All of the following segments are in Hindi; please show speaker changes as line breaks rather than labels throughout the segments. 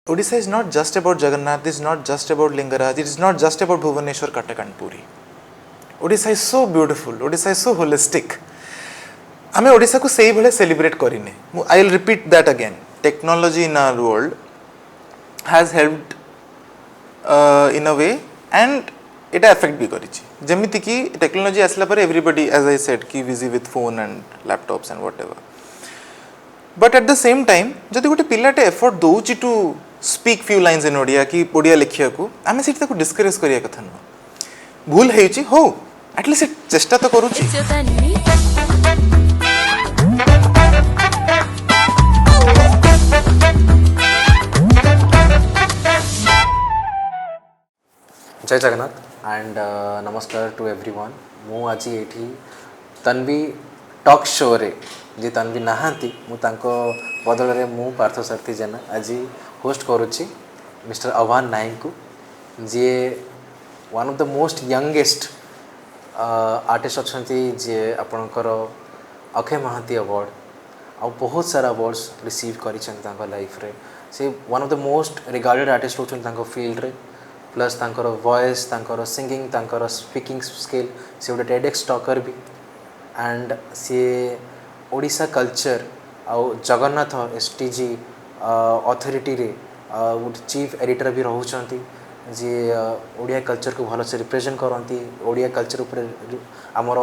Odisha is not just about Jagannath, this is not just about Lingaraj, it is not just about Bhubaneswar, Cuttack and Puri. Odisha is so beautiful, Odisha is so holistic. आमे ओडिशा को सही भले celebrate करिने. I will repeat that again. Technology in our world has helped in a way and it affect भी करिछि. जेमिति कि टेक्नोलॉजी आसला पर everybody, as I said, की busy with phone and laptops and whatever. But at the same time, जदि गोटे पिलाटे एफर्ट दउछि to speak few lines in Odia कि ओडिया लिखिया को आमे सेठी ताको डिस्करेज करिया कथा न. भूल हेउछि हो एटलीस्ट चेष्टा तो करूछि.
जय जगन्नाथ एंड नमस्कार टू एवरीवन. मु आज एठी तन्वी टॉक शो रे जी तन्वी नहांती मु तांको बदल रे मु पार्थसारथी जेना आज होस्ट करूची मिस्टर आह्वान नायक को जी one of the most youngest artist अच्छी जे आपणकर अक्षय महांती अवार्ड आ बहुत सारा अवार्ड्स रिसीव कर लाइफ रे. से one of the most regarded artist होचन फील्ड रे. प्लस तांकर वॉइस तांकर सिंगिंग तांकर स्पीकिंग स्किल से गोटे टेडेक्स टॉकर भी एंड सी ओडिशा कल्चर आउ जगन्नाथ एसटीजी अथॉरिटी रे गोटे चीफ एडिटर भी रहउछंती जे ओडिया कल्चर को भल से रिप्रेजेंट करती. ओडिया कल्चर उपर आमर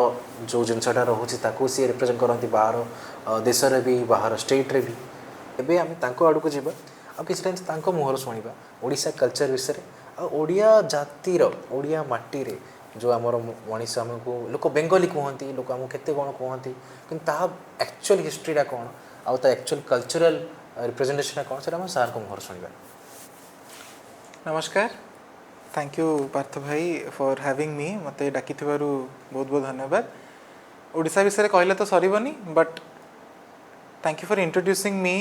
जो जिनसटा रोचे ताकू सी रिप्रेजेंट करती बाहर देश रे भी बाहर स्टेट रे भी. एबे आम तांको आड़ को जीवा आ किसी टाइम तांको मुहर शुणा ओडिशा कल्चर विषय ओडिया जातिर ओडिया माटी रे जो आमर मनीष आमको लोक बेंगली कहती लोक आमको केते कौन कहती कि एक्चुअल हिस्ट्रीटा कौन आउ एक्चुअल कल्चरल रिप्रेजेंटेशन कौन से सार को मुहर शुणा.
नमस्कार, थैंक यू पार्थ भाई फॉर हैविंग मी. मते डाकी बहुत बहुत धन्यवाद. ओडिशा विषय कहले तो सरबनी but thank you for introducing me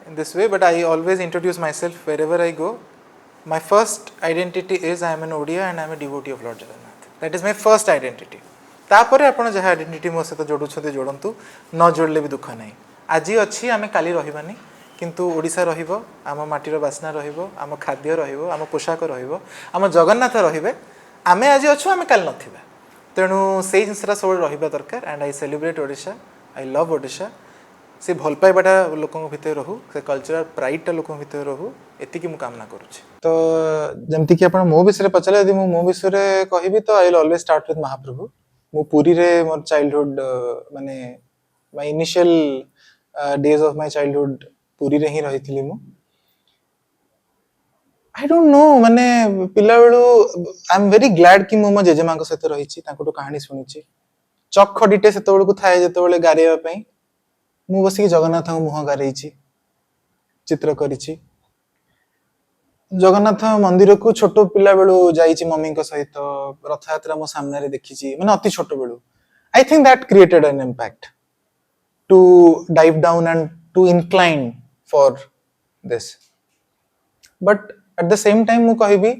in this way. But I always introduce myself wherever I go. My first identity is I am an Odia and I am a devotee of Lord Jagannath. That is my first identity. तापरे आपण जहाँ आइडेंटिटी मो सहित जोड़ुछते जोड़तु न जोड़ले भी दुख नहीं. आज अच्छी आम काली रही किंतु ओडिशा रहिबो, आम माटीर बास्ना रहिबो, आम खाद्य रहिबो, आम पोशाक रहिबो, आम जगन्नाथ रहिबे. आमे आज अच्छु आमे काल नथिबा. तेणु से जिनसरा सब रहिबा दरकार. And I celebrate Odisha, I love Odisha. से भल पाइबाटा लोकों भितर रहू, से कल्चरल प्राइडटा लोकों भितर रहू, एतिकी मु कामना करूछि. तो जमति कि आपण मो विषय पचले यदि मो विषय कहबी तो I will always start with Mahaprabhu. मु पुरी रे मोर चाइल्डहुड माने my initial days of my childhood Puri रे ही रहितली मु. आई डोंट नो माने पिला बेलू आई एम वेरी ग्लैड कि मो जेजेमा को सहित रहिछि ताको कहानी सुनिछि. चक खडीटे सेते बेलू को थाए जेते बेले गारेवा पई मु बसी जगन्नाथ मुह गारे चित्र करी. जगन्नाथ मंदिर को छोट पिला बेलू जाइछि मम्मी को सहित रथ यात्रा मो सामने रे देखिछि माने अति छोट बेलू. I think that created an impact to dive down and to incline for this. But at the same time मु कहबी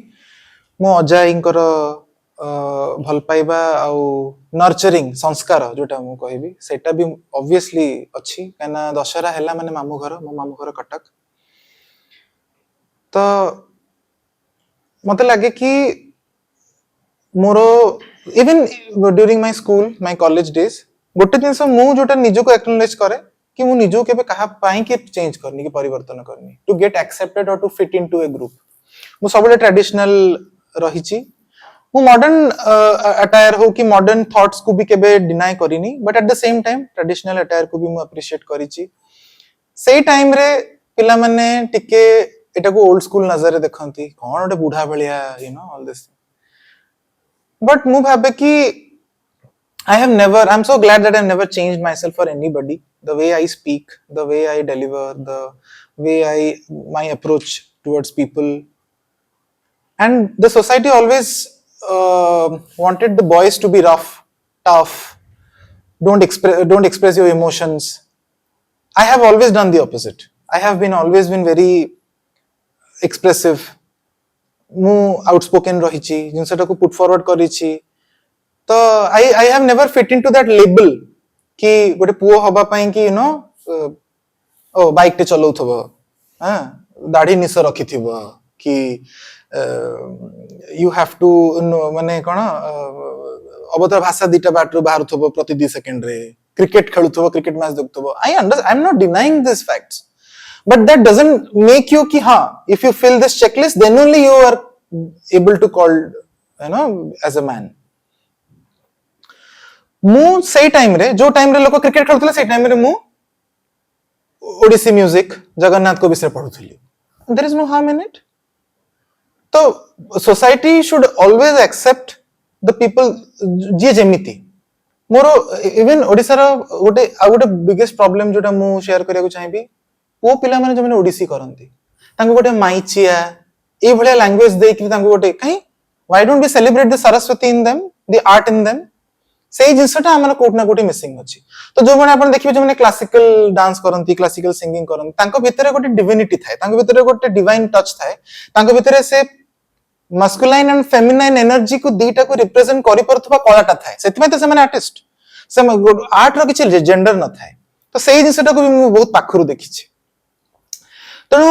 मो अजाईंकर भल पाइबा आउ नर्चरिंग संस्कार जोटा मु कहबी सेटा भी ऑब्वियसली अच्छी कना दशहरा हैला माने मामू घर मो मामू घर कटक. तो मते लागे कि मोरो even during my school my college days गोटे दिन मु जोटा निजो को एक्नॉलेज करे कि मु निजो केबे कहा पाई के चेंज करनी कि परिवर्तन करनी टू गेट एक्सेप्टेड और to fit into a group. मु सबले ट्रेडिशनल रहिछि. मु मॉडर्न अटायर हो कि मॉडर्न थॉट्स को भी केबे डिनाय करिनी but at the same time traditional attire को भी मु अप्रिशिएट करिछि. सेही टाइम रे पिला माने टिके एटा को ओल्ड स्कूल नजर रे देखंती कोन ओटे बुढ़ा भलिया you know all this. But मु भाबे कि I have never, I'm so glad that I've never changed myself for anybody. The way I speak, the way I deliver, the way my approach towards people. And the society always wanted the boys to be rough, tough, don't express your emotions. I have always done the opposite. I have always been very expressive. mu outspoken rahichi jinsata ko put forward karichi. तो I have never fit into that label कि गोटे पुओ हबा पई कि यू नो बाइक टे चलाउथबो हां दाढ़ी निश रखिथिबो कि यू हैव टू माने कोन अबतर भाषा दीटा बाटरू बाहर थबो प्रति 2 सेकंड रे क्रिकेट खेलुथबो क्रिकेट मैच देखथबो I am not denying this facts but that doesn't make you ki ha if you fill this checklist then only you are able to call as a man mu sei time re jo time re loko cricket खेलुथले sei time re mu Odissi music Jagannath को विषय पढुथली there is no harm in it तो society should always accept the people जे जेमिति मोर इवन ओडिसा रो गोटे बिगेस्ट प्रॉब्लम जोटा मु शेयर करिया को चाहिबी वो पिला माने जमने ओडिसी करंती तांको गोटे माइचिया ए भले लैंग्वेज दे कि तांको गोटे कहीं why don't we celebrate the Saraswati in them the art in them सेही जिंसटा हमर कोट ना कोटी मिसिंग अछि तो जो माने आपण देखिबे जमने क्लासिकल डांस करंती क्लासिकल सिंगिंग करंती तांको भितरे गोटे डिविनिटी थाए तांको भितरे गोटे डिवाइन टच थाए तांको भितरे से मस्कुलाइन एंड फेमिनाइन एनर्जी को दीटा को रिप्रेजेंट करि परथबा कलाटा थाए सेतिमे तो से माने आर्टिस्ट से आर्ट रो किछि जेंडर न थाए तो सेही जिंसटा को भी मु बहुत पाखरु देखिछि तेणु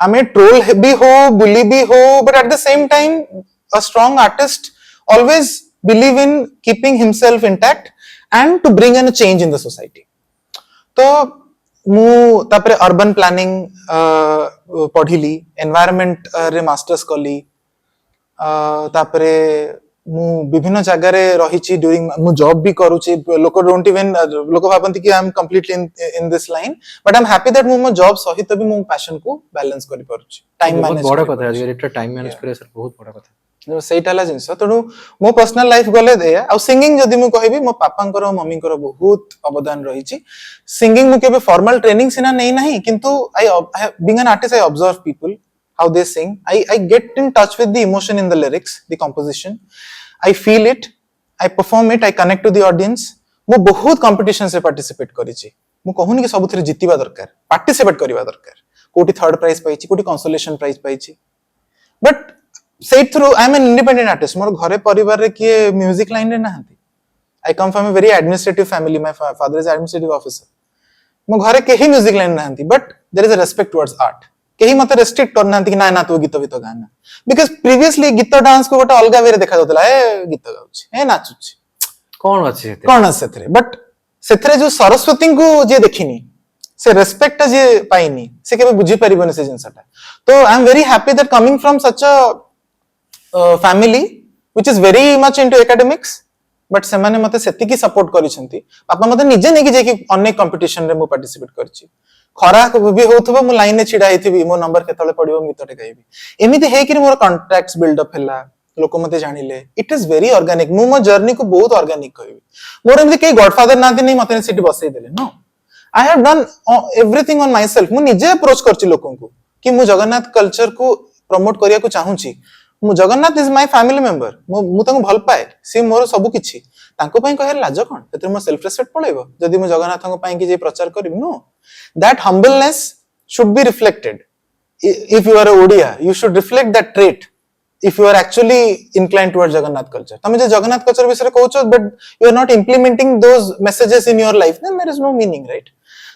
आमे ट्रोल भी हो बुली भी हो but at the same time a strong artist always believe in keeping himself intact and to bring an change in the society तो मु तापरे अर्बन प्लानिंग पढिली एनवायरनमेंट रे मास्टर्स कली तापरे मु विभिन्न जगह रे रहिची ड्यूरिंग मु जॉब भी करूची लोक डोंट इवन लोक भाबंती कि I am completely in this line but I am happy that मु जॉब सहित भी मु पैशन को बैलेंस करि परुची टाइम मैनेज
बड़ा कथा है एटा टाइम मैनेज करे सर बहुत बड़ा कथा
सेटा ला जिंस तणु मो पर्सनल लाइफ गले दे आ सिंगिंग जदी मु कहबी मो पापांकर मम्मी कर बहुत अवदान रहिची सिंगिंग मु केबे फॉर्मल ट्रेनिंग सिना नै नाही किंतु I being an artist I observe people how they sing I get in touch with the emotion in the lyrics the composition I feel it I perform it I connect to the audience मु बहुत कंपटीशन से पार्टिसिपेट करिछि मु कहूनी कि सबथरे जितिबा दरकार पार्टिसिपेट करिबा दरकार कोठी थर्ड प्राइज पाइछि कोठी कंसोलेशन प्राइज पाइछि बट से through I am an independent artist मोर घरे परिवार रे कि म्यूजिक लाइन रे नाहंती I come from a very administrative family my father is administrative officer मो घरे केही म्यूजिक लाइन नाहंती but there is a respect towards art केही मते रेस्ट्रिक्ट करना कि ना ना तू गीत भी तो गाना बिकॉज़ प्रीवियसली गीत डांस को गोटे अलगा वे रे देखा जातला ए गीत गाउछि ए नाचुछि
कोन अछि हेते
कोन अछि सेथरे बट सेथरे जो सरस्वती को जे देखिनी से रेस्पेक्ट जे पाइनी से केबे बुझी परिबने से जिंसटा तो I am very happy that coming from such a family which is very much into academics but से माने मते सेति की सपोर्ट करिसंती पापा मते निजे नेकी जे कि अनेक कंपटीशन रे मु पार्टिसिपेट करछि खरा भी होथबो मु लाइन ने छिडा हेथिबी मो नंबर केतले पडिबो गीतटे गाइबी एमिति हे कि मोर कॉन्टैक्ट्स बिल्ड अप होला लोक मते जानिले इट इज वेरी ऑर्गेनिक मु मो जर्नी को बहुत ऑर्गेनिक कहबी मोर एमिति के गॉडफादर नाथि नै मते सिटी बसै देले no I have done everything on myself मु निजे अप्रोच करछि लोकन को कि मु जगन्नाथ कल्चर को प्रमोट करिया को चाहूची मु Jagannath is my family member मु तांको भल पाए से मोर सब किछि तांको पई कहले लाज कोन एते मो सेल्फ रेस्पेक्ट पळेबो जदी मु जगन्नाथन पई कि जे प्रचार करिम no that humbleness should be reflected if you are a odia you should reflect that trait if you are actually inclined towards jagannath culture tame je jagannath culture bisare कहउछो but you are not implementing those messages in your life then there is no meaning right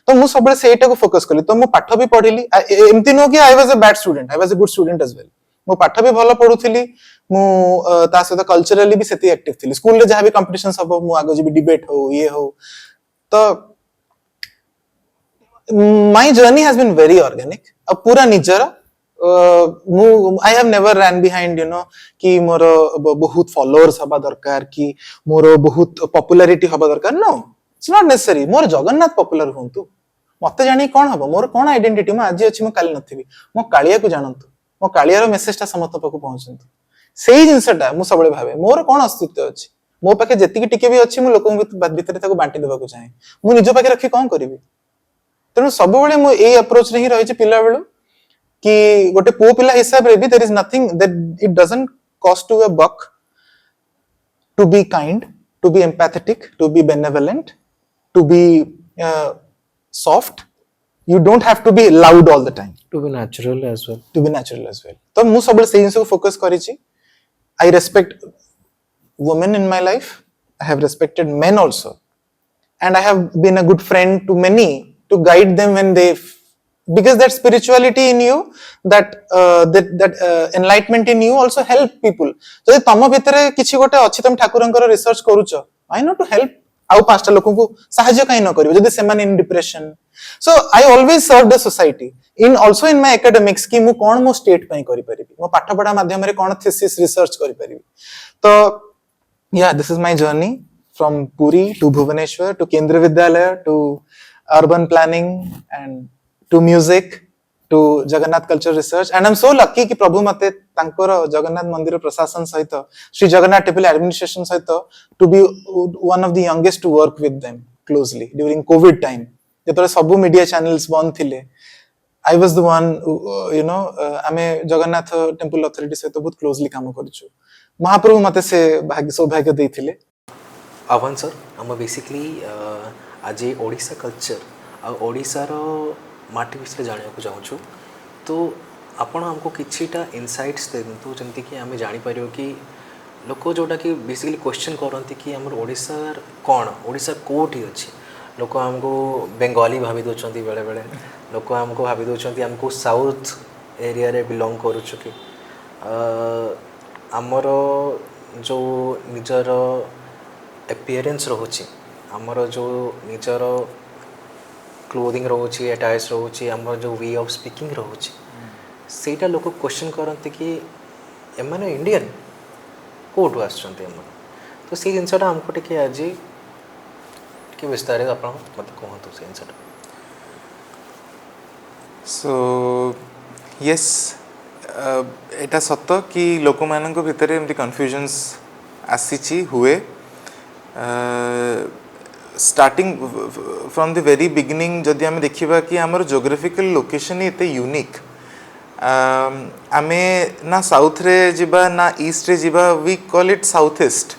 तो मु सबले सेटा को फोकस करली तो मु पाठ भी पढिली एमति नो कि I was a bad student I was a good student as well मु पाठ भी भलो पढुथिली मु ता सहित कल्चरली भी सेति एक्टिव थिली स्कूल रे जहा भी कंपटीशन सब मु आगो जे भी डिबेट हो ये हो तो my journey has been very organic a pura निजर I have never ran behind कि मोर बहुत फॉलोअर्स हबा दरकार कि मोर बहुत पॉपुलैरिटी हबा दरकार नो इट्स नॉट नेसेसरी मोर जगन्नाथ पॉपुलर होंतु मते जानी कोन हबो मोर कोन आइडेंटिटी म आज अछि म काल नथिबी मो कालिया को जानंतु मो कालिया रो मेसेज ता समस्त पको पहुंचंतु सेही जिंसटा मु सबले भाबे मोर कोन अस्तित्व अछि मो पाके जेति की टिके भी अछि मु लोकन भितर ताको बांटी देबा को चाहे मु निजो पाके रखी कोन करबी तेणु सब बेले मु ए अप्रोच रे ही रहिछि पिला बेलु कि गोटे पो पिला हिसाब रे भी there is nothing that it doesn't cost to a buck to be kind to be empathetic to be benevolent to be soft you don't have to be loud all the time
to be natural as well
तो मु सब से जिंस को focus करिछि I respect women in my life I have respected men also and I have been a good friend to many to guide them when they because that spirituality in you, that enlightenment in you also help people. जदि तम भितरे किछि गोटे अछि तुम ठाकुरंकर research करूछ, why not to help आउ पांचटा लोक को साहाय्य काई न करिवो जदि सेमान in depression. So I always serve the society in also in my academics कि मु कोन मो स्टेट पई करि परिबी, मो पाठ पढा माध्यम रे कोन थीसिस रिसर्च करि परिबी. तो yeah, this is my journey from Puri to Bhubaneswar to Kendriya Vidyalaya to urban planning and to music to Jagannath Culture Research. And I'm so lucky कि प्रभु मते तांकर जगन्नाथ मंदिर प्रशासन सहित श्री जगन्नाथ टेम्पल एडमिनिस्ट्रेशन सहित to be one of the youngest to work with them closely during COVID time. जेतरे सब मीडिया चैनल्स बंद थिले, I was the one you know आमे जगन्नाथ टेम्पल अथॉरिटी सहित बहुत क्लोजली काम करछु. महाप्रभु मते से भाग्य सौभाग्य देथिले.
आह्वान सर आम बेसिकली आज ओडिशा कल्चर आ ओडिशार माटी विषय जाना चाहूँ. तो आपण हमको किछिटा इनसाइट्स देतु जमती कि आम जापर कि लोक जोटा कि बेसिकली क्वेश्चन करती कि आम ओडिशार कौन ओडिशा कोठी अच्छी. लोक आमको बेंगली भावी दौरान बेले बेले लोक आमको भावी दौरान आमको साउथ एरिया रे बिलोंग करुछु कि आमर जो निजर एपियरेंस रोचे आमर जो निजर क्लोथिंग रोचे अटायर्स रोचे आमर जो वे ऑफ स्पीकिंग रोचे सेटा लोक क्वेश्चन करते कि एमाने इंडियन कोठु आछंती हम. तो से जिनसटा हमको टिके आज टिके विस्तार आप मत कहतु से जिनसटा.
सो यस एटा सत्य कि लोक मानक भितर एमती कन्फ्यूजन्स आसीची हुए. Starting from the very beginning जदि आम देखा कि आमर जोग्राफिकल लोकेशन एते यूनिक. आमे ना साउथ रे जिबा ना ईस्ट रे जिबा we call it south east.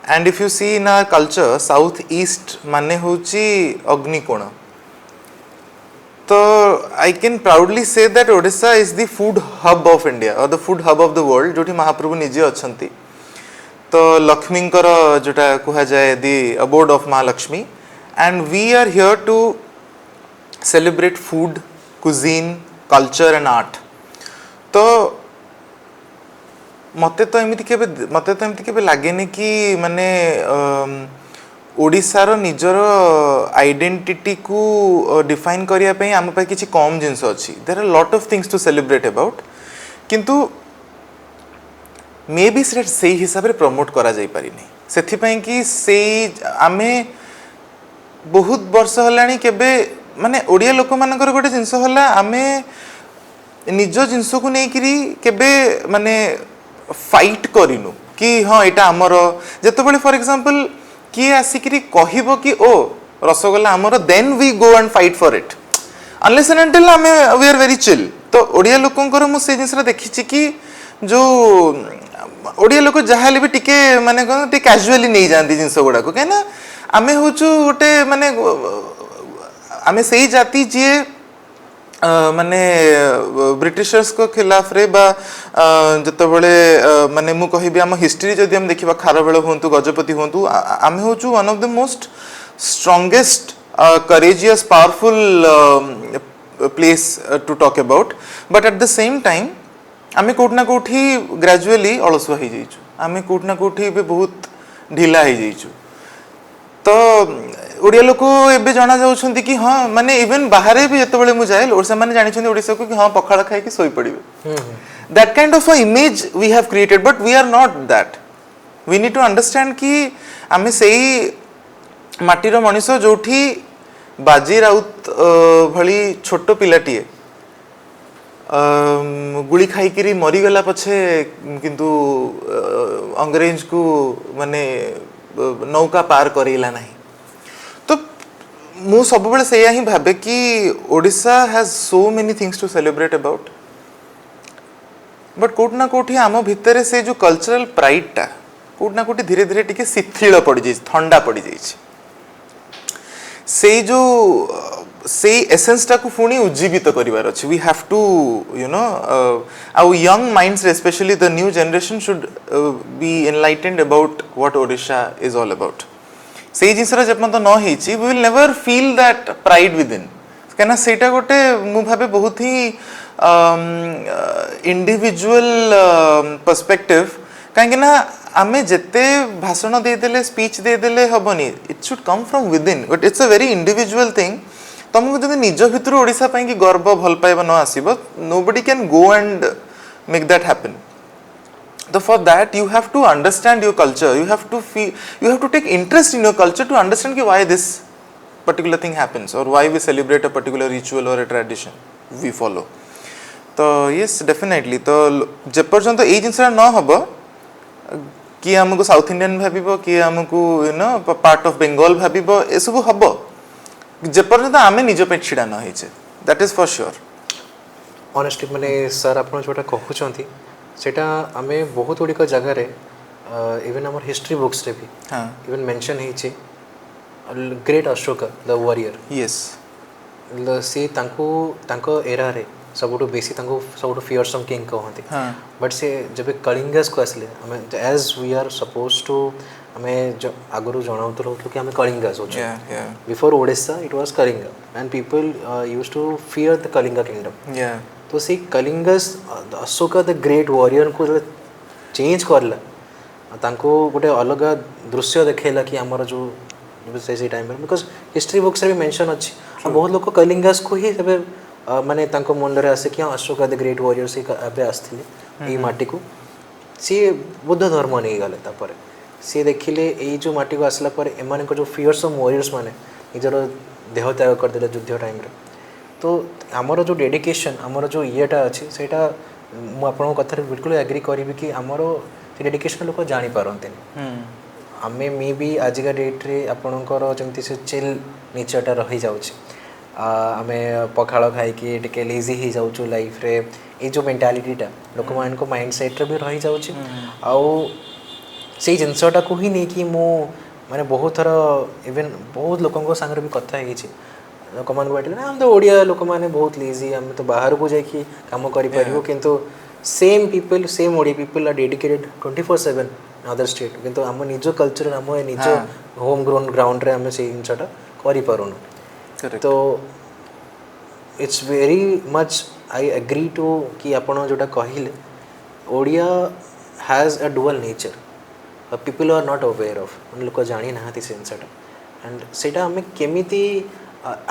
And if you see in our culture south east माने होची अग्निकोण. तो I can proudly say that Odisha is the food hub of India और the food hub of the world जोटी महाप्रभु निजे अछंती. तो लक्ष्मींकर जोटा कहा जाए the abode of Mahalakshmi and we are here to celebrate food cuisine culture and art. तो मते तो एमती केबे लागेनी कि माने ओडिशार निजर आइडेंटिटी को डिफाइन करिया पई आम पाई किछि कम जिंस अछि. There are lot of things to celebrate about किंतु मे बी से हिसाब से प्रमोट करा जाई पारिनी से कि से आमे बहुत वर्ष हलानी केबे माने ओडिया लोक मानकर गोटे जिंस हला आमे निज जिंस को नेकरी केबे माने फाइट करिनु कि हाँ एटा आमर जेतबेले फॉर एग्जांपल किए आसिकरी कहिबो कि ओ रसगोल्ला आमर then we go and fight for it unless and until आमे वी आर वेरी चिल. तो ओडिया लोकंकर मु से जिंसरा देखिछि कि जो ओडिया लोक जहाँ भी टिके माने कौन टे कैजुअली नहीं जानती जिनस गुड़ा को कहीं आमे हूँ गोटे माने आमे सही जाति जी माने ब्रिटिशर्स को खिलाफ रे बा जत बड़े माने मु कहि आम हिस्ट्री जदि हम देखिबा खारबेल होंतु गजपति होंतु आमे हूँ one of the most strongest courageous powerful place to talk about. But at the same time आमे कोट ना कोठी ग्रेजुअली अलसुआ हो जाइछु. आमे कोट ना कोठी भी बहुत ढिला हो जाइछु. तो ओडिया लोक एबे जाना जाउछंती कि हाँ माने इवन बाहर भी जेतबेले मु जाए ओडिसा माने जानि छंती ओडिसा को कि हाँ पखाळ खाइ कि सोई पड़िबे. That kind of a image we have created but we are not that. We need to understand कि आमे सेही माटीर मनीष जोठी बाजी राउत भली छोट पिलाटीए गुड़ी खाई मरीगला पछे किंतु अंग्रेज को माने नौका पार करेला नहीं. तो मु सब बेले से ही भाबे कि Odisha has so many things to celebrate about. But कोट ना कोठी आम भितर से जो कल्चरल प्राइड टा कोट ना कोठी धीरे धीरे टिके शिथिल पड़ी जाई ठंडा पड़ी जाई. से जो से एसेंस टा को पुणी उज्जीवित करिवार अछि. We have to you know our young minds specially the new generation should be enlightened about what Odisha is all about. से जिनसरा जब तो न हेछि we will never feel that pride within. कहना सेटा गोटे मु भाबे बहुत ही इंडिविजुअल पर्सपेक्टिव कहीं ना आमे जिते भाषण देदेले स्पीच देदेले हेनी it should come from with in but it's a very individual thing तुमको जब निज भितर ओडिशा पई कि गर्व भल पाइबा न आसीबो nobody can go and make that happen so for that you have to understand your culture you have to take interest in your culture to understand ki why this particular thing happens or why we celebrate a particular ritual or a tradition we follow तो yes definitely तो जे पर्यंत ए जिनसा न हबो कि हमको साउथ इंडियन भाबिबो कि हमको you know part of Bengal भाबिबो ए सब हबो जे पर्यंत आमे निज पे छिडा न होइछे that is for sure
honestly माने सर आपण जोटा कहउछंती सेटा आमे बहुत गुड़िक जगार इवन आम हिस्ट्री बुक्स रे भी इवन मेंशन होइछे great Ashoka the warrior
yes
सी तांको एरा रे सबुठु बेसी तांको सबुठु फियरसम किंग कहंती बट से जब कलिंगस को आसले हमें as we are suppose to हमें आगुरु जणाउत रहतु कि हमें कलिंगस होचे before Odisha it was Kalinga and people used to fear the Kalinga kingdom तो सी Kalingas Ashoka the great warrior को जो चेंज करला तांको गोटे अलग दृश्य देखेला कि हमर जो से टाइम में बिकॉज हिस्ट्री बुक्स रे भी मेंशन अछि बहुत लोग कलिंगस को ही जब माने तांको मन रे आसे कि अशोक द ग्रेट वॉरियर से अबे आस्थिले ई माटी को सी बुद्ध धर्म नहीं गले तापर सी देखिले ए जो माटी को आसला पर एमान को जो फियरसम वॉरियर्स माने निजर देह त्याग कर देले युद्ध टाइम रे तो आमर जो डेडिकेशन आमर जो येटा अच्छी सेटा मु आपन कथा बिल्कुल एग्री करी कि आमर से डेडिकेशन लोक जानी पारंते आमे मे भी आजिका डेट रे आपनकर जमती से चिल नेचरटा रही जाउछि आमे पखाळ खाई कि टिके लेजी ही जाउछु लाइफ रे ए जो मेंटालिटीटा लोक मान को माइंड सेट रे भी रही जाउछि आउ से जिनसटा को ही नहीं कि मु माने बहुत थर इवन बहुत लोकन संग भी कथा हेछि लोक मान बैठले हम तो ओडिया लोक माने बहुत लेजी हम तो बाहर को जाई कि काम करि परिबो किंतु same people same Odia people are dedicated 24/7 other state किंतु हम निज कल्चर हम निज होम ग्रोन ग्राउंड रे हम से इनसटा करि पारुनु तो it's very much I agree to कि आपण जोटा कहिले Odia has a dual nature people are not aware of लोक जानी नाहाती से इनसटा एंड सेटा हमें केमिति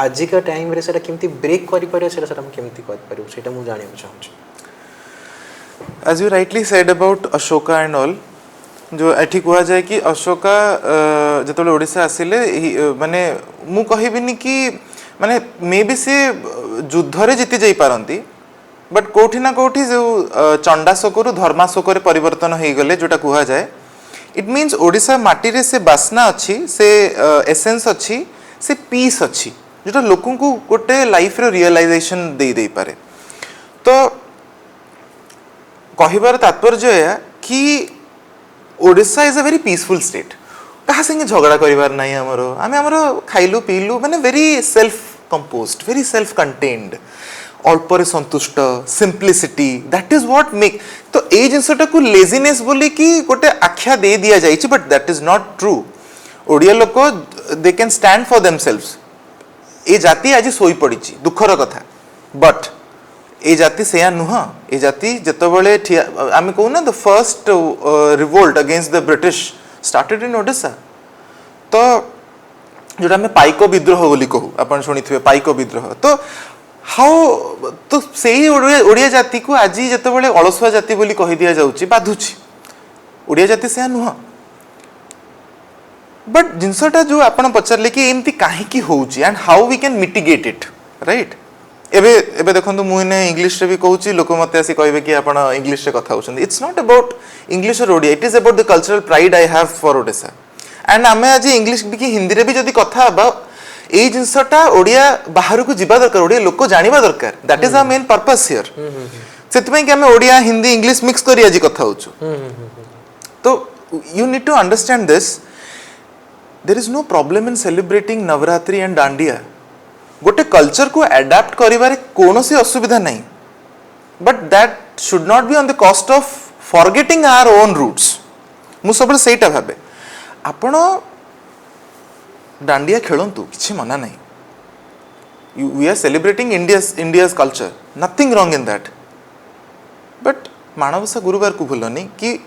आजिका टाइम रे सेटा केमती ब्रेक करि पारे सेटा हम केमती करि पारे सेटा मु जानिया चाहूँ
as you rightly said about Ashoka and all जो एठी कुआ जाए कि अशोका जतले ओडिसा आसिले माने मु कहिबिनी कि माने मे बी से युद्ध रे जीति जाई पारंती बट कोठी ना कोठी जो चंडाशोकरु धर्माशोकरे परिवर्तन हो गले जोटा कुआ जाए इट मीन्स ओडिसा माटी रे से बासना अच्छी से एसेंस अच्छी से पीस अच्छी जोटा लोकन को गोटे लाइफ रे रियलाइजेशन दे दे पारे तो कहिबार तात्पर्य है कि Odisha is a very peaceful state कहा संगे झगड़ा करिवार नाही हमरो आमे हमरो खाइलु पीलु माने very self composed very self contained अल्परे संतुष्ट simplicity that is what make तो ए जिंसटा को लेजीनेस बोली कि गोटे आख्या दे दिया जाइछि but that is not true Odia लोक they can stand for themselves ए जाति आज सोई पड़िछि दुखर कथा बट ए जाति सेया नुह ए जाति जतबले आमे कहू ना the first revolt against the British started in Odisha तो जोटा आमे पाइक विद्रोह बोली कहू आपण सुनिथिबे पाइक विद्रोह तो हाउ तो सेही ओडिया जाति को आज जतबले अलसुआ जाति बोली कहि दिया जाउछि बाधुछि ओडिया जाति सेया नुह बट जिनसटा जो आपण पचारले कि एमती काहे की होउछि and how we can mitigate it right एबे एबे देखंतु मु इने इंग्लिश रे भी कहूची लोक मते आसी कहबे कि आपण इंग्लिश रे कथा होछन इट्स नॉट अबाउट इंग्लिश और Odia it is about the cultural pride I have for Odisha and आमे आज इंग्लिश भी हिंदी रे भी जदी कथा बा ए जिंसटा ओडिया बाहर को जिबा दरकार ओडिया लोक जानिबा दरकार that is our main purpose here सेति में कि आमे ओडिया हिंदी इंग्लिश मिक्स करी आज कथा होछु तो you need to understand this there is no problem in celebrating Navratri and Dandiya गोटे कल्चर को एडाप्ट करिवारे कोनोसी असुविधा नहीं but that should not be on the cost of forgetting our own roots मु सब सेटा भाबे आपण डांडिया खेलंतु किछि मना नहीं we are celebrating India's culture, nothing wrong in that. But माणवसा गुरुवार को भूलनी कि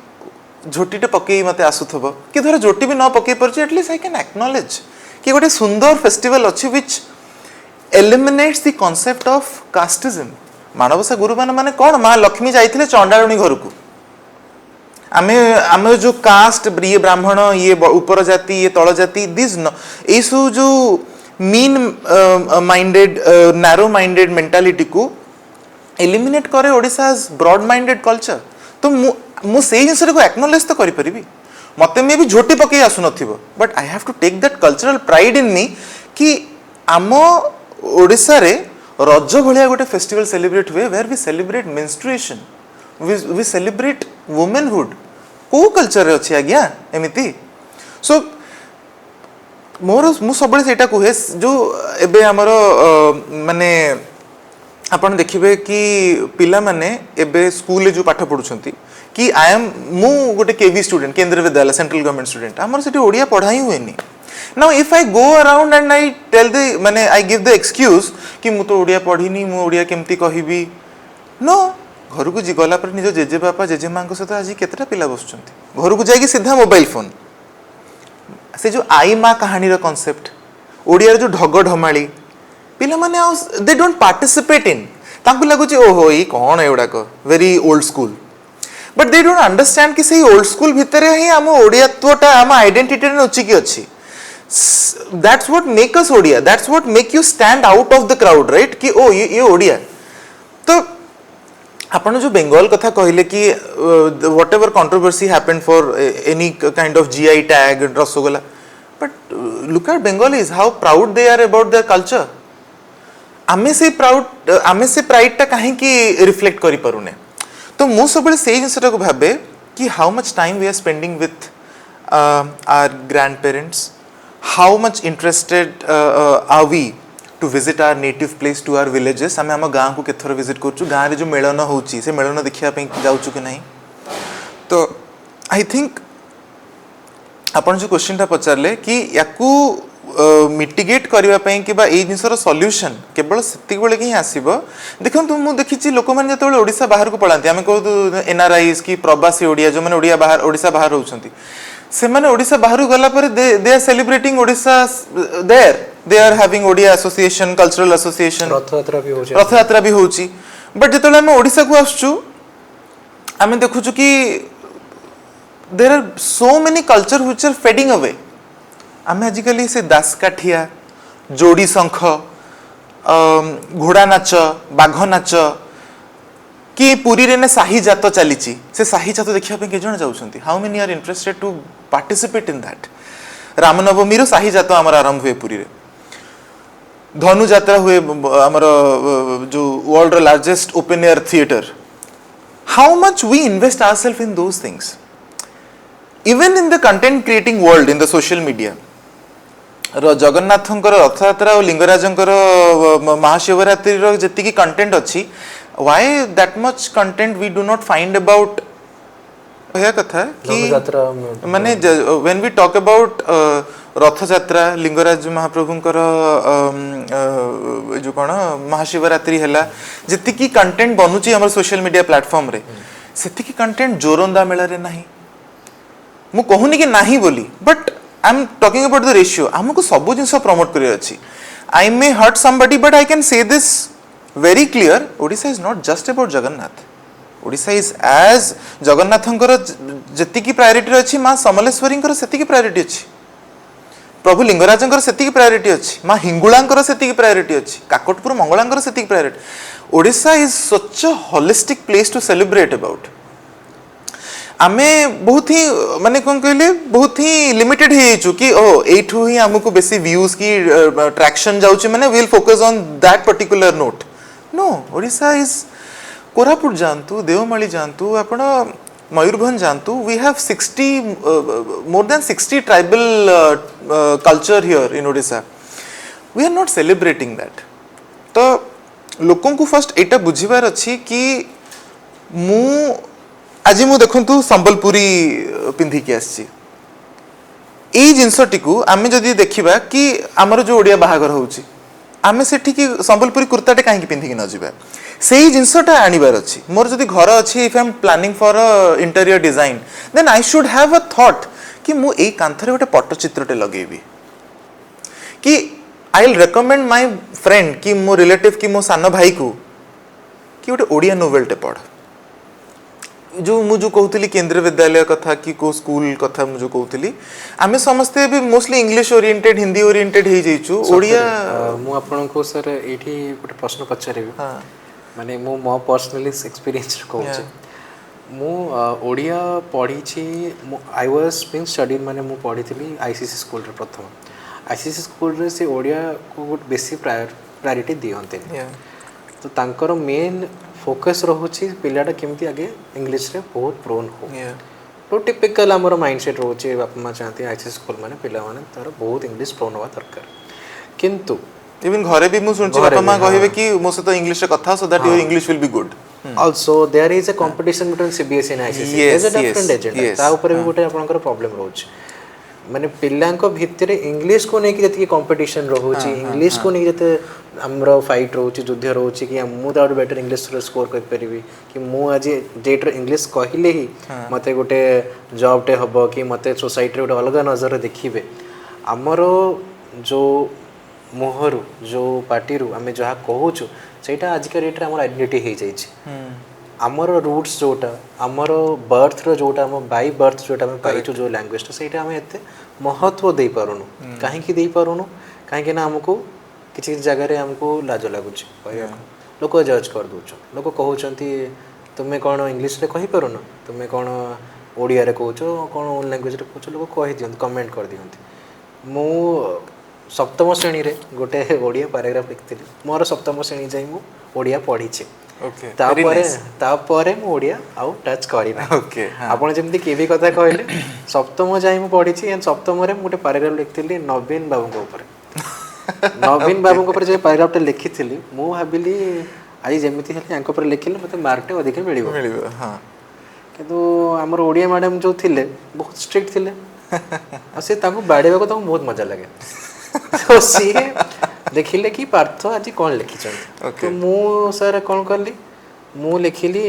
झोटीटे पकई मते आसुथबो कि धर झोटी भी न पकई परछि, एटलीस्ट आई कैन एक्नॉलेज कि गोटे सुंदर फेस्टिवल अछि which eliminates the concept of casteism. मानवसा गुरुवार माने कोन, मां लक्ष्मी जाइथिले चंडालुनी घर को, आमे आमे जो कास्ट, ये ब्राह्मण, ये ऊपर जाति, ये तळ जाति, दिस ए सु जो mean minded narrow minded mentality को एलिमिनेट करे ओडिसाज ब्रॉड माइंडेड कल्चर. तो मु से जिनस को एक्नॉलेज तो करि परिबी. मते मे भी झोटी पकई आसु नथिबो, but I have to take that cultural pride in me कि आम ओडिसा रे रज भलिया गोटे फेस्टिवल सेलिब्रेट हुए where we celebrate menstruation, we celebrate womanhood. को कल्चर रे अछि आज्ञा एमिति. सो मोर मु सबले सेटा कुहे जो एबे हमर माने आपण देखिबे कि पिला माने एबे स्कूल जो पाठ पढुछंती कि आई एम मु गोटे केवी स्टूडेंट, केंद्रीय विद्यालय सेंट्रल गवर्नमेंट स्टूडेंट. हमर सेठी ओडिया पढाई हुएनी. Now if I go around and I tell the माने आई गिव द एक्सक्यूज कि मु तो ओडिया पढिनी, मु ओडिया केमती कहिबी. नो, घर को जी गला पर निज जेजे बापा जेजे मां को सहित आज केतेटा पिला बसुछंती, घर को जाई सीधा मोबाइल फोन. से जो आई माँ कहानी रो कांसेप्ट ओडिया जो ढग ढमाली पिला माने दे डोंट पार्टिसिपेट इन. तांको लागुची ओहो ई कोन एउडा को very old school. But they don't understand कि सही ओल्ड स्कूल भितर ही हम ओडियात्वटा हम आइडेंटिटी रे नोची की अछि. That's what make us Odia, that's what make you stand out of the crowd, right? कि ओ ये ओडिया. तो आपण जो बेंगल कथा कहले कि whatever controversy happened for any kind of GI tag rasgulla, but look at Bengalis how proud they are about their culture. आमे से प्राइड टा काहे कि रिफ्लेक्ट करि परुने. तो मु सबले से जिंसटा को भाबे कि how much time we are spending with our grandparents, how much interested are we to visit our native place, to our villages. आमे हम गांव को केथर विजिट करछु, गांव रे जो मेलन होउची से मेलन देखिया पे जाउछु कि नहीं. तो आई थिंक आपण जो क्वेश्चन टा पचारले कि याकू मिटिगेट करबा पई कि बा ए जिंसर सॉल्यूशन केवल सेति बेले कि आसीबो. देखंतु मु देखिछि लोक माने जतबेले ओडिसा बाहर को पळांती, आमे कहू एनआरआईस की प्रवासी ओडिया जो माने ओडिया बाहर ओडिसा बाहर रहउछंती, से माने ओडिसा बाहर गला पर they are celebrating Odisha there, they are having Odia association, cultural association, Rathayatra भी होउची. बट जतबेले आमे ओडिसा को आछू आमे देखुछु कि there are so many culture which are fading away. आमे आजिकली से दासकाठिया, जोड़ी शंख, घोड़ा नाच, बाघ नाच कि पुरी रे ने साही जात चलीची, से साही जात देखिया पे के जण जाउछंती. How many are interested to participate in that. Ramnavami रो साही जात हमर आरंभ हुए पुरी रे. धनु यात्रा हुए हमर जो वर्ल्ड रो largest open air theatre. How much we invest ourselves in those things. Even in the content creating world, in the social media, जगन्नाथंकर रथयात्रा और लिंगराजंकर महाशिवरात्रि रो जति की कंटेंट अछि, why that much content we do not find about. या कथा कि माने when we talk about Rathyatra, Lingaraj महाप्रभुंकर जो कोन महाशिवरात्रि हैला, जति की कंटेंट बनुची हमर सोशल मीडिया प्लेटफॉर्म रे, सेति की कंटेंट जोरंदा मेला रे नाही. मु कहूनी कि नाही बोली, but I am talking about the ratio. हमको सब जिनस प्रमोट करियर अछि. I may hurt somebody, but I can say this very clear. Odisha is not just about Jagannath. Odisha is as जगन्नाथंकर जति की प्रायोरिटी अछि, मां समलेश्वरींकर सेति की प्रायोरिटी अछि, प्रभु लिंगराजंकर सेति की प्रायोरिटी अछि, मां हिंगुळांकर सेति की प्रायोरिटी अछि, काकटपुर मंगलांकर सेति की priority. Odisha is such a holistic place to celebrate about. आमे बहुत ही माने कोन कहले बहुत ही लिमिटेड हे छु कि ओ एठू ही हमको बेसी व्यूज की ट्रैक्शन जाउची, माने we will focus on that particular note. No, Odisha is Koraput जानतु, देवमाली जानतु, आपण मयूरभंज जानतु. We have 60 more than 60 tribal culture here in Odisha. We are not celebrating that. तो लोकों को फर्स्ट एटा बुझिबार अछि कि मु आज मु देखंतु संबलपुरी पिंधि के आछि. ए जिंसटी को आमे जदी देखिबा कि हमर जो ओडिया बाहागर होउची, आमे सेठी संबलपुरी कुर्ताटे कहीं पिंधिकी न जिबा सेही जिनसटा आनिबार अछि मोर जदि घर अछि if I am planning for a interior design then I should have a thought कि मु एई कांथरे गोटे पट्टचित्रटे लगेबी कि I will recommend my friend कि मो रिलेटिव कि मो सान भाई को कि गोटे ओडिया नोवेलटे पढ़ जो मुझे कहूली केंद्रीय विद्यालय कथा कि को स्कूल कथा मुझे कहूली आमे समस्ते भी mostly English oriented Hindi oriented हे जाइछु ओडिया
मु आपन को सर एठी गोटे प्रश्न पचारिबी
हां
माने मु मो पर्सनली एक्सपीरियंस कहूँ मु ओडिया पढ़ी आई वाज बीइंग स्टडीड माने मु पढ़ी थी आईसीसी स्कूल रे प्रथम आईसीसी स्कूल रे से ओडिया को गोटे बेसी प्रायोरिटी दियंते तो तांकर मेन फोकस रोचे पिलाटा केमती आगे इंग्लिश रे बहुत प्रोन हो तो टिपिकल आमर माइंडसेट रोचे बापा माँ चाहते आईसीसी स्कूल माने पिला माने तार बहुत इंग्लिश प्रोन होवा दरकार किंतु
इवन घरे भी मु सुनछि बापा माँ कहबे कि मो से तो इंग्लिश रे कथा so that your English will be good
also there is a competition between CBSE and ICSE
Yes,
there's a different
yes,
agenda
yes.
ता ऊपर भी गोटे आपनकर प्रॉब्लम रोच माने पिल्लांको भितरे इंग्लिश को नहीं कि जति कंपटीशन रोची इंग्लिश को नहीं जते हमरो फाइट रोची युद्ध रोची कि मु दाउट बेटर इंग्लिश रे स्कोर कर परिबी कि मु आज डेट रे इंग्लिश कहिले ही मते गोटे जॉब टे हबो कि मते सोसाइटी रे गोटे अलग नजर देखिबे हमरो जो मोहरु जो पार्टी आम जहाँ कहूँ सेटा आज का डेट रे हमर आइडेंटिटी हो जाइए आमर रूट्स जोटा आमर बर्थ रो जोटा आम बाय बर्थ जोटा आम पाइछु जो लैंग्वेज सेटा आम एते महत्व दे पारुनु काहेकि दे पारुनु काहेकि ना हमको किसी जगह रे हमको लाज लागुची लोक जज कर दउछ लोक कहउचंती तुमे कौन इंग्लिश रे कहि पारुनो तुमे कौन ओडिया रे कहउछो कौन लैंग्वेज रे कहउछो लोक कहि दियंत कमेंट कर दियंत मु सप्तम श्रेणी रे गोटे ओडिया पैराग्राफ लिखिଥିଲି मोर सप्तम श्रेणी जाई मु ओडिया पढिछि
ओके
तापरे मु ओडिया आउ टच करिना
ओके
आपण जेमति केबी कथा कहले सप्तम जाई मु पढिछि एंड सप्तम रे मु गोटे पैराग्राफ लिखिଥିଲି नवीन बाबू के ऊपर नवीन बाबू के ऊपर जे पैराग्राफ लिखिଥିଲି मु भाबिली आई जेमति हेले यांक ऊपर लिखिले मते मार्क टे अधिक मिलिबो
हां
किंतु हमर ओडिया मैडम जो थिले बहुत स्ट्रिक्ट थिले आ से ताको बाड़ेबा को ताको बहुत मजा लगे तो सी देखिले कि पार्थ आज कौन लिखी तो मु सर कौन कली मु लिखिली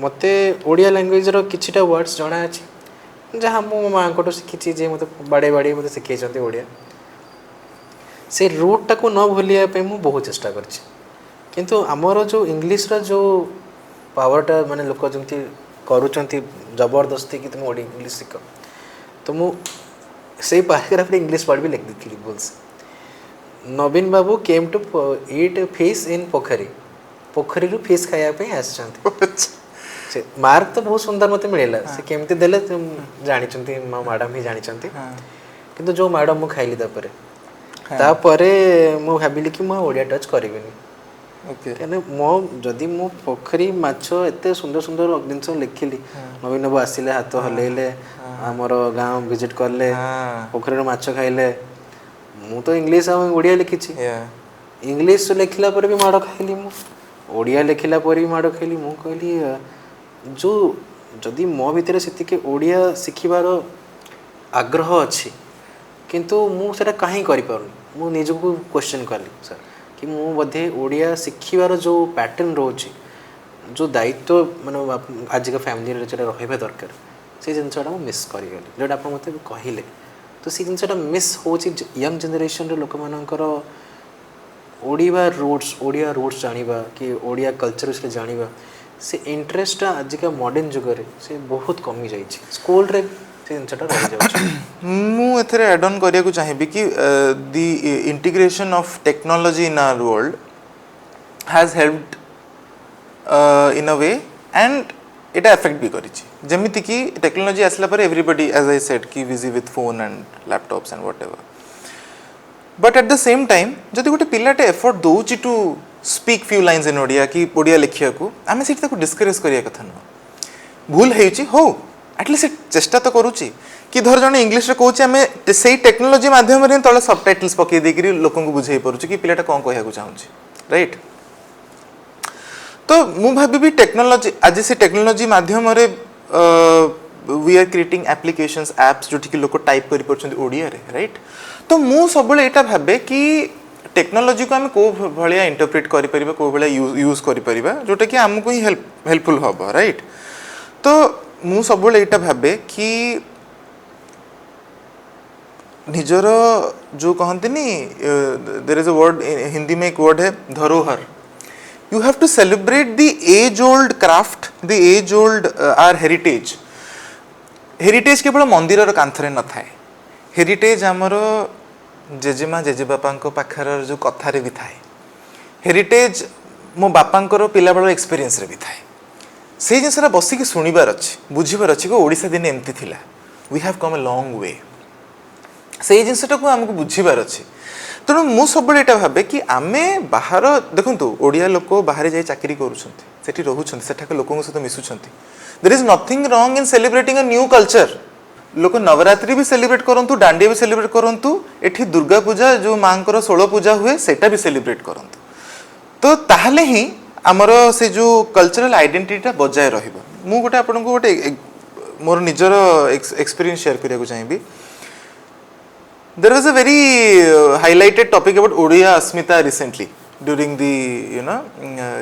मते ओडिया लैंग्वेज रो किछिटा वर्ड्स जणा अछि जहाँ मो माँ को शिखी जे मते बाड़े बाड़े मते शिखै ओडिया से रूट टाको न भूलिया पे मु बहुत चेष्टा करछि किंतु हमर जो इंग्लिश रो जो पावरटा माने लोक जमती करूचंती जबरदस्ती कि तुम ओडी इंग्लिश शिख तो मु से पैराग्राफ इंग्लिश वर्ड भी लिख दी बोल्स Naveen Babu came to eat fish in पोखरी पोखरी रु फिश खाया पे आछंती मार्क तो बहुत सुंदर मते मिलेला से केमती देले तुम जानि चंती मैडम ही जानि चंती किंतु जो मैडम मु खाइली तापरे मु भाबिली कि मु ओडिया टच करिबिनी ओके कने मो जदी मु पोखरी माछो एते सुंदर सुंदर जिनस लिखिली नवीन बाबू आसिले हाथ हलेले हमर गांव विजिट करले पोखरी रो माछो खाइले मु तो इंग्लिश आ ओडिया लिखिछि इंग्लिश लिखिला पर भी माड़ खाइली मु ओडिया लिखिला पर भी माड़ खाइली मु कहली जो जदी मो भितर सेति के ओडिया सिखिबार आग्रह अछि किंतु मु सेटा काहे करि पारुनी मु निजको क्वेश्चन करली सर कि मु बधे ओडिया सिखिबार जो पैटर्न रोची जो दायित्व माने आज का फैमिली रे जेटा रहबे दरकार से जिनसटा मु मिस करि गेली जेटा आप मते कहिले तो से जिनसटा मिस होची यंग जनरेशन रे लोक मानकर ओडिया रूट्स जानिबा कि ओडिया कल्चर से जानिबा से इंटरेस्ट आज का मॉडर्न जुग रे से बहुत कमी जाई छी स्कूल रे से जिनसटा रह जाउछ
मु एथरे ऐड ऑन करिया को चाहिबी कि the integration of technology in our world has helped in a way and it affect भी करिछि जेमिति कि टेक्नोलॉजी आसला पर एवरीबॉडी एज आई सेड कि busy with phone and laptops and whatever but at the same time जदि गोटे पिलाटे एफर्ट दउछि to speak few lines in Odia कि ओडिया लिखिया को आमे सिट ताको डिस्करेज करिया कथा न भूल हेउछि हो एटलीस्ट चेष्टा तो करूछि कि धर जने इंग्लिश रे कहूछि आमे सेही टेक्नोलॉजी माध्यम रे तळे सबटाइटल्स पके देकरी लोकन को बुझाई परुछि कि पिलाटा कोन कहया को चाहूछि राइट तो मु भाबी भी टेक्नोलॉजी आज से टेक्नोलॉजी माध्यम रे we are creating applications apps जो कि लोक टाइप करि परछन ओडिया रे राइट तो मु सबले एटा भाबे कि टेक्नोलोजी को आम को भाया इंटरप्रेट कर को भाया यूज कर जोटा कि आमको ही हेल्पफुल हम राइट। तो मु सब यहाँ भावे कि निजर जो कहते there is a word Hindi में एक वर्ड है धरोहर। You have to celebrate the age old craft the age old are heritage. Heritage केवल मंदिर कांथरे न थाए, हेरिटेज आमर जेजेमा जेजेबापा पाखर जो कथार भी थाए, हेरिटेज मो बापांकर पिला बेल एक्सपीरियंस रे भी थाए। से जिनसा बसिक शुणवार अच्छे बुझीबार अच्छे कि ओडिशा दिन एमती थिला, we have come a long way. से जिनसा को आमको बुझीबार अच्छे। तेणु मु सब यहाँ भावे कि आमे बाहर देखु ओडिया लोक बाहर जाई चाकरी करुँच रोचे लोकों सहित मिसुंट। There is nothing wrong in celebrating a new culture. लोक नवरात्रि भी सेलिब्रेट करंतु, डांडिया भी सेलिब्रेट करंतु, एठी दुर्गा पूजा जो मांकर 16 पूजा हुए सेटा भी सेलिब्रेट करंतु। तो ताहले ही आमर से जो कल्चरल आइडेंटिटी बजाय रहिबो। मु गोटे आपन को गोटे मोर निजर एक्सपीरियंस शेयर करिया को चाहिबी। There was a very highlighted topic about Odia अस्मिता recently during the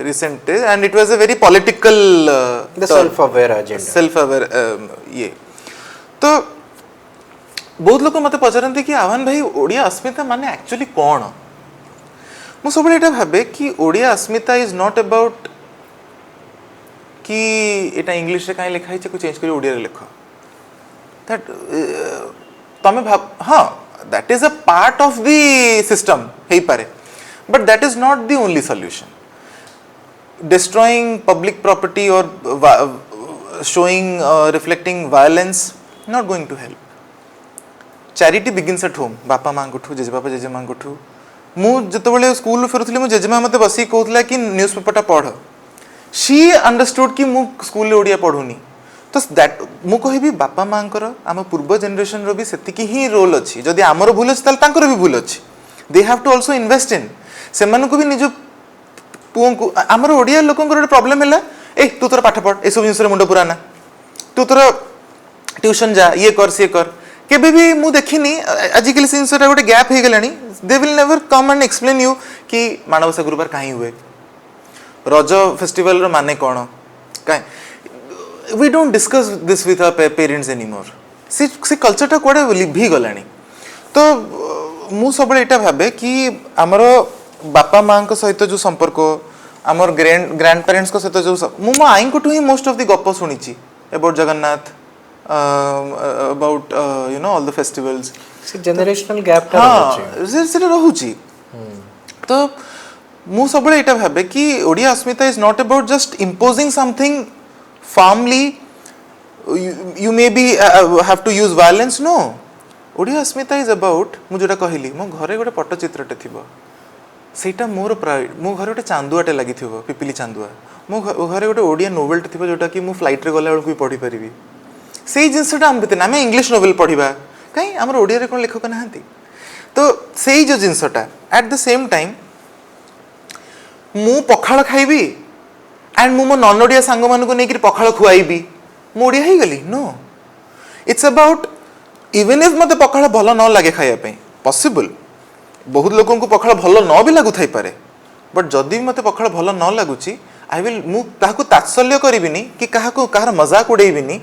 recent days, and it was a very political
the self aware agenda
ये। तो बहुत लोग मत पचारती कि आह्वान भाई ओडिया अस्मिता माने एक्चुअली कौन। मु सब यहाँ भावे कि ओडिया अस्मिता इज नॉट अबाउट कि एटा इंग्लिश रे काई लिखा है चेंज करी ओडिया रे लिख दैट तमे भाव हाँ that is a part of the system हे पारे, but that is not the only solution. Destroying public property or showing reflecting violence not going to help. Charity begins at home. बापा माँ को जेजे बापा जेजे माँ को मु जिते स्कूल फेरुली मो जेजेमा मत बस कहला कि न्यूज पेपरटा पढ़। शी अंडरस्टूड कि मु स्कूल ओडिया पढ़ुनी। तो दैट मु कहबी बापा माँ आम पूर्व जनरेशन रो भी सेतिकी ही रोल अच्छी। जदि आमर भूल अच्छी तांकर भी भूल अच्छी। They have to also invest in से भी निज पुओं को। आमर ओडिया लोक प्रॉब्लम है ए तू तोर पाठ पढ़ ए सब जिन मुंड पुराना, तू तोर ट्यूशन जा ये कर सी कर। केबे भी मु देखिनी आजिकल से जिनसा गोटे गैप हो गलानी। They will never come and explain you कि माणवसा गुरुवार कहीं हुए, रज फेस्टिवल रो माने कौन कहीं। We don't discuss this with our parents anymore. से कल्चरटा कोड़े लिभि गलानी। तो मु सब यहाँ भावे कि आमर बापा माँ सहित जो संपर्क आमर ग्रैंड पेरेंट्स सहित जो मो आई को ही मोस्ट ऑफ द गप शुणी about Jagannath about you know all the festivals.
Generational gap
हाँ से रोची। तो मु सब यहाँ भावे कि ओडिया अस्मिता is not about just imposing something formally. You may be have to use violence. No, Odia अस्मिता इज अबाउट मु जोटा कहली मो घरे गोटे पट्टचित्रटे थिबो सेटा मोर प्राइड। मो घरे गोटे चांदुआटे लगी थिबो पिपिली चांदुआ। मो घरे गोटे ओडिया नोवेलटे थिबो जोटा कि मु फ्लाइट रे गला बेलकु भी पढ़ी परिबी। सेई जिंसटा हम भितर आमे इंग्लिश नोवेल पढ़िबा कहीं हमर ओडिया रे कोन लेखक नाहंती। तो सेई जो जिंसटा एट द सेम टाइम मु पखाळ खाइबी एंड मु मो नॉन ओडिया सांग मानको नेकिर पखाळ खुआइबी मु ओडिया ही गली। No, it's about even if मत पखाळ भल न लगे खाइबा पॉसिबल। बहुत लोगों को पखाळ भल न भी लागु थाई पारे, बट जदि भी मत पखाळ भल न लागुची आई विल मु ताहाको तात्सल्य करिबिनी कि काहाको काहार मजाक उड़ेबिनी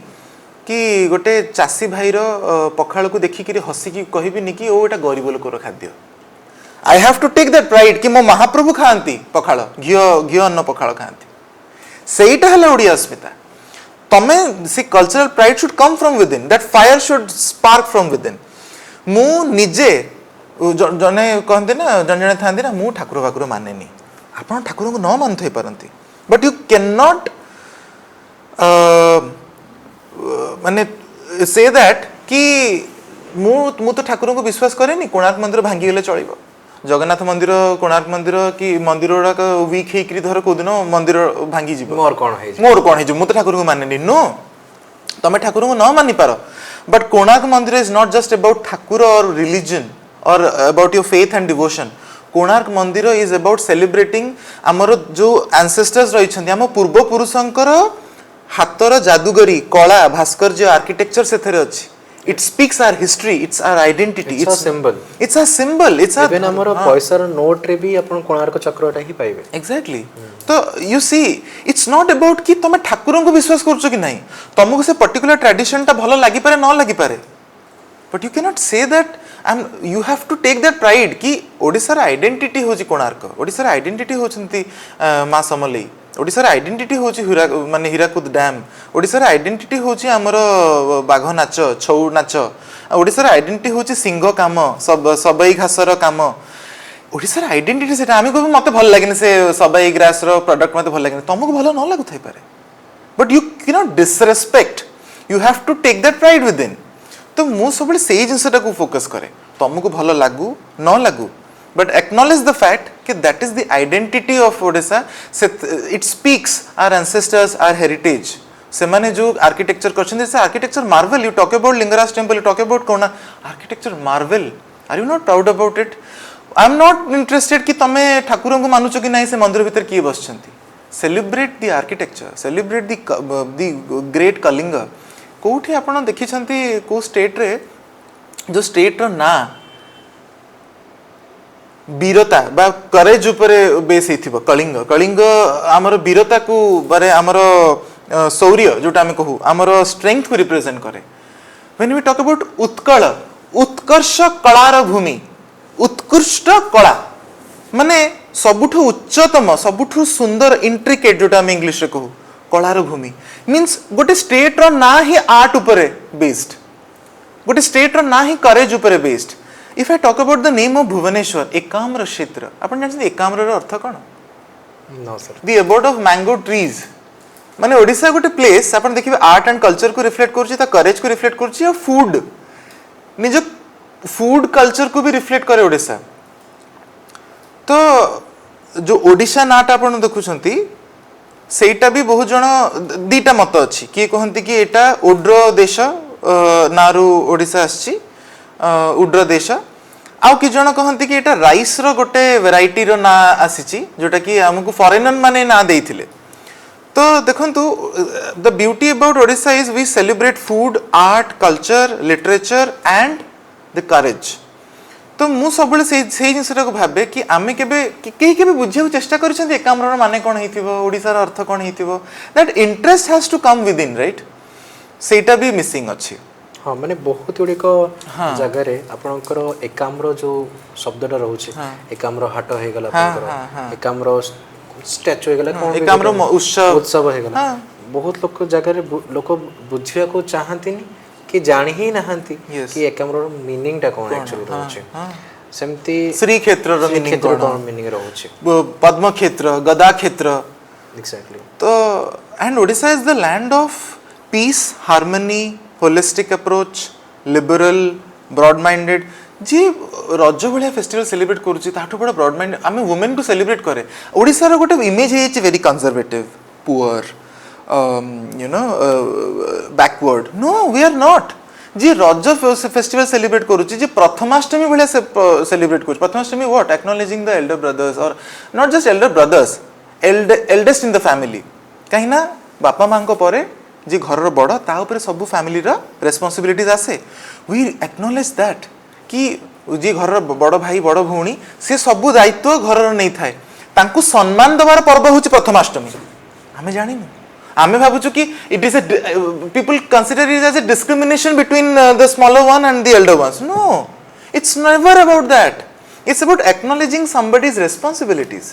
कि गोटे चासी भाईर पखाळ को देखि कि हसी कि कहबिनी कि ओ एटा गरीब लोकर खाद्य। I have to take that pride कि मो महाप्रभु खाआंती पखाळ घियो अन्न पखाळ खाआंती। सेईटा हला ओडिया अस्मिता। तमे से cultural pride should come from with in, that fire should spark from with in. मु निजे जने कहते ना जन जने था ना मु ठाकुर फाकुर मानेनी। आप ठाकुर को न मानु पारती, बट यू कैन नॉट माने से दैट कि मु तो ठाकुर को विश्वास करेनी। कोणार्क मंदिर भांगी गले चलिबो, जगन्नाथ मंदिर कोणार्क मंदिर कि मंदिर गुड़ाक वीक होकर धर कौ दिन मंदिर भांगी जी मोर कौन हो मुझे ठाकुर को माने। नो, तुम ठाकुर को न मानि पार, बट कोणार्क मंदिर is not just about Thakur और रिलीजन और about your faith and devotion. Konark मंदिर इज अबाउट सेलिब्रेटिंग आमर जो एंसेस्टर्स रही आम पूर्वपुरुषंकर हाथर जादूगरी कला भास्कर्य आर्किटेक्चर से अच्छी। It speaks our history, it's our identity,
It's a symbol.
It's a symbol, it's a
even हमर पैसा रो नोट रे भी आपण कोणार्क चक्रटा ही पाइबे
एग्जैक्टली तो you see it's not about कि तुम ठाकुर को विश्वास करछो कि नहीं तुमको से पर्टिकुलर ट्रेडिशन टा भलो लागि पारे न लागि पारे but you can not say that you have to take that pride कि ओडिसा आइडेंटिटी होची कोणार्क ओडिसा आइडेंटिटी होचंती मा समलेई ओडिसा आइडेंटिटी होची माने हीराकुद डैम ओडिसा आइडेंटिटी होची हमर बाघ नाच छौ नाच ओडिसा आइडेंटिटी होची सिंह काम सबई घासर काम ओडिसा आइडेंटिटी सेटा आमी को मते भल लागेनी से सबई ग्रास रो प्रोडक्ट मते भल लागेनी तुमको भल न लागु थाई पारे but you can not disrespect you have to take that pride within तो मु सबले सेही जिंसटा को फोकस करे तुमको भल लागु न लागु but acknowledge the fact that that is the identity of Odisha. It speaks our ancestors, our heritage. semane jo architecture question this architecture marvel. You talk about Lingaraj temple, you talk about Kona architecture marvel. Are you not proud about it? I am not interested कि तमे ठाकुरों को मानुचो कि नहीं से मंदिर भीतर किए बसचंती. Celebrate the architecture, celebrate the great Kalinga. कोठी आपण देखि छंती को स्टेट रे जो स्टेट रो ना वीरता बा करेज उपरे बेस हेथिबो कलिंग कलिंग हमर वीरता को बारे हमर शौर्य जोटा हम कहू हमर स्ट्रेंथ को रिप्रेजेंट करे when we talk about Utkal उत्कर्ष कलार भूमि उत्कृष्ट कला माने सबुठु उच्चतम सबुठु सुंदर इंट्रिकेट जोटा हम इंग्लिश रे कहू कलार भूमि मींस गोटे स्टेट रो ना ही आर्ट उपरे बेस्ड गोटे स्टेट रो ना ही करेज उपरे based If I talk about the name of Bhubaneswar, Ekamra Kshetra, आपण जानते हैं एकाम्र रो अर्थ कौन?
No sir.
The abode of mango trees. माने ओडिशा गोटे प्लेस आपण देखिबे आर्ट एंड कल्चर को रिफ्लेक्ट करछि ता करेज को रिफ्लेक्ट करछि और फूड निज फूड कल्चर को भी रिफ्लेक्ट करे ओडिशा तो जो ओडिशा नाटा आपण देखुछंती सेटा भी बहुत जण दीटा मत अछि कि कहंती कि एटा ओड्र देश नारू ओडिशा आछि उड्र देश आउ कि जण कहंती कि एटा राइस रो गोटे वैरायटी रो ना आसीची जोटा कि हमकु फॉरेनर माने ना देइथिले तो देखंतु the beauty about Odisha is we celebrate food art culture literature and the courage तो मु सबले सेही जिंसटा को भाबे कि आमे केबे केही केबे बुझिया चेष्टा करिसंती एकाम्र रो माने कोन हेतिबो ओडिसा रो अर्थ कोन हेतिबो that interest has to come with in right सेटा भी मिसिंग अछि
हाँ माने बहुत गुड़िक जगह रे आपनकर एकाम्र जो शब्दटा रहउछि एकाम्र हाट हे गला आपनकर एकाम्र स्टैच्यू हे गला कोन
एकाम्र
उत्सव हे गला बहुत लोक जगह रे लोक बुझिया को चाहंतिनी कि जानि ही नहंती कि एकाम्र रो मीनिंग टा कोन एक्चुअली रहउछि सेमती
श्री क्षेत्र रो मीनिंग
कोन मीनिंग रहउछि
पद्म क्षेत्र गदा क्षेत्र
एग्जैक्टली
तो and Odisha is the land of peace harmony holistic approach liberal broad minded जी रज भाया फेस्टिवल सेलिब्रेट करूची ताठू बड़ा ब्रॉड माइंड आमे वुमेन को सेलिब्रेट करे ओडिसा रो गोटे इमेज हे very conservative poor you know backward no we are not जी रज फेस्टिवल सेलिब्रेट करूची जी प्रथमाष्टमी भाया सेलिब्रेट करूची Prathamastami what acknowledging the elder brothers or not just elder brothers eldest in the family कहीं ना बापा मां को परे जी घर बड़ ता ऊपर सब फैमिली रा रेस्पॉन्सिबिलिटीज आसे वी एक्नॉलेज दैट कि जी घर बड़ भाई बड़ भौणी से सब दायित्व घर नहीं थाए तांकु सम्मान दबार पर्व होची प्रथमाष्टमी हमें जानिनु आमे भाबुछु कि it is a people consider it as a discrimination between the smaller one and the elder ones no it's never about that it's about acknowledging somebody's responsibilities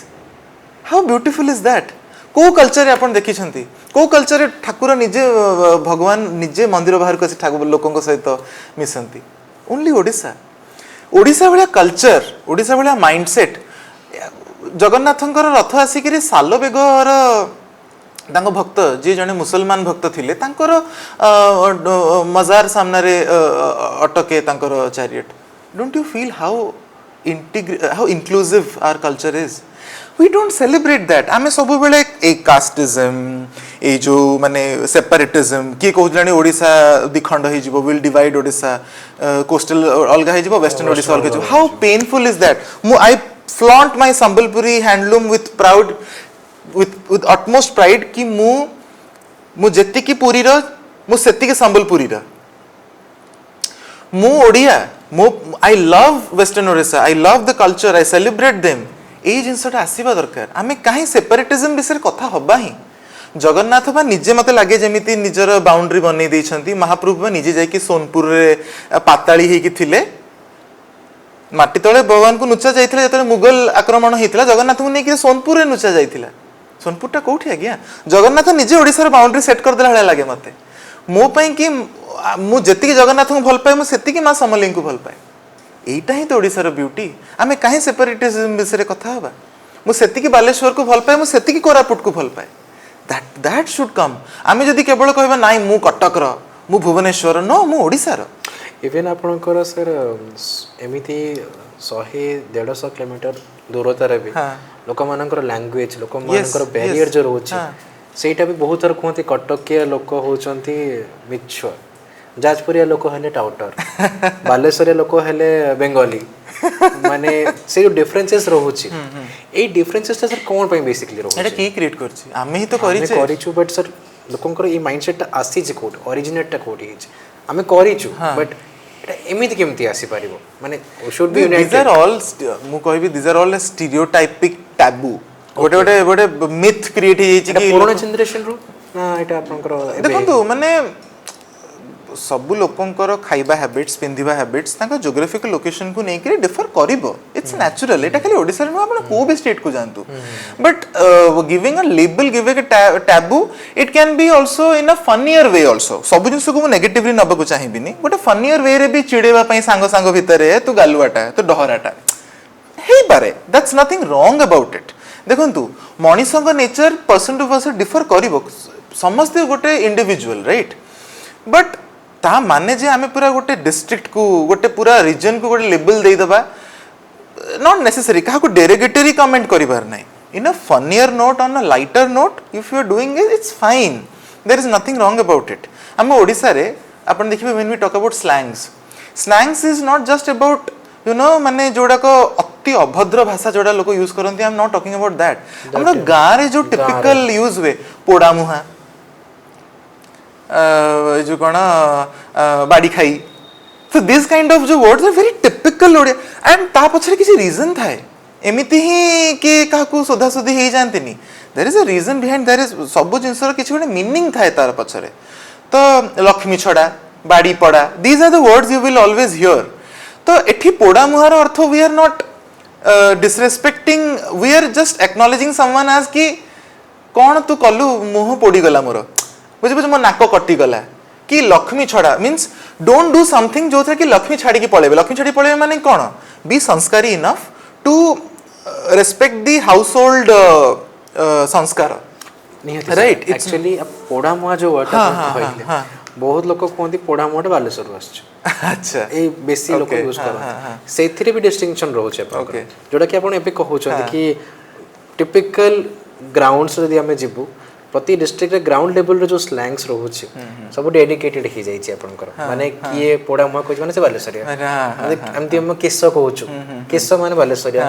how beautiful is that को कल्चर आपण देखि छंती को कल्चर ठाकुर निजे भगवान निजे मंदिर बाहर को ठाकुर लोकन सहित मिसंती ओनली ओडिशा ओडिशा भलिया कल्चर ओडिशा भलिया माइंडसेट जगन्नाथंकर रथ आसिकरी सालो बेगर तांको भक्त जे जने मुसलमान भक्त थिले तांकर मजार सामने रे अटके तांकर chariot don't you feel how inclusive our culture is we don't celebrate that आमे सब बेले एक कास्टिज्म ए जो माने सेपरेटिज्म की कहलानी ओडिसा दिखंड हे जिवो विल डिवाइड ओडिसा कोस्टल अलगा हे जिवो वेस्टर्न ओडिसा अलगा जिवो how painful is that I flaunt my Sambalpuri handloom with proud with utmost pride कि मु जेति की पुरी रो मु सेति के संबलपुरी रो मु ओडिया मु I love western Odisha I love the culture I celebrate them एई जिनसटा आसीबा दरकार आमे काहे सेपरेटिज्म विषय कथा हबा ही जगन्नाथ बा निजे मते लागे जेमिति निजर बाउंड्री बनै दैछंती महाप्रभु बा निजे जाई कि सोनपुर रे पाताली हे कि थिले माटी तले भगवान को नुचा जाइथिला जतले मुगल आक्रमण हेतिला जगन्नाथ को नै कि सोनपुर रे नुचा जाइथिला सोनपुर टा कोठी आज्ञा जगन्नाथ निजे ओडिसा रे बाउंड्री सेट कर देला हला लागे मते मो पई कि मु जति कि जगन्नाथ को भल पाए मु सेति कि मां समलिंग को भल पाए एटा ही तो ओडिसा रो ब्यूटी आमे काहे सेपरेटिज्म विषय कथा हबा मु सेति कि बालेश्वर को भल पाए मु सेति कि कोरापुट को भल पाए that should come आमे जदी केवल कहबा नाइ मु कटक रो मु भुवनेश्वर नो मु ओडिसा रो
इवन आपणकर सर एमिति 100-150 किलोमीटर दूरता रे भी लोक मानकर लैंग्वेज लोक मानकर बैरियर जो रोची सेटा भी बहुत थर कहते कटकिया लोक होचंती मिच्छ जाजपुरिया लोक हले टाउटर बालेश्वरिया लोक हले बेंगली माने से डिफरेंसेस रहउची ए डिफरेंसेस सर कोन पय बेसिकली रहउची
एटा की क्रिएट करछि आमे ही तो करि छै
करिछु बट सर लोकंकर ई माइंडसेट आसी जे कोड ओरिजिनेट टा कोड हिज आमे करिछु बट एटा एमिति केमति आसी पारिबो माने should be united
these are all मु कहबी these are all stereotypic taboo गोटे मिथ क्रिएट हे छै कि
पुराना जनरेशन रो ना एटा आपनकर
देखंतु माने सब लोकंकर खाइबा हैबिट्स पिंधिबा हैबिट्स ताका ज्योग्राफिकल लोकेशन को नै कि डिफर करिवो इट्स नेचुरल एटा खाली ओडिसा रे आपण को भी स्टेट को जानतु but giving a label giving a taboo it can be also in a funnier way also सब जिंस को नेगेटिवली नबा को चाहिबी नी बट फनियर वे रे भी चिड़ेबा पई सांग सांग भितरे तू गालुआटा तू डहराटा हे पारे that's nothing wrong about it देखंतु मनीषंग nature person to person differ करिवो समस्त गोटे इंडिविजुअल राइट बट ता माने जे आमे पूरा गोटे डिस्ट्रिक्ट को गोटे पूरा रीजन को गोटे लेवल दे दबा नॉट नेसेसरी कहा को डेरोगेटरी कमेंट करिबार नै in a funnier note on a lighter note if you are doing it it's fine there is nothing wrong about it हम ओडिसा रे अपन देखिबे when we talk about slangs is not just about you know माने जोडा को अति अभद्र भाषा जोडा लोग यूज करंती I am not talking about that हम गां रे जो टिपिकल यूज वे पोडा मुहा जो कौन बाड़ी खाई तो दिस काइंड ऑफ जो words are very typical Odia and ता पछरे किसी रीजन थाए एमिति ही कि काकू सोधा सोधी हे जानतिनी there is a reason behind there is सब जिंसर किछि गोटे मीनिंग थाए तार पछरे तो लक्ष्मी छड़ा बाड़ी पड़ा these are the words you will always hear तो एठी पोड़ा मुहार अर्थ we are not disrespecting we are just acknowledging someone as कि कौन तू कलु मुह पोड़ी गला मोर बुझे बुझे मो नाक कटि गला कि लक्ष्मी छड़ा मींस डोंट डू समथिंग जो था कि लक्ष्मी छाड़ी की पळेबे लक्ष्मी छाड़ी पळेबे माने कोन बी संस्कारी enough to respect the household संस्कार
राइट एक्चुअली पोड़ा मुआ जो वर्ड कहले बहुत लोग कहते पोड़ा मुआ बालेश्वर आछ
अच्छा
ए बेसी लोग यूज कर सेथिरे भी डिस्टिंक्शन रहउछ अपन जोडा कि अपन एबे कहउछन कि टिपिकल ग्राउंड्स यदि हमें जिबु प्रति डिस्ट्रिक्ट रे ग्राउंड लेवल रे जो स्लैंग्स रहउछ सब डेडिकेटेड ही जाई छी आपनकर माने किए पोड़ा मुआ कहछ माने से बालेश्वरिया एमती हम केस कहउछु केस माने बालेश्वरिया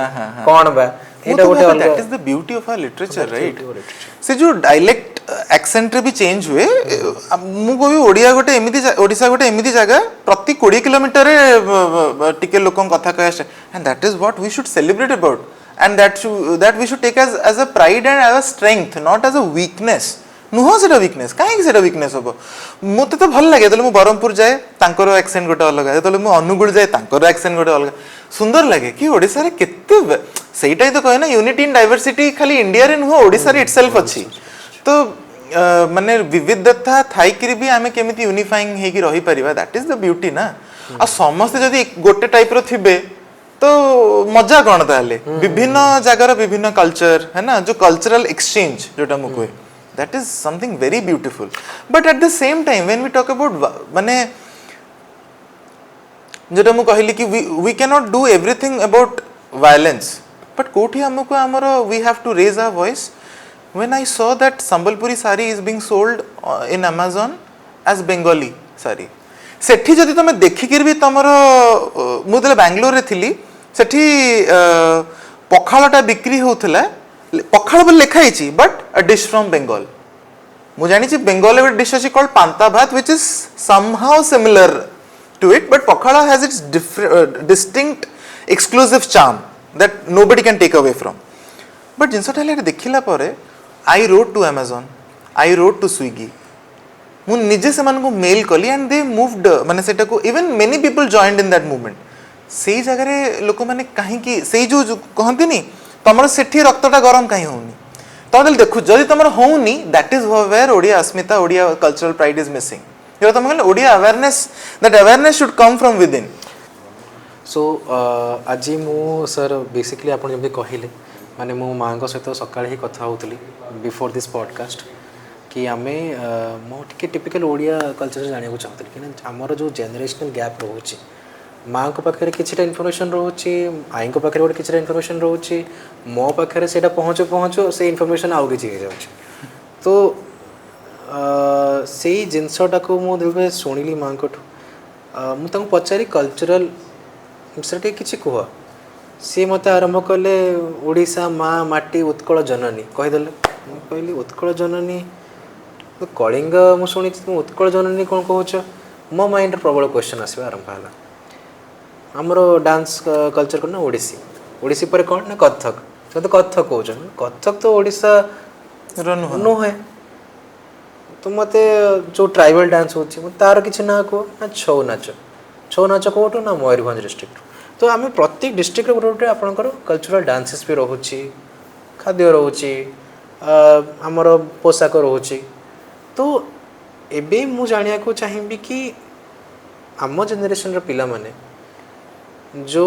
कोन बा एटा गोटे अलग
that is the beauty of our literature right से जो डायलेक्ट एक्सेंट रे भी चेंज हुए मु कोबी ओडिया गोटे एमिति ओडिसा गोटे एमिति जगह प्रति 20 किलोमीटर रे टिके लोकन कथा कहस and that is what we should celebrate about and that we should take as a pride and as a strength not as a weakness नुह सेटा weakness काहे सेटा weakness होबो मते तो भल लागे तले मु बरमपुर जाए तांकर एक्सेंट गोटे अलग तले मु अनुगुल जाए तांकर एक्सेंट गोटे अलग सुंदर लागे कि ओडिसा रे केते सेटा ही तो कहे ना यूनिटी इन डाइवर्सिटी खाली इंडिया रे नुह ओडिसा रे इटसेल्फ अछि तो माने विविधता थाई करी भी आमे केमिति यूनिफाइंग हे कि रही परिबा दैट इज द ब्यूटी ना आ समस्त जदी गोटे टाइप रो थिबे तो मजा कौन ताले विभिन्न जगार विभिन्न कल्चर है ना जो कल्चरल एक्सचेंज जोटा मु कोइ that is something very beautiful but at the same time when we talk about माने जोटा मु कहली कि we can not do everything about violence but कोठी हमको हमरो we have to raise our voice when I saw that Sambalpuri sari is being sold in Amazon as Bengali sari सेठी जदि तमे देखिकिर भी तमरो मु दले बेंगलोर रे थिली सेठी पखाळटा बिक्री होउथला पखाळ बोल लिखा हिची but a dish from Bengal मु जानि छी बंगाल रे डिश अछि कॉल्ड पांता भात which is somehow similar to it, but Pakhala has its distinct exclusive charm that nobody can take away from. But जिनसटा हेले देखिला परे I wrote to Amazon, I wrote to Swiggy, ମୁଁ ନିଜେ ସେମାନଙ୍କୁ ମେଲ୍ କଲି and they moved ମାନେ ସେଟାକୁ even many people joined in that movement. ସେଇ ଜାଗାରେ ଲୋକମାନେ କାହିଁକି ସେଇ ଯୋଉ କହନ୍ତିନି ତମର ସେଠି ରକ୍ତଟା ଗରମ କାହିଁ ହଉନି ତମେ ତାହେଲେ ଦେଖୁ ଯଦି ତମର ହଉନି that is where Odia Asmita Odia cultural pride is missing. ଯୋଉ ତମେ କହିଲେ Odia awareness, that awareness should come from within.
सो आज मु सर बेसिकली आप जमी कहले माने मो माँ सहित सकाळे ही कथा होतली बिफोर दिस पॉडकास्ट कि आमे मो टिके टिपिकल ओडिया कल्चर जानिया को चाहतली कि हमर जो जनरेशनल गैप रोचे माँ को पाखे किछटा इनफॉरमेशन रोचे आई को पाखे गोटे किछटा इनफॉरमेशन रोचे मो पाखे सेटा पहुँचो पहुँचो से इनफॉरमेशन आउ किछि हो जाउछ तो से जिनसटा को मु देबे सुनिली माँ को मु तांको पचारी कल्चरल सेटे किछि कुह सी मत आरंभ कले ओडिशा माँ माटी उत्कल जननी कहीदेले कहली उत्कल जननी कलिंग मु शुणी उत्कल जननी कौन कहूच मो माइंड प्रबल क्वेश्चन आसवा आरंभ है आमर डांस कल्चर कौन ना ओडिसी ओडिसी पर कौन ना कथक तो कथक कौन कथक तो ओडिशा नुहे तो मत जो ट्राइबल डांस हो तार किसी ना कह ना छौ नाच कौटू ना मयूरभंज डिस्ट्रिक्ट तो आम प्रत्येक डिस्ट्रिक्ट गोटे गोटे आपंकर कल्चरल डांसेस भी रोचे खाद्य रोचे आमर पोशाक रोचे तो एबे मु जानिया को चाहिए कि आम जेनेरेशन पिला माने जो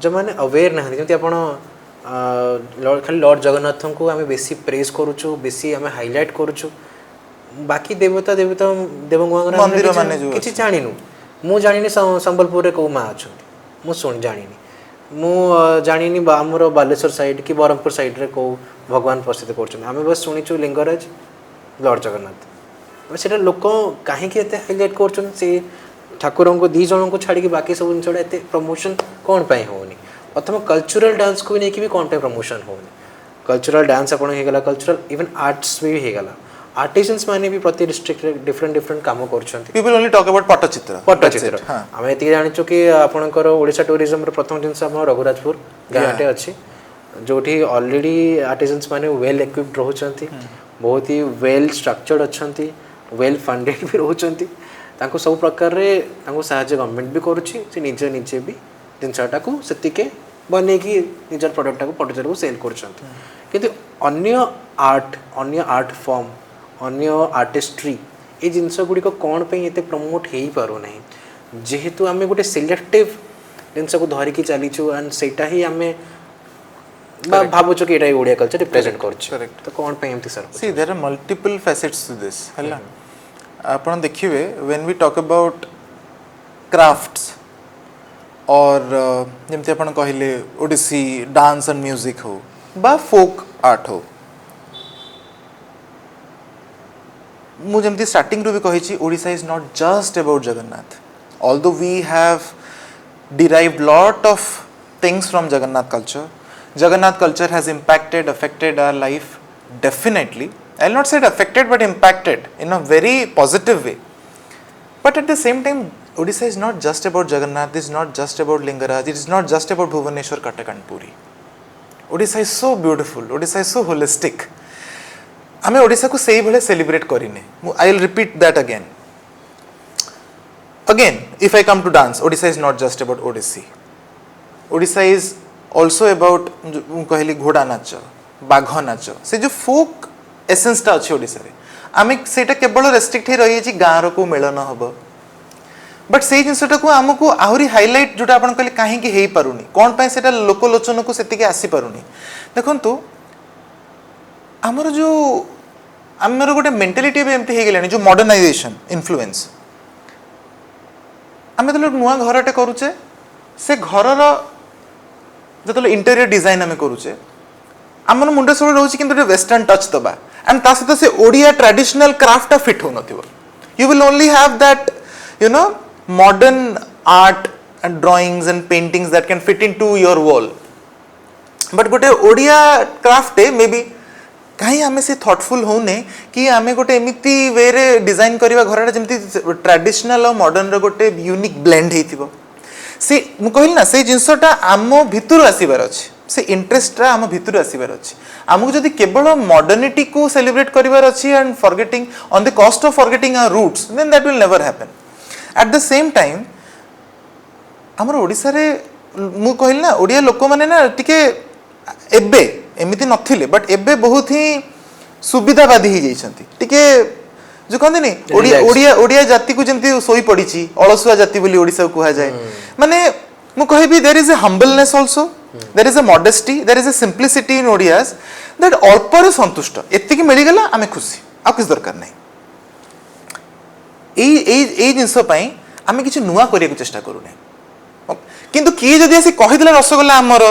जो माने अवेयर ना जमी आप खाली लॉर्ड जगन्नाथ को आम बेसी प्रेज करुचु बेसी आम हाईलाइट करुचु बाकी देवता देवता देवंगा किसी जानिनु मु जानिनी संबलपुर कौ माँ अच्छा मु शुण जानिनी मु जानिनी आमर बालेश्वर साइड कि ब्रह्मपुर साइड रे कौ भगवान प्रसिद्ध कर बस शुणीचु लिंगराज लॉर्ड जगन्नाथ से लोक कहीं हाईलाइट कर ठाकुर को दी जन को छाड़ी बाकी सब जिन एत प्रमोशन कौन पाई होनी प्रथम कल्चरल डांस को लेकिन भी कौन पे प्रमोशन होनी कल्चरल डांस आपन हो गला कल्चरल इवन आर्ट्स भी हो गला आर्टिजन्स माने भी प्रति डिस्ट्रिक्ट रे डिफरेंट डिफरेंट काम करछंती
people only talk about Pattachitra
हम एति जानिचो कि आपनकर ओडिशा टूरिज्म रो प्रथम जिनस हम रघुराजपुर गाँटे अच्छी जोठी ऑलरेडी आर्टिजन्स माने वेल इक्विप्ड रहउछंती बहुत ही वेल स्ट्रक्चर्ड अच्छंती वेल फंडेड भी रहउछंती तांको सब प्रकार रे तांको सहायता गवर्नमेंट भी करूची से निजे निजे भी जिनसटा को सेतिके बने कि निजर प्रोडक्ट को पट्टचित्र को सेल करछंती किंतु अन्य आर्ट फॉर्म अन्य आर्टिस्ट्री ये जिनस गुड़िक कौन पे ये प्रमोट हो पार ना जेहेतु आम गोटे सिलेक्टिव जिनस को धरिकी चलीचु एंड सेटा ही आम भावुच कि ये ओडिया कल्चर रिप्रेजेंट कर तो कौन पे एमती sir
see there are multiple facets to this हला आपण देखिबे when we talk about crafts और जेमती आपण कहिले ओडिसी डांस एंड म्यूजिक हो बा फोक आर्ट हो मुझे स्टार्टिंग रू भी कही Odisha is not just about Jagannath although we have derived lot of things from Jagannath culture has impacted affected our life definitely. I'll not say it affected but impacted in a very positive way, but at the same time Odisha is not just about Jagannath, it is not just about Lingaraj, it is not just about Bhubaneswar, Cuttack and Puri. Odisha is so beautiful, Odisha is so holistic. आमे ओडिशा को सही भले सेलिब्रेट करिने I will repeat that again if I come to dance Odisha is not just about Odissi Odisha is also about कहली घोड़ा नाच बाघ नाच से जो फोक एसेंसटा अच्छे ओडिशा रे आमे सेटा केवल रेस्ट्रिक्ट ही रही है गाँव को मिलन हम बट से जिनटा को आमको आहरी हाइलाइट जोटा आप कहले कहीं हो पारुनी कौन पाई सेटा लोकलोचन को सेतिके आसी पारुनी देखंतु आमर जो आमर गोटे मेंटालिटी भी एमती हो गलानी जो मॉडर्नाइजेशन इन्फ्लुएंस आम जो नुआ घरटे करुचे से घर जो इंटेरियर डिजाइन आम करुचे आम मुंड सब रोचे कि वेस्टर्न टच दबा एंड ता सहित से ओडिया ट्रेडिशनल क्राफ्ट फिट हो you will only have that you know modern art and drawings and paintings that can fit into your wall but गोटे ओडिया क्राफ्ट मे बी कहीं आम से थॉटफुल होने कि आम गोटे एमती वे रे डिजाइन करवा घरटा जमी ट्रेडिशनल और मॉडर्न रो गोटे यूनिक ब्लेंड हो से मु कहली ना से जिनसटा आम भितर आसबार अच्छे से इंटरेस्टा आम भितर आसबार अच्छे आमको जदि केवल मॉडर्निटी को सेलिब्रेट करिवार अच्छी and forgetting on the cost of forgetting our roots then that will never happen at the same time आमर ओडिसा रे मु कहली ना ओडिया लोक माने ना टिके एबे एमिति नथिले बट एबे बहुत ही सुविधावादी ही जाइछंती टिके जो कहते नहीं ओडिया ओडिया ओडिया जाति को जमती सोई पड़ी अलसुआ जाति बोली ओडिसा को कहा जाए माने मु कहबी there is a humbleness also there is a modesty there is a simplicity in Odias दैट अल्पर संतुष्ट एति की मिली गला आमे खुशी आ किस दरकार नहीं ए जिनस पई आमे किछ नुवा करिया को चेष्टा करू नै किंतु किए जदि आसी कहि देला रसगोल्ला हमर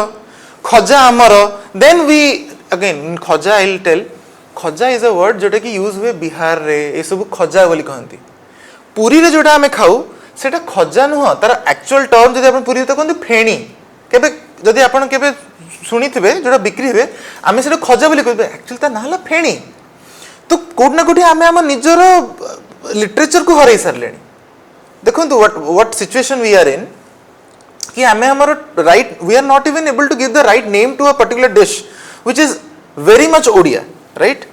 खजा हमर then we again khaja I will tell khaja is a word जोटा कि यूज हुए बिहार रे ए सब खजा बोली कहती पुरी रे जोटा आमे खाऊ सेटा खजा नुह तार एक्चुअल टर्म जदि आपण पुरी तो कहते फेणी केबे जदि आपण केबे सुनिथिबे जोटा बिक्री हेबे आमे सेटा खजा बोली कहबे एक्चुअल ता नाला फेणी तो कोट ना कोठी आमे हम निजरो लिटरेचर को हराई सारलेनी देखंतु what situation we are in कि आमे हमर right we are not even able to give the right name to a particular dish which is very much Odia right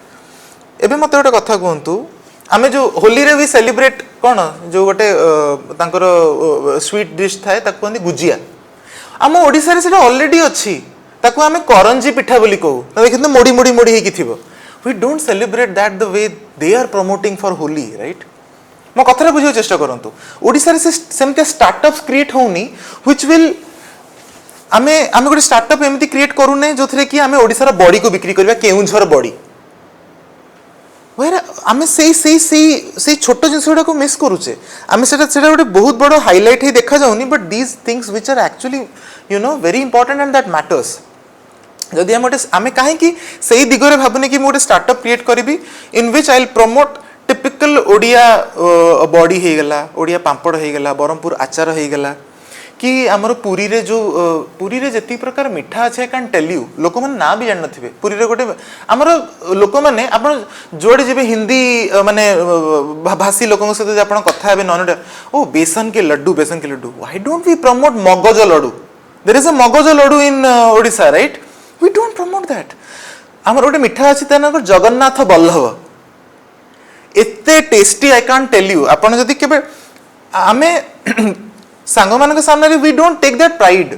एबे मत गोटे कथा कहतु आमे जो होली रे भी सेलिब्रेट कौन जो गोटे तांकर स्वीट डिश थाए ताको कहंदी गुजिया आम ओडिसा रे सेटा ऑलरेडी अछि ताको आमे करंजी पिठा बोली कहू देखिन मोडी मोडी मोडी हेकी थिबो we don't celebrate that the way they are promoting for Holi right मो कथा बुझियो चेष्टा करंतु ओडिसा रे सेमते स्टार्टअप्स क्रिएट होउनी व्हिच विल आमे आमे गोटे स्टार्टअप एमती क्रिएट करू नै जोथरे कि आमे ओडिसा रा बॉडी को बिक्री करबा केउंझर बॉडी आमे से छोट जिनस गुड़ा को मिस करूचे आमे सेटा गोटे बहुत बड़ हाइलाइट ही देखा जाउनी but these things which are actually you know very important and that matters जदि आमे काहे कि सही दिगरे भाबने कि मु गोटे स्टार्टअप क्रिएट करबी in which I will promote typical Odia badi हे गला ओडिया पांपड़ हे गला बरहमपुर आचार हे गला कि आमर पुरी रे जो पुरी रे जति प्रकार मिठा अच्छे कैन टेल यू लोक माने ना भी जान नथिबे पुरी रे गोटे आमर लोक माने आपण जोड़े जेबे हिंदी माने भाषी लोकन सहित जे आपण कथा हेबे नन ओ बेसन के laddu why don't we promote magaj laddu there is a magaj laddu in Odisha right we don't promote that आमर गोटे मिठा अछि ताना जगन्नाथ बल्लभ एते tasty I can't tell you आपण जदि केबे आमे सांग मान सामने we don't take that pride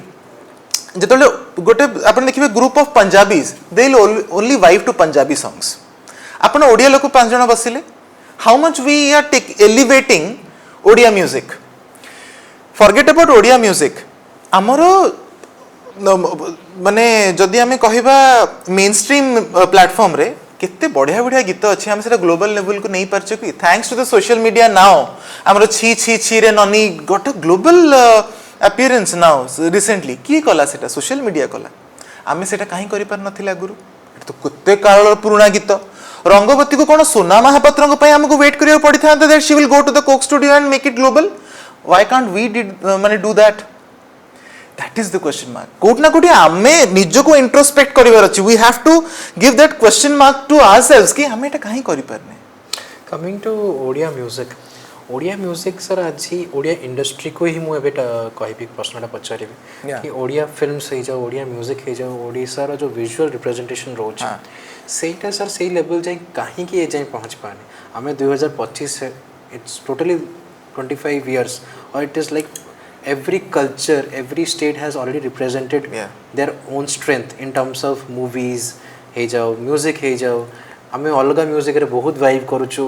जिते गोटे आप देखिए group of Punjabis they will only vibe to Punjabi songs आपन ओडिया लोक 5 जण बसिले how much we are take elevating Odia music forget about Odia music आमर माने जदि आमे कहिबा मेन स्ट्रीम प्लेटफॉर्म रे केते बढ़िया बढ़िया गीत अच्छे आम से ग्लोबल लेवल को नहीं पार्छ कि thanks to the social media now आमर छी छी छी रे ननी got a global appearance now recently की कला सेटा सोशल मीडिया कला आमे सेटा काहे करि पार नथिला गुरु तो केते काल पुराना गीत रंगवती को कोन सोना महापात्र को पय हमको वेट करियो पड़ी था that she will go to the Coke Studio and make it global why can't we did माने do that That is the question mark. कोट ना कोटी आमे निजो को इंट्रोस्पेक्ट करिवार अछि we have to give that question mark to ourselves कि हमें एटा काहे करि पारने
coming to Odia music sir आज ओडिया इंडस्ट्री को ही मु एबे कहबी प्रश्नटा पचारिबी कि ओडिया फिल्म्स हे जाओ ओडिया म्यूजिक हे जाओ ओडिसा रो जो विजुअल रिप्रेजेंटेशन रोच सेटा सर सेही लेवल जाय काहे कि ए जाय पहुंच पाने हमें 2025 है इट्स टोटली 25 इयर्स और it is like every culture, every state has already represented their own strength in terms of movies हे जाओ music हे जाओ हमें अलग म्यूजिक रे बहुत वाइब करूछु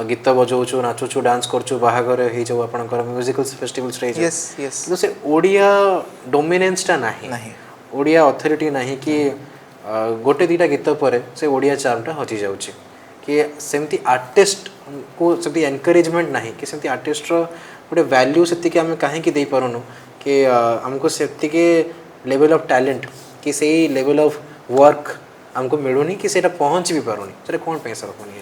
गीत बजाउछु नाचुछु डांस करछु बाहागर हे जाओ आपनकर म्यूजिकल फेस्टिवल्स रे यस यस तो से ओडिया डोमिनेंस टा नाही ओडिया अथॉरिटी नाही कि गोटे दीटा गीत परे से ओडिया चार्म टा हटि जाउछि कि सेमती आर्टिस्ट को सेमती एनकरेजमेंट नाही कि सेमती आर्टिस्ट रो गोटे वैल्यू से आम कहीं दे पारूनु कि आमको से लेवल ऑफ टैलेंट कि सही लेवल ऑफ वर्क हमको मिलूनी कि सेटा पहुंच भी पारूनी सर कौन पैसा रखनी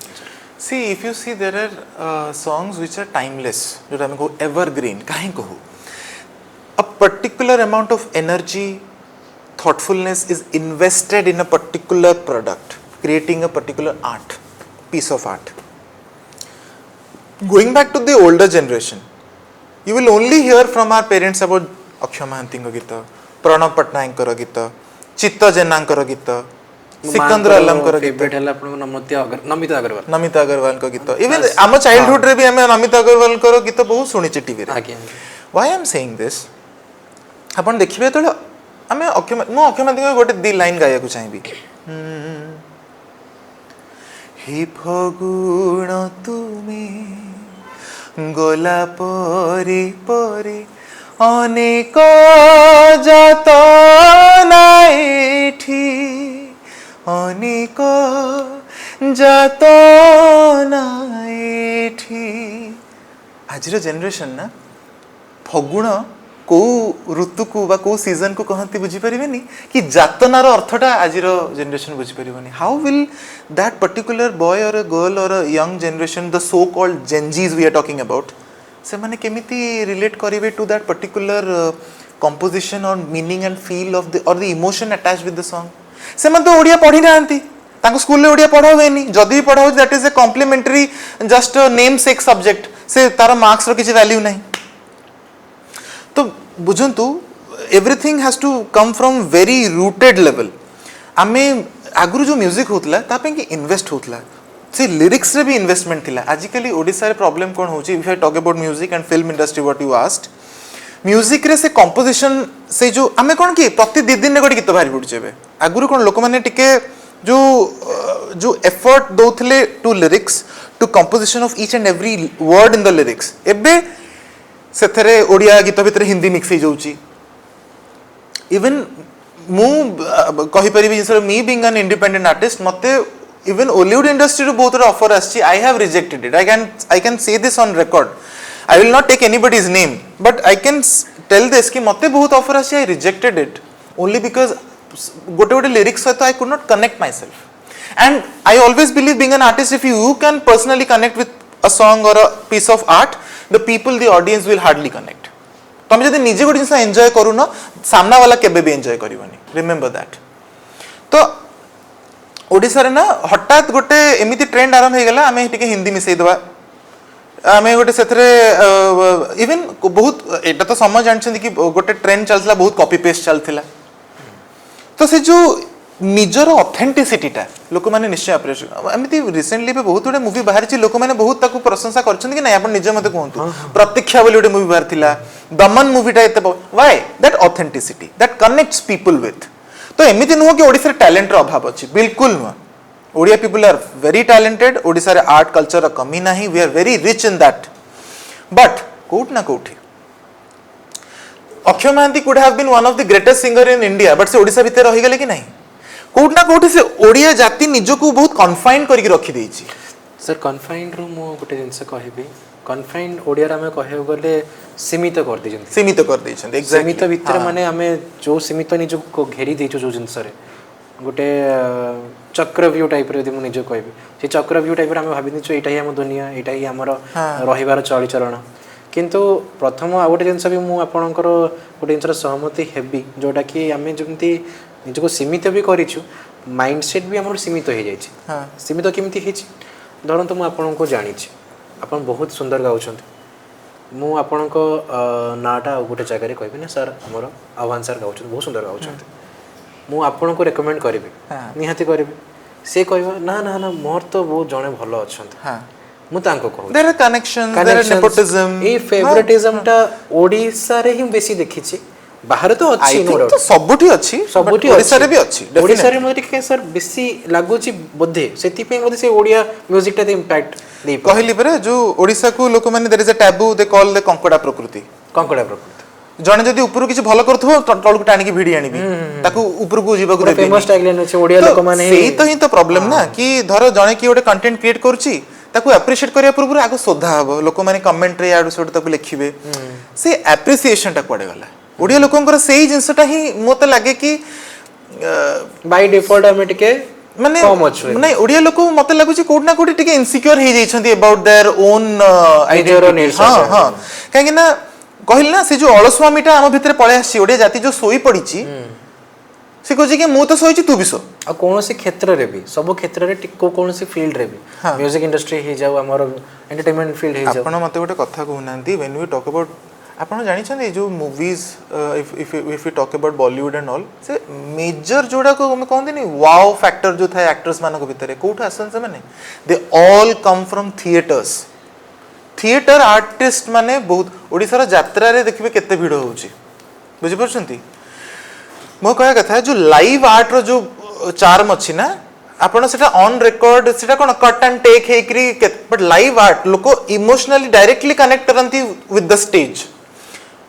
सी if you see there are songs which are timeless जो हमको एवरग्रीन काहे कहू a particular amount of energy thoughtfulness is invested in a particular product creating a particular art, piece of art. Going back to the older generation, you will only hear from our parents about Akshay Mahantinko gita, Pranav Patnaikଙ୍କର ଗୀତ, ଚିତ୍ତ ଜେନାଙ୍କର ଗୀତ, ସିକନ୍ଦର ଆଲମଙ୍କର ଗୀତ,
ଫେଭରେଟ୍ ହେଲା ଆପଣଙ୍କ ନମିତା ଅଗ୍ରୱାଲ।
ନମିତା ଅଗ୍ରୱାଲଙ୍କ ଗୀତ। ଇଭେନ୍ ଆମ ଚାଇଲ୍ଡହୁଡ୍ ରେ ବି ଆମେ ନମିତା ଅଗ୍ରୱାଲଙ୍କର ଗୀତ ବହୁତ ଶୁଣିଛେ ଟିଭିରେ।
ଆଜ୍ଞା
Why I am saying this, ଆପଣ ଦେଖିବେ ଯେତେବେଳେ ଆମେ ମୁଁ ଅକ୍ଷୟ ମହାନ୍ତିଙ୍କ ଗୋଟେ ଦି ଲାଇନ୍ ଗାଇବାକୁ ଚାହିଁବି। হে ଫଗୁଣ ତୁମେ ଗଲା ପରେ ପରେ ଅନେକ ଯାତନା ଏଠି, ଅନେକ ଯାତନା ଏଠି। ଆଜିର ଜେନେରେସନ୍ ନା ଫଗୁଣ କୋଉ ଋତୁକୁ ବା କୋଉ ସିଜନକୁ କହନ୍ତି ବୁଝିପାରିବେନି, କି ଯାତନାର ଅର୍ଥଟା ଆଜିର ଜେନେରେସନ୍ ବୁଝିପାରିବନି। How will that particular boy or a girl or a young generation, the so called Gen Zs we are talking about, ସେମାନେ କେମିତି ରିଲେଟ୍ କରିବେ to that particular composition or meaning and feel of the or the emotion attach with the song. ସେମାନେ ତ ଓଡ଼ିଆ ପଢ଼ି ନାହାନ୍ତି, ତାଙ୍କ ସ୍କୁଲରେ ଓଡ଼ିଆ ପଢ଼ା ହୁଏନି, ଯଦି ବି ପଢ଼ା ହେଉଛି that is a complementary just namesake subject, ସେ ତାର ମାର୍କସର କିଛି ଭ୍ୟାଲ୍ୟୁ ନାହିଁ। तो बुझंतु everything has to come from very rooted level. आमे आगुरु जो म्यूजिक होतला तापे कि इन्वेस्ट होतला, से लिरिक्स रे भी इन्वेस्टमेंट थिला। आजिकली ओडिसा रे प्रॉब्लम कोन होची, if I talk about music and film industry what you asked, music रे से कंपोजिशन से जो आमे कोन कि प्रति दि दिन गोटे गीत बाहर पड़ुचे। आगुरु कोन लोक माने टिके जो जो एफर्ट दोथले to lyrics, to composition of each and every word in the lyrics, एबे सेथरे ओडिया गीत भितर हिंदी मिक्स हो जाउची। इवन मु कहि परिबी जिस me being an independent artist, मते इवन हॉलीवुड इंडस्ट्री रो बहुत ऑफर आछि, I have rejected it. I can say this on record, I will not take anybody's name, but I can tell this कि मते बहुत ऑफर आछि, I rejected it only because गोटे गोटे लिरिक्स सहित I could not connect myself. And I always believe being an artist, if you can personally connect with a song or a piece of art, the people, the audience will hardly connect. तुम जदि निजे गोटे जिनस एंजॉय करू न, सामना वाला केबे भी एंजॉय करिवनी, रिमेंबर दैट। तो ओडिसा रे ना हठात गोटे एमिति ट्रेंड आरंभ हे गला, आमे टिके हिंदी मिसै दबा, आमे गोटे सेथरे इवन बहुत एटा तो समझ जानछन कि गोटे ट्रेंड चलथला, बहुत कॉपी पेस्ट चलथला। तो से जो निजर ऑथेंटिसिटीटा लोक माने निश्चय अप्रिशिएट। एमिति रिसेंटली पे बहुत गुडे मूवी बाहर छि, लोक माने बहुत ताकू प्रशंसा करछन कि नै, आपण निजे मते कहंतु। प्रतीक्षा बोली गुडे मूवी बाहर थिला, दमन मूवीटा एते why that authenticity that connects people with. तो एमिति नुह कि ओडिसा रे टैलेंट रो अभाव अछि, बिल्कुल नुह। Odia people are very talented, Odisha रे आर्ट कल्चर रो कमी नाही, we are very rich in that. But कोट ना कोठी Akshaya Mohanty could have been one of the greatest singer in India, but से ओडिसा भितर रहि गेले कि नहीं? कोट ना कोठी से ओडिया जाति निजको बहुत कन्फाइन करके रखी देछि।
सर कन्फाइन रो मो गोटे जिनस कहबी, कन्फाइन ओडिया रे हमें कहबो गले सीमित कर दैछन,
सीमित कर दैछन। एग्जैक्टली
सीमित भितर माने हमें जो सीमित निजको घेरी दैछु, जो जिनस रे गोटे चक्रव्यूह टाइप रे, यदि मु निजो कहबी से चक्रव्यूह टाइप रे हमें भाबि दैछु एटा ही हम दुनिया, एटा ही हमर रहिबार चलचरण। किंतु प्रथम आ गोटे जिनस भी मु आपणकर गोटे जिनस सहमति हेबी, जोटा कि हमें जमती निजको सीमित भी करिछु, माइंडसेट भी हमर सीमित हो जाइछि। सीमित केमिति हेछि, धरंतु मु आपनको जानिछि, आपन बहुत सुंदर गाउछन्ति, मु आपनको नाटा गोटे जगह रे कहबी ना सर हमर आह्वान सर गाउछन्ति, बहुत सुंदर गाउछन्ति, मु आपनको रेकमेंड करबी, निहाती करबी। से कहबा ना ना ना मोर तो बहुत जणे भलो अछन्ति, मु तांको कहू
there are connections, there are nepotism.
ए फेवरेटिज्म टा ओडिसा रे ही बेसी देखिछि, बाहर तो अच्छी नो डाउट,
तो सबुठी अछि,
सबुठी
ओडिसा रे भी अछि।
ओडिसा रे मोर के सर बेसी लागुछि बोधे, सेति पे मोदे से ओडिया म्यूजिक टा दे इंपैक्ट दे
कहली परे जो ओडिसा को लोक माने there is a taboo, they call the कंकड़ा प्रकृति।
कंकड़ा प्रकृति
जने जदी ऊपर किछ भलो करथो तळकु टाणी की भिडी आनिबी, ताकू ऊपर को जीवा को देबी।
फेमस टैगलाइन अछि ओडिया लोक माने,
सेही तो ही तो प्रॉब्लम ना कि धर जने की ओडे कंटेंट क्रिएट करछि, ताकू एप्रिशिएट करिया पूर्व आगो सोधा हबो, लोक माने कमेंट रे याडू सोड ताकू लिखिबे, से एप्रिसिएशन टा पड़े गला। ओडिया लोकंकर सेही जिंसटा ही मोते लागे कि
बाय डिफॉल्ट हमें टिके
माने
कम अछि
नै ओडिया लोक मते लागु छी कोड ना कोड टिके इनसिक्योर हे जाइछन्ती अबाउट देयर ओन आइडेंटिटी। हां हां काहे ना कहल ना से जो अलस्वामीटा हम भितर पळे आसी ओडिया जाति जो सोई पड़ीची, से कहूँ कि मुझे तो शोची तू भी शो
आ कौन सी क्षेत्र रे भी सब क्षेत्र रे कौन सी फील्ड रे भी म्यूजिक इंडस्ट्री हे जाऊ हमर एंटरटेनमेंट फील्ड हे जाऊ
आपण मते गोटे कथा कहूनांती व्हेन वी टॉक अबाउट आपण जानिछन जो movies if you talk about Bollywood and all से मेजर जोड़ा को हम कहंदी नहीं वाओ फैक्टर जो था एक्टर्स मानक भितर कोठ आसन से माने they all come from theatres theatre artist माने बहुत ओडिसा रा यात्रा रे देखिबे केते भिड़ होउची बुझि परछंती मो कहया कथा जो लाइव आर्ट रो जो चार्म अछि ना आपण सेटा ऑन रिकॉर्ड सेटा कोन कट एंड टेक हे करी बट लाइव आर्ट लोको इमोशनली डायरेक्टली कनेक्ट करंती विथ द स्टेज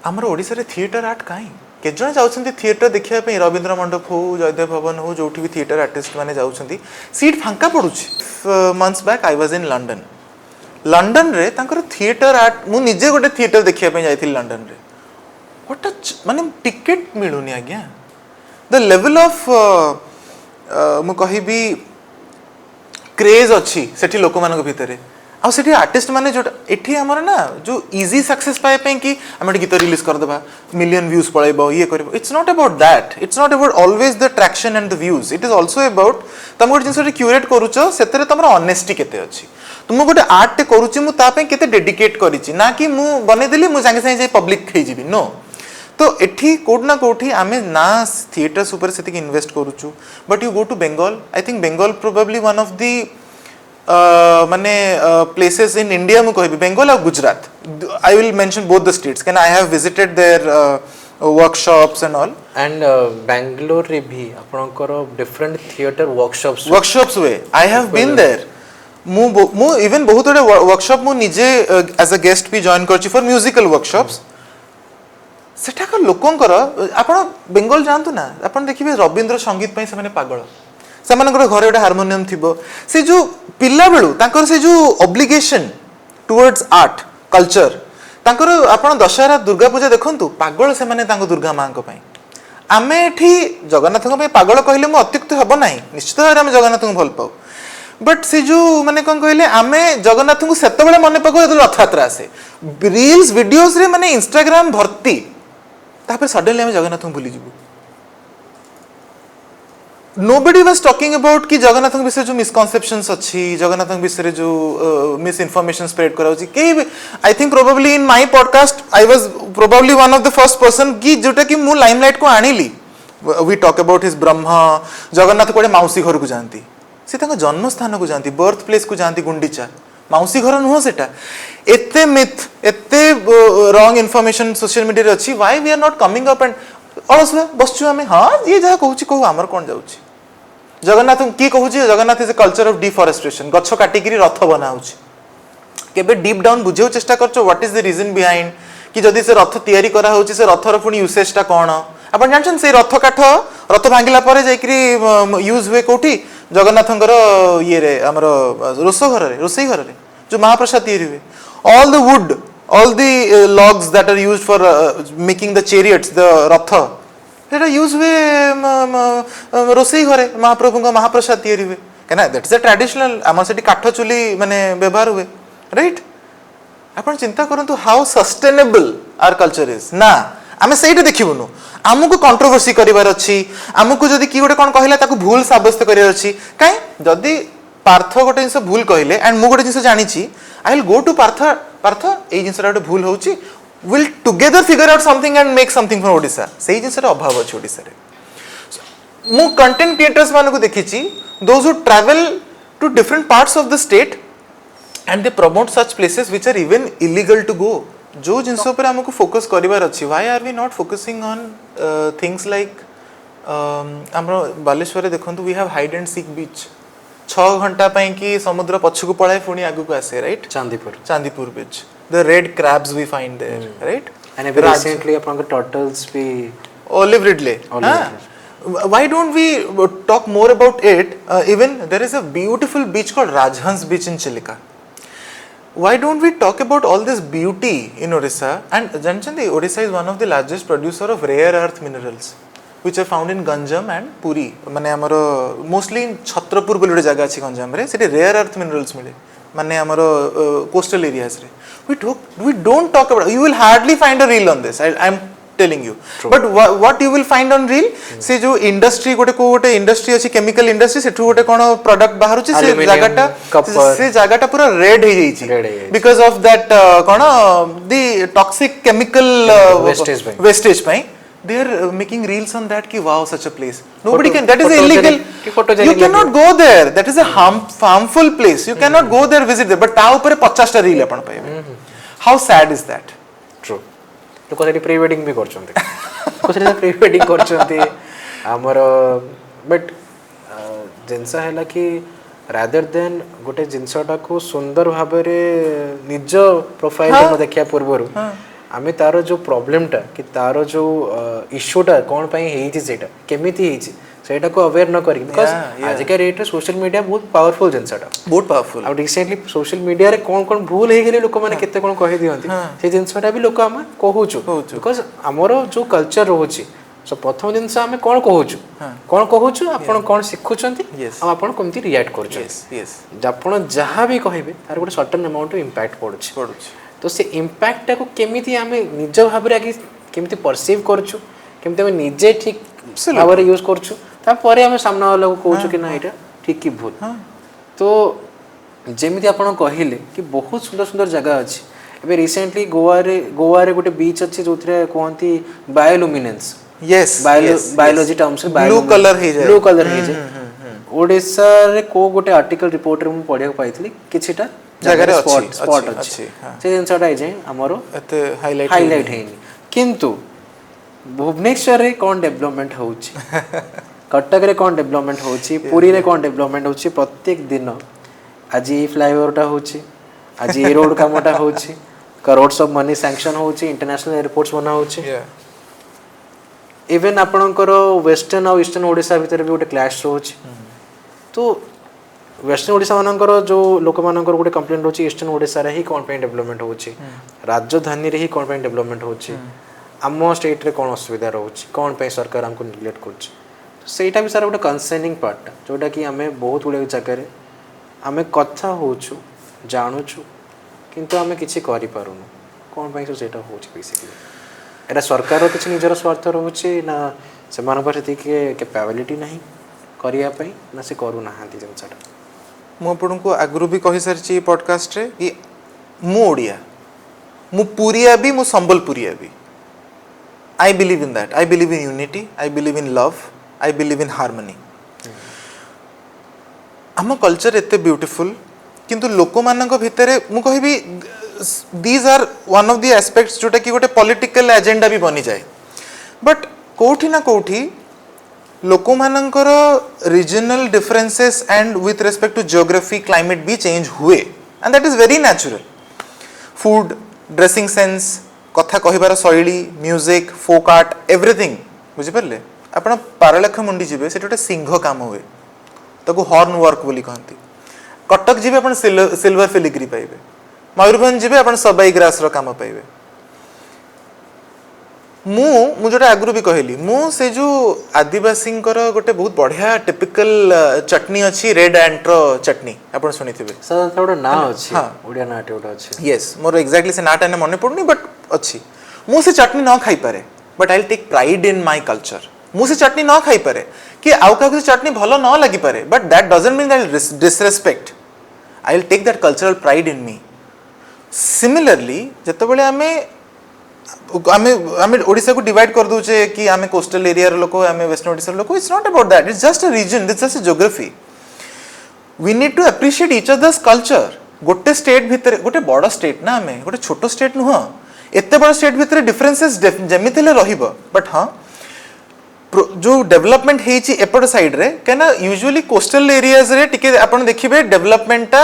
हमर ओडिसा रे थिएटर आर्ट काई के जण जाउछंती थिएटर देखिया पे रविंद्र मंडप हो जयदेव भवन हो जोठी भी थिएटर आर्टिस्ट माने जाउछंती सीट फांका पडुची months back I was in London London रे तांकर थिएटर आर्ट मु निजे गोटे थिएटर देखिया पे जाइथिल लंडन रे व्हाट माने टिकट मिलुनी आज्ञा द लेवल ऑफ मु कहिबी क्रेज अच्छी सेठी लोक मानक भितरे आ सेठी आर्टिस्ट माने जो एठी हमर ना जो इजी सक्सेस पाए पे कि हम गीत रिलीज कर देबा मिलियन व्यूज पळेबो ये करबो it's not about that it's not about always the traction and the views it is also about तुम गोटे जिंस क्यूरेट करूचो सेतरे तमर ऑनेस्टी केते अछि तुम गोटे आर्ट टे करूची मु ता पे केते डेडिकेट करिची ना कि मु बने देली मु संगे संगे पब्लिक खै जिवि नो तो एठी कोड ना कोठी आमे ना थिएटर्स ऊपर से इन्वेस्ट करूचु but you go to Bengal I think Bengal probably one of the माने प्लेसेस इन इंडिया मु कहबी बंगाल और Gujarat I will mention both the states can I have visited there workshops and all
and Bangalore रे भी आपनकर different theatre
workshops way I have been there मु इवन बहुत बड़े वर्कशॉप मु निजे एज अ गेस्ट भी जॉइन करची फॉर म्यूजिकल वर्कशॉप्स सेठाकर लोकंकर आपण बेंगल जानतु ना आपण देखिबे रविंद्र संगीत पई से माने पागल सेमानकर घरे गोटे हारमोनियम थिबो से जो पिल्ला बेलु तांकर से जो ऑब्लिगेशन टुवर्ड्स आर्ट कल्चर तांकर आपण दशहरा दुर्गा पूजा देखंतु पागल से माने तांको दुर्गा मां को पई आमे एठी जगन्नाथ को पई पागल कहले मु अत्युक्त हबो नाही निश्चित भाबे आमे जगन्नाथ को भल पाऊ बट से जो माने कोन कहले आमे जगन्नाथ को सेते बेले मने पको रथ यात्रा आसे रील्स वीडियोस रे माने इंस्टाग्राम भर्ती तापर सडनली आमे जगन्नाथ को भूली जिवु nobody was talking about कि जगन्नाथ विषय जो मिसकनसेप्शंस अच्छी जगन्नाथ विषय जो मिस इनफॉरमेशन स्प्रेड कराउची के I think probably in my podcast I was probably one of the first person कि जोटा कि मु लाइमलाइट को आनिली we talk about his Brahma Jagannath कोडे मौसी घर को जानती से तांको जन्म स्थान को जानती बर्थ प्लेस को जानती गुंडीचा मौसी घर नुह सेटा एते मिथ एते रॉन्ग इनफॉरमेशन सोशल मीडिया रे अछि why we are not coming up and अलस बसछु हमें हां ये जहा कहूची कहू हमर कोन जाउची जगन्नाथ की कहूँ Jagannath is a culture of deforestation गछ काटिकी रथ बना केबे डीप डाउन बुझे चेष्टा करछो what is the reason behind कि जदि से रथ तैयारी करा होची से रथर पुनी यूसेज टा कोन आपण जानछन से रथ काठ रथ भांगिला परे जाईकरी यूज हुए कोठी जगन्नाथंकर ये रे हमर रोसई घर रे जो महाप्रसाद तैयारी हुए all the wood all the logs that are used for making the chariots the rath सेटा यूज हुए रोसई घरे महाप्रभु का महाप्रसाद तैयारी हुए कहना दैट इज अ ट्रेडिशनल आम से काठ चुली माने व्यवहार हुए राइट आपण चिंता करंतु how sustainable our culture is ना आमे सेटा देखिबुनु आमको कंट्रोवर्सी करिवार अछि आमको जदी की गोटे कोन कहिला ताको भूल साब्यस्त करिवार अछि काई जदी पार्थ गोटे जिंस भूल कहिले एंड मु गोटे जिंस जानिछि आई विल गो टू पार्थ ए जिंसरा गोटे भूल होउछि will together figure out something and make something from Odisha सेही जिंस रे अभाव अछि ओडिसा रे मु कंटेंट क्रिएटर्स माने को देखिछि those who travel to different parts of the state and they promote such places which are even illegal to go जो जिंस ऊपर हमको फोकस करिवार अछि why are we not focusing on things like हमरो बालेश्वर रे देखंतु we have hide and seek beach 6 घंटा पई कि समुद्र पछकु पळाय पुनी आगु को आसे right Chandipur beach the red crabs we find there right
and recently upon the turtles we
olive ridley why don't we talk more about it even there is a beautiful beach called Rajhans beach in Chilika why don't we talk about all this beauty in Odisha and janchandi Odisha is one of the largest producer of rare earth minerals which are found in Ganjam and Puri mane amaro mostly in Chhatrapur boli jaga achi Ganjam re seti rare earth minerals mile mane amaro coastal areas re we don't talk about you will hardly find a reel on this I'm telling you but what you will find on reel से जो इंडस्ट्री गोटे इंडस्ट्री अछि केमिकल इंडस्ट्री सेठू गोटे कोन प्रोडक्ट बाहर से जगहटा पूरा रेड हो जाई because of that cone the toxic chemical wastage पई they are making reels on that ki wow such a place nobody can that is illegal you cannot go there that is a harmful place you cannot go there visit there but ta upare 50 ta reel apan paibe how sad is that
true लोक सेठी प्री वेडिंग भी करछन्ते लोक सेठी प्री वेडिंग करछन्ते हमर बट जिनसा हैला कि रादर देन गोटे जिनसटा को सुंदर भाबरे निज प्रोफाइल में देखिया पूर्वरु आमे तारो जो प्रॉब्लम टा कि तारो जो इश्यूटा कोन पई हेइछि सेटा केमिति हेइछि सेटा को अवेयर न करी बिकॉज़ आज के रेट रे सोशल मीडिया बहुत पावरफुल जिनसटा
बहुत पावरफुल
अब रिसेंटली सोशल मीडिया रे कोन कोन भूल हे गेले लोक माने केते कोन कहि दियंती से जिनसटा भी लोक हम कहूछु बिकॉज़ हमरो जो कल्चर रहउछि सो प्रथम दिन से हमें कोन कहूछु आपण कोन सिखुछंती हम आपण कोमती रिएक्ट करछु
यस
आपण जहां भी कहिबे तार गोटे सर्टेन अमाउंट इंपैक्ट पडुछि तो से इंपैक्ट को केमिति हमें निज भाबरे आगे केमिति परसीव करछु केमिति हमें निजे ठीक भाबरे यूज करछु ता परे हमें सामना वाला को कहूछु कि ना एटा ठीक की भूल तो जेमिति आपण कहिले कि बहुत सुंदर सुंदर जगह अछि एबे रिसेंटली गोवा रे गोटे बीच अछि जोथरे कोहंती बायोलुमिनेंस
यस
बायोलॉजी टर्म्स रे
ब्लू कलर हे जे
ओडिसा रे को गोटे आर्टिकल रिपोर्ट रे मु पढिया पाइथली किछिटा जगह स्पॉट अछि से जिनसटा जे हमरो
एते हाइलाइट
हेनी किंतु भुवनेश्वर रे कोन डेवलपमेंट होउची कटक रे कोन डेवलपमेंट होउची पुरी रे कोन डेवलपमेंट होउची प्रत्येक दिन आज ई फ्लाईओवरटा होउची आज ई रोड कामटा होउची करोड्स ऑफ मनी सैंक्शन होउची इंटरनेशनल एयरपोर्ट्स बना होउची इवन आपणकर वेस्टर्न और ईस्टर्न ओडिशा भितर भी गोटे क्लैश होउची तो वेस्टर्न ओडिशा मानकर जो लोक मानकर गोटे कंप्लेंट होची ईस्टर्न ओडिशा रे ही कोन पे डेवलपमेंट होची राजधानी रे ही कोन पे डेवलपमेंट होची आम स्टेट रे कोन असुविधा रहउची कोन पे सरकार हमको निग्लेक्ट करची तो सेटा भी सारा गोटे कंसर्निंग पार्ट जोटा कि हमें बहुत गुडे जगह रे हमें कथा होछु जानूछु किंतु हमें किछि करि पारुनु कोन पे सेटा होची बेसिकली एटा सरकार रो किछि निजर स्वार्थ रहउची ना से मान पर के कैपेबिलिटी नहीं करिया पई ना से करू नाहांती जंचटा
मु आपको आगु भी कही सारी पॉडकास्ट रे कि मु ओडिया मु पुरिया भी मु संबलपुरिया भी I believe in that I believe in unity I believe in love I believe in harmony आम कल्चर एते ब्यूटीफुल किंतु लोक मानक भितर मु कहबी these are one of the aspects जोटा कि गोटे पॉलिटिकल एजेंडा भी बनी जाए बट कोठी ना कोठी लोक मानकर regional differences and with respect to geography climate भी चेंज हुए and that is very natural food dressing sense कथा कहबार शैली म्यूजिक फोक आर्ट एवरीथिंग बुझी पारे आपण पारलेख मुंडी जीवे से गोटे सिंह काम हुए ताको हॉर्न वर्क बोली कहती कटक जीवे आपण सिल्वर फिलिग्री पाइबे मयूरभंज जीवे आपण सबाई ग्रास रो काम पाइबे मु जोटा आगु भी कहली मु से जो आदिवासी गोटे बहुत बढ़िया टिपिकल चटनी अच्छी रेड एंट्रो चटनी आपण सुनिथिबे
सर थोड़ा ना अछि ओडिया नाटे ओटा अछि
यस मोर एग्जैक्टली से नाटा ने मने पड़नी बट अच्छी मु से चटनी न खाई पारे but I will take pride in my culture मु से चटनी न खाई पारे कि आउ का चटनी भलो न लागि पारे but that doesn't mean that disrespect I will take that cultural pride in me similarly जतबेले आमे ओडिसा को डिवाइड कर दूचे कि आमे कोस्टल एरिया रो लोक आमे वेस्टर्न ओडिसा रो लोक it's not about that it's just a region it's just a geography we need to appreciate each others culture गोटे स्टेट भितर गोटे बड़ स्टेट ना आमे गोटे छोटो स्टेट नुह एते बड़ स्टेट भितर डिफरेंसेस जेमिति ले रहिबो बट हां जो डेवलपमेंट हेची एपट साइड रे केना यूजुअली कोस्टल एरियाज रे टिके आपण देखिबे डेवलपमेंटटा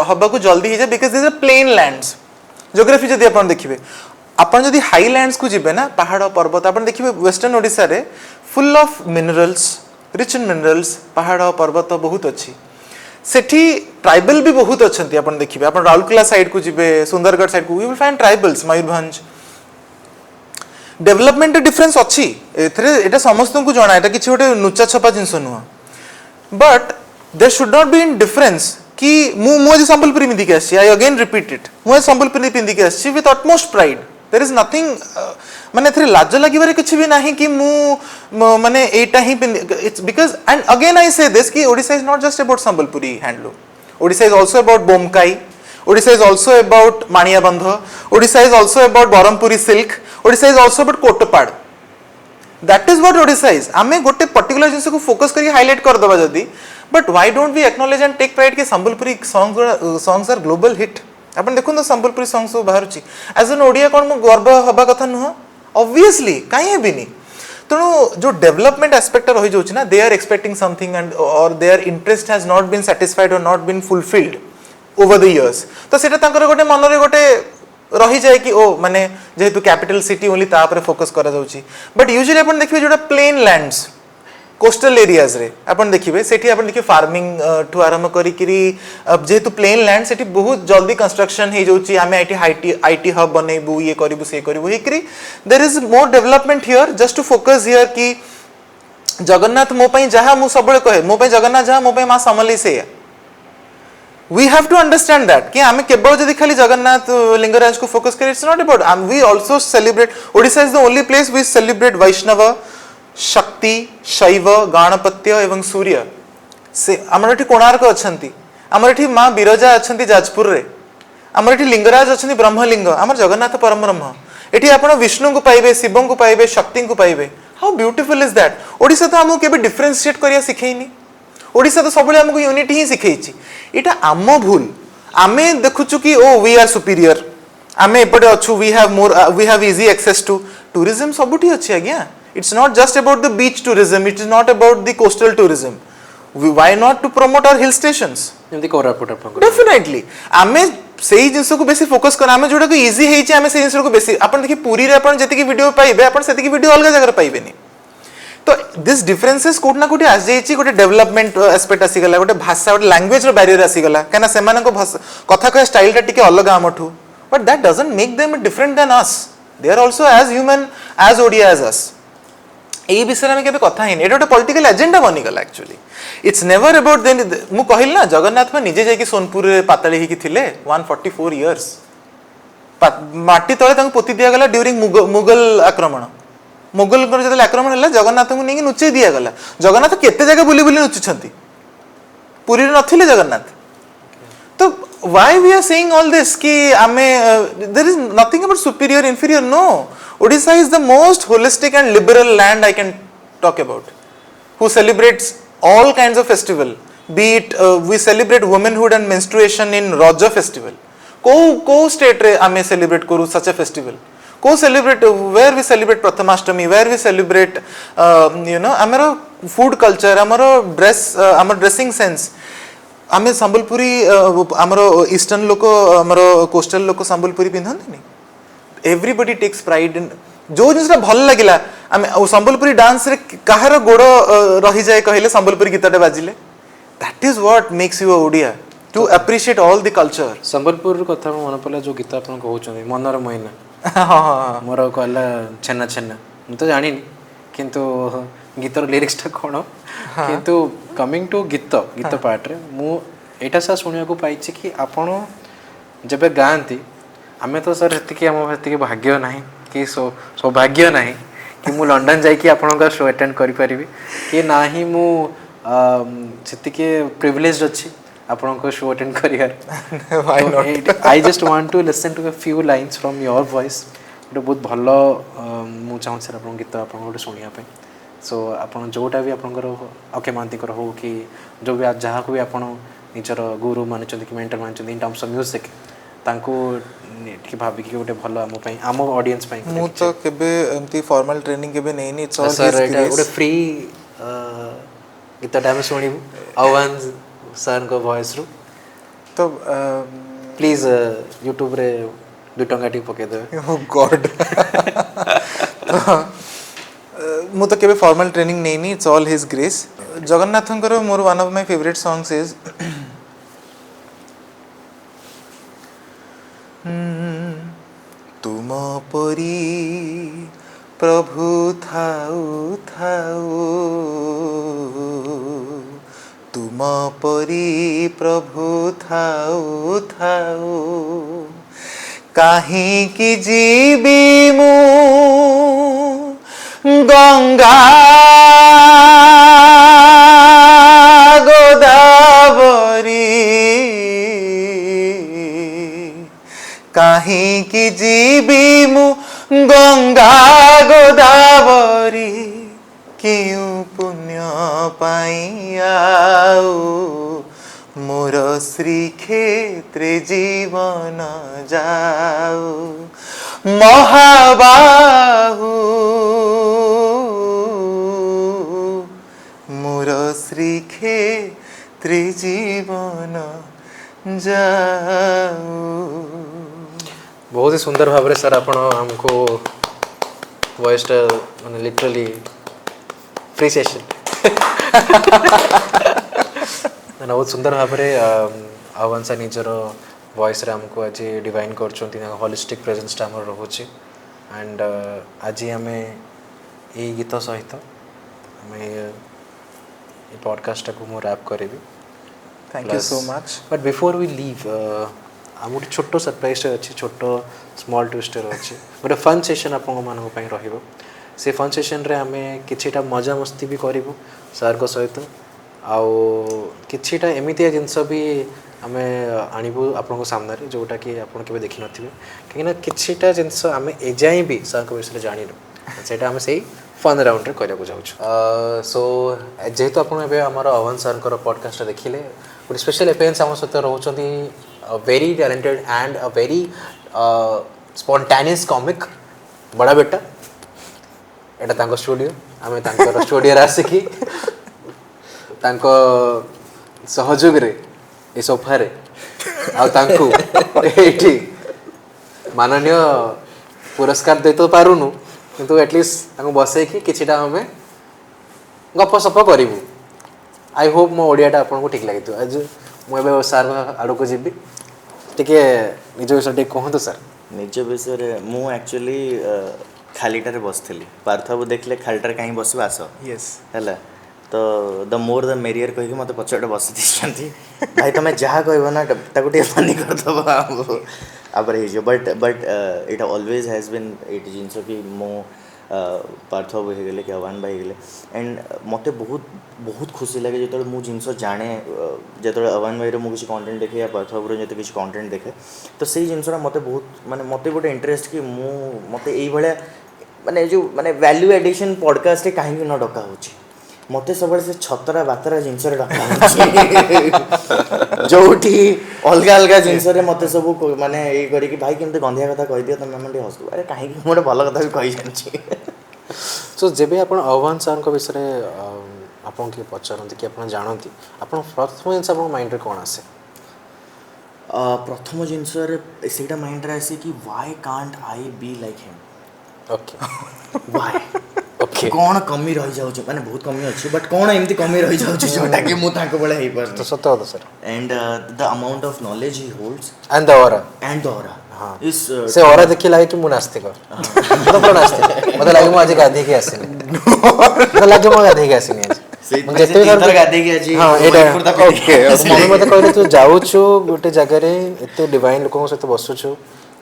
हबा को जल्दी हे जाय because this are plain lands geography जदी आपण देखिबे आपण जदी हाईलैंड्स को जिबे ना पहाड़ पर्वत आपण देखिबे वेस्टर्न ओडिसा रे full of minerals rich in minerals पहाड़ पर्वत बहुत अच्छी सेठी ट्राइबल भी बहुत अच्छंती आपण देखिबे आपण राउरकेला साइड को जिबे सुंदरगढ़ साइड को you will find tribals Mayurbhanj development difference अच्छी एथरे एटा समस्त को जाना एटा किछि गोटे नुचा छपा जिंस नुह but there should not be indifference कि मु संबलपुरी पिंदी के आसी आई अगेन रिपीट इट मु संबलपुरी पिंदी के आसी with utmost pride there is nothing माने एथरे लाज लागिबारे कुछ भी नाही कि मु माने एटा ही it's because and again I say this कि Odisha is not just about Sambalpuri handloom Odisha is also about Bomkai Odisha is also about Maniabandha Odisha is also about Berhampuri silk Odisha is also about Kotpad that is what Odisha is आमे गोटे पर्टिकुलर जिंस को फोकस करके हाईलाइट कर दबा जदी but why don't we acknowledge and take pride कि Sambalpuri songs are global hit अपन देखो तो संबलपुरी सॉन्ग सब बाहर छी एज एन ओडिया कोन मु गर्व हबा कथा नुह ऑब्वियसली काहे भी नहीं तेणु जो डेवलपमेंट एस्पेक्ट रही जाउछि ना they are expecting something and or their interest has not been satisfied or not been fulfilled over the years तो सेटा तांकर गोटे मन रे गोटे रही जाए कि ओ माने जेहेतु कैपिटल सिटी ओनली ता पर फोकस करा जाउछि बट यूजुअली अपन देखिबे जोटा प्लेन लैंड्स कोस्टल एरियाज रे अपन देखिबे सेठी अपन देखिबे फार्मिंग ठु आरंभ करी किरी जेहेतु प्लेन लैंड सेठी बहुत जल्दी कंस्ट्रक्शन हे जाउछि आमे आईटी हब बनेबू ये करिबू से करिबू हेकरी there is more development here just to focus here कि जगन्नाथ मो पई जहा मु सबले कहे मो पई जगन्नाथ जहा मो पई मां समली से we have to understand that कि आमे केवल जदि खाली जगन्नाथ लिंगराज को फोकस करे it's not about we also celebrate Odisha is the only place we celebrate वैष्णव शक्ति शैव गणपत्य एवं सूर्य से हमर एठी कोणार्क अछंती हमर एठी मां बिरजा अछंती जाजपुर रे हमर एठी लिंगराज अछंती ब्रह्मलिंग हमर जगन्नाथ परम ब्रह्म एठी आपण विष्णु को पाइबे शिव को पाइबे शक्ति को पाइबे how beautiful is that Odisha तो हमको केबे डिफरेंशिएट करिया सिखैनी ओडिसा तो सबले हमको यूनिटी ही सिखैछि इटा आम भूल आमे देखुछु कि ओ वी आर सुपीरियर आमे एपटे अछु we have easy access to tourism सबुठी अछि आज्ञा it's not just about the beach tourism it is not about the coastal tourism why not to promote our hill stations
जेमति कोरापुट आपन
डेफिनेटली आमे सेही जिंस को बेसी फोकस कर आमे जोडा को इजी हेछि आमे सेही जिंस को बेसी अपन देखि पुरी रे अपन जति की वीडियो पाइबे अपन सेति की वीडियो अलग जगह पाइबेनी तो दिस डिफरेंसेस कोट ना कोटी आ जाईची गोटे डेवलपमेंट एस्पेक्ट आसी गला गोटे भाषा गोटे लैंग्वेज रो बैरियर आसी गला काना सेमान को कथा कह स्टाइल टा टिके अलग आमठू but that doesn't make them different than us they are also as human as Odia as us एई विषय में केबे कथा हिन एटा गोटे पॉलिटिकल एजेंडा बनी गला actually it's never about then मु कहिल ना जगन्नाथ में निजे जाई कि सोनपुर रे पाताली ही कि थिले 144 इयर्स माटी तळे तांको पोती दिया गला ड्यूरिंग मुगल आक्रमण मुगल जब आक्रमण है जगन्नाथ को नहीं नुचे दिया गला जगन्नाथ केते जगह बुली बुली नुचुछंती पुरी नथिले जगन्नाथ तो why we are saying all this कि आमे there is nothing about superior inferior no Odisha is the most holistic and liberal land I can talk about who celebrates all kinds of festival be it we celebrate womanhood and menstruation in Raja festival को state रे आमे celebrate करू such a festival को celebrate where we celebrate Prathamashtami where we celebrate you know amaro food culture amaro dress amaro dressing sense आमे संबलपुरी amaro eastern लोको amaro coastal लोको संबलपुरी पिंधंती नहीं everybody takes pride in जो जिनसा भल लगिला आमे संबलपुरी डांस रे काहर गोड़ रही जाए कहले संबलपुरी गीतटे बाजिले that is what makes you a Odia to appreciate all the culture
Sambalpur कथा मन पड़ला जो गीत आपन कहउछन मनर मोइना हां मोर कहला छन्ना छन्ना मु तो जानि किंतु गीतर लिरिक्स ता कोन किंतु कमिंग टू गीत पार्ट रे मु एटा सा सुनिया को पाइछि कि आपन जबे गांती आमे तो सर हेति कि हम हेति के भाग्य नाही कि सौभाग्य नाही कि मु लंदन जाई कि आपन का शो अटेंड करि परिबी कि नाही मु सेति के प्रिविलेज अछि आपन को शो अटेंड करियार why not I just want to listen to a few lines from your voice तो बहुत भलो मु चाहू सर आपन गीत आपन को सुनिया पे सो आपन जोटा भी आपन को ओके मानती कर हो कि जो भी जहा को भी आपन निजर गुरु मानचंदी कि मेंटर मानचंदी इन टर्म्स ऑफ म्यूजिक तांको कि भाबी कि गोटे भलो हम पई हम ऑडियंस पई
मु तो केबे एमती फॉर्मल ट्रेनिंग केबे नै नि इट्स ऑल
सर एटा गोटे फ्री गीतटा हम सुनिबु आवाज सर को वॉइस रो
तो
प्लीज YouTube रे 2 टंगा टी पके दे
ओ गॉड मु तो केबे फॉर्मल ट्रेनिंग नै नि इट्स ऑल हिज ग्रेस जगन्नाथंकर मोर one of my favourite songs is तुम परी प्रभु थाऊ थाऊ तुम परी प्रभु थाऊ थाऊ କାହିଁକି ଯିବି ମୁଁ ଗଙ୍ଗା ଗୋଦାବରୀ କାହିଁକି ଯିବି ମୁଁ ଗଙ୍ଗା ଗୋଦାବରୀ କେଉଁ ପୁଣ୍ୟ ପାଇଁ ଆଉ ମୋର ଶ୍ରୀକ୍ଷେତ୍ରେ ଜୀବନ ଯାଉ ମହାବାହୁ ମୋର ଶ୍ରୀକ୍ଷେତ୍ରେ ଜୀବନ ଯାଉ।
बहुत ही सुंदर भाव सर आपण हमको वॉइसटा माने लिटरली फ्री सेशन ना बहुत सुंदर भाव आह्वान सर निजर वॉइस रे हमको आज डिवाइन करछंती होलिस्टिक प्रेजेंसटा हमर रहउची एंड आज आम ये गीत सहित आम ये पॉडकास्ट को मु रैप करी।
Thank you so much.
But before we leave आम गोटे छोट सरप्राइज अच्छी छोट स्मॉल ट्विस्टर अच्छी गोटे फन सेशन आपण मानक रहिबो से फन सेशन रे आमे किछिटा मजा मस्ती भी करिवु सर को सहित आउ किछिटा एमितिया जिनस भी आमे आनिबु आपण सामने रे जोटा कि आपण केबे देखि नथिबे कहीं किछिटा जिनस आमे एजाई भी सर को विषय जानिनु सेटा आमे सेही फन राउंड रे करया जाउछु। सो जेहेतु आपण एबे हमर अवन सर को पॉडकास्ट देखिले गोटे स्पेशल अपियरेंस आम सहित रोचंती very talented and a very spontaneous comic बड़ा बेटा एटा तांको स्टूडियो आमे तांको स्टूडियो रे आसिकी तांको सहयोग रे ए सोफा रे आ तांको एठी माननीय पुरस्कार दे तो पारुनु किंतु एटलीस्ट तांको बसे की किछिटा हमें गप सप करिवु। आई होप मो ओडियाटा आपको ठीक लगे आज मुझे सार आड़ को जी टे निज विषय टे कहतु सर।
निज विषय मु एक्चुअली खालीटारे बसली पार्थबाबू देखले खालीटारे कहीं बस आस
यस
है तो द मोर द मेरियर कह मत पछटे बस भाई तुम जहाँ कह ना फनी करदब आपर हो but it always has been ये जिनस कि मो पार्थबाबू हो गले कि आह्वान भाई गले एंड मत बहुत बहुत खुशी लगे जो मुझे जिनस जाने जो आह्वान भाई मुझे कंटेंट देखे या पार्थबाबू जो किसी कंटेंट देखे तो से जिनसा मत बहुत माने मत गोटे इंटरेस्ट कि मत ये माने जो माने वैल्यू एडिशन पॉडकास्ट कहीं न डका हो मत सब से छतरा बातरा जिनस डका जो अलग अलग जिनस मत सब माने ये करी भाई केमती गंधिया कथा कह दिया तुम मैंने हसु अरे कहीं गोटे भल कथा भी कही जानी।
सो जब आप आह्वान सर विषय आपन किए पचारती कि आप जानती आप प्रथम जिन माइंड रे कौन आसे
प्रथम जिनस से माइंड रे आसे कि why can't I be like him
okay
why
okay
कौन कमी रही जाउछ माने बहुत कमी अच्छी बट कौन एमती कमी रही जाउछ जोटा कि मु ताको बळे हेइ पर
तो सत्य कथा sir
and the amount of knowledge he holds
and the aura
हाँ इस
से ऑरा देखि लागे कि मु नास्तिक तो पूरा नास्तिक मतलब लागे मु आज गाधी के आसिनी मतलब लागे मु गाधी के आसिनी आज
मुझे तीन गाधी के आज
हां एटा ओके मम्मी मते कहले तू जाउछु गोटे जगह रे एते डिवाइन लोकन सहित बसुछु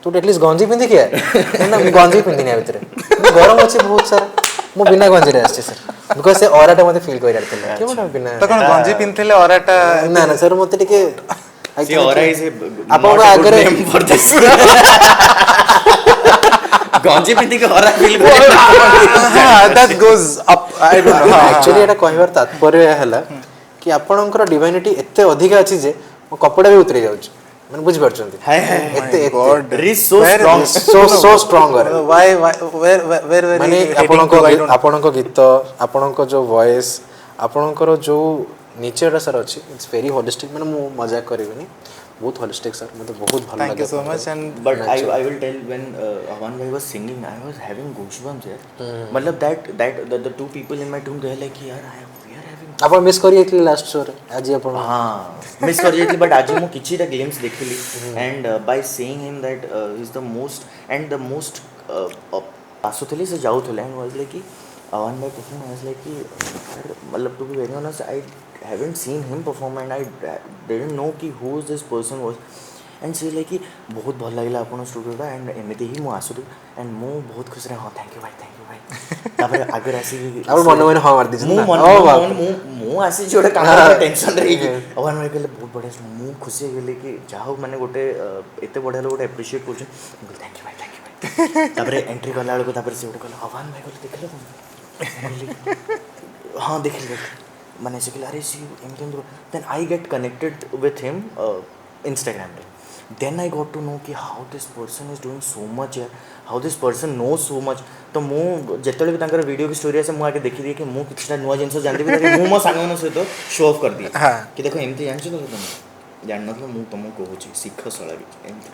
तू एटलीस्ट गंजी पिंदी के ना गंजी पिंदी नै भीतर गरम अछि बहुत सारा मु बिना गंजी रे आछि सर बिकॉज़ से ऑराटा मते फील करि रहतले के मोटा बिना
तो कोन गंजी पिनथले ऑराटा
ना ना सर मते टिके
सी ऑरा इज
आपन आगरे
फॉर दिस गंजी पिंदी के ऑरा फील
हां that goes up I don't no
actually एटा कहबार तात्पर्य हला कि आपनकर डिवाइनिटी एते अधिका अछि जे मो कपड़ा भी उतरी जाउछ माने बुझ परछंती
हाय हाय
एते
God
is so strong
so stronger
why where
माने आपनको गीत आपनको जो वॉइस आपनकर जो नेचर सर अछि इट्स वेरी होलिस्टिक माने मु मजाक करबिनी बहुत होलिस्टिक सर मतलब बहुत भल
thank you so much and
But I will tell when Avan bhai was singing, I was having goosebumps here. मतलब that the two people in my room कहे like यार we are having
आपण मिस करिए कि लास्ट शो रे आज आपण
हाँ मिस कर जाती बट आज मु किछि टा ग्लिम्स देखली and by seeing him that is the most आसुथली से जाउथले एंड वाज लाइक कि Avan bhai perform I was like कि मतलब to be very honest I haven't seen him perform and I didn't know कि who this person was and see like कि बहुत भल लगे आप स्टूडियोटा एंड एमती ही मुझे आसुरी एंड मु बहुत खुशी हाँ थैंक यू भाई तापर आगे आसी
मन मन हाँ मार दीजिए
मु आसी गोटे काम टेंशन रही अवन भाई कहले बहुत बढ़िया मु खुशी गली कि जहाँ मैंने गोटे एत बढ़िया लोग गोटे एप्रिशिएट कर थैंक यू भाई तापर एंट्री कला बेलू तापर से गोटे कहले अवन भाई कहले देखले हाँ देखिए मैंने से कहले अरे सी एमती then I get connected with him Instagram then I got to know कि how this person is doing so much यार how this person knows so much तो मुझे जिते भी तांकर वीडियो की स्टोरी आसे मुझे देखी दिए कि मुझे किसी नुआ जिन जानती मुझे मो सांग सहित शो ऑफ कर दिए कि देखो एमती जानछ तो तुम जान नथलो मु तुमको कहूची शिख शला एमती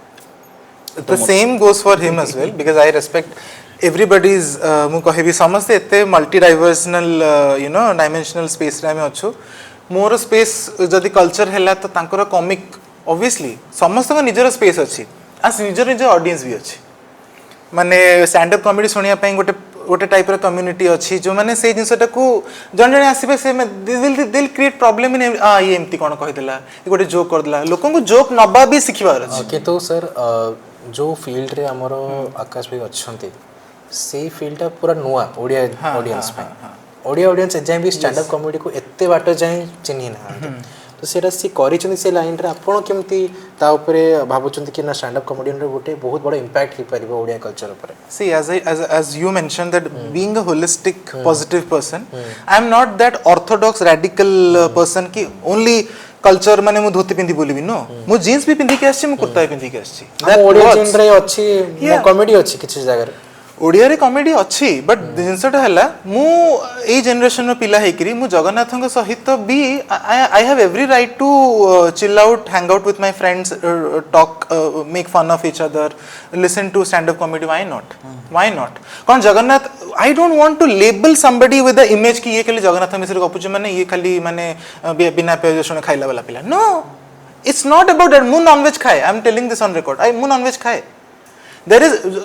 the same goes for him as well because I respect everybody's mu kahibi samaste ete multi dimensional dimensional space रे ଆମେ ଅଛୁ ମୋର space जदि culture ହେଲା ତ ତାଙ୍କର comic obviously ସମସ୍ତଙ୍କ ନିଜର space ଅଛି ଆଉ ନିଜର ନିଜ audience ବି ଅଛି ମାନେ stand up comedy ଶୁଣିବା ପାଇଁ ଗୋଟେ टाइप ର community ଅଛି जो माने से जिनसटाକୁ जण जण आसीबे से दिल क्रिएट प्रॉब्लम इन ये एमती कोन कहिदला ये गोटे जोक करदला लोकन को जोक नबा भी सिखिबार अछि
किंतु सर जो फील्ड रे हमरो आकाश भाई अछंती से फील्ड पूरा नुआ ओडिया ऑडियंस पे ओडिया ऑडियंस जाय भी स्टैंड अप कॉमेडी को एत्ते बाट जाय चिन्हि ना तो सेटा सी करिचंदी से लाइन रे आपण केमती ता ऊपरे भाबुचंदी कि ना स्टैंड अप कॉमेडियन रे गोटे बहुत बड़ा इंपैक्ट ही परिबो ओडिया कल्चर ऊपर
see as you mentioned that being a holistic positive person I am not that orthodox radical person ki only culture माने मु धोती पिंदी बोलिबी नो मु जीन्स भी पिंदी के आछि मु कुर्ता पिंदी के आछि
ओडिया जीन रे अछि कॉमेडी अछि किछि जगह रे
ओडिया रे कॉमेडी अछि बट जिनसटा हला मु ए जनरेशन रो पिला हेकरी मु जगन्नाथन सहित भी I have every right to chill out hang out with my friends talk make fun of each other listen to stand up comedy why not कौन Jagannath I don't want to label somebody with the image कि ये खाली जगन्नाथ मिश्र गपुच माने ये खाली माने बिना प्याज रसुण खाइला वाला पिला no it's not about that मु नॉनवेज खाए I am telling this on record I मु नॉनवेज खाए देयर इज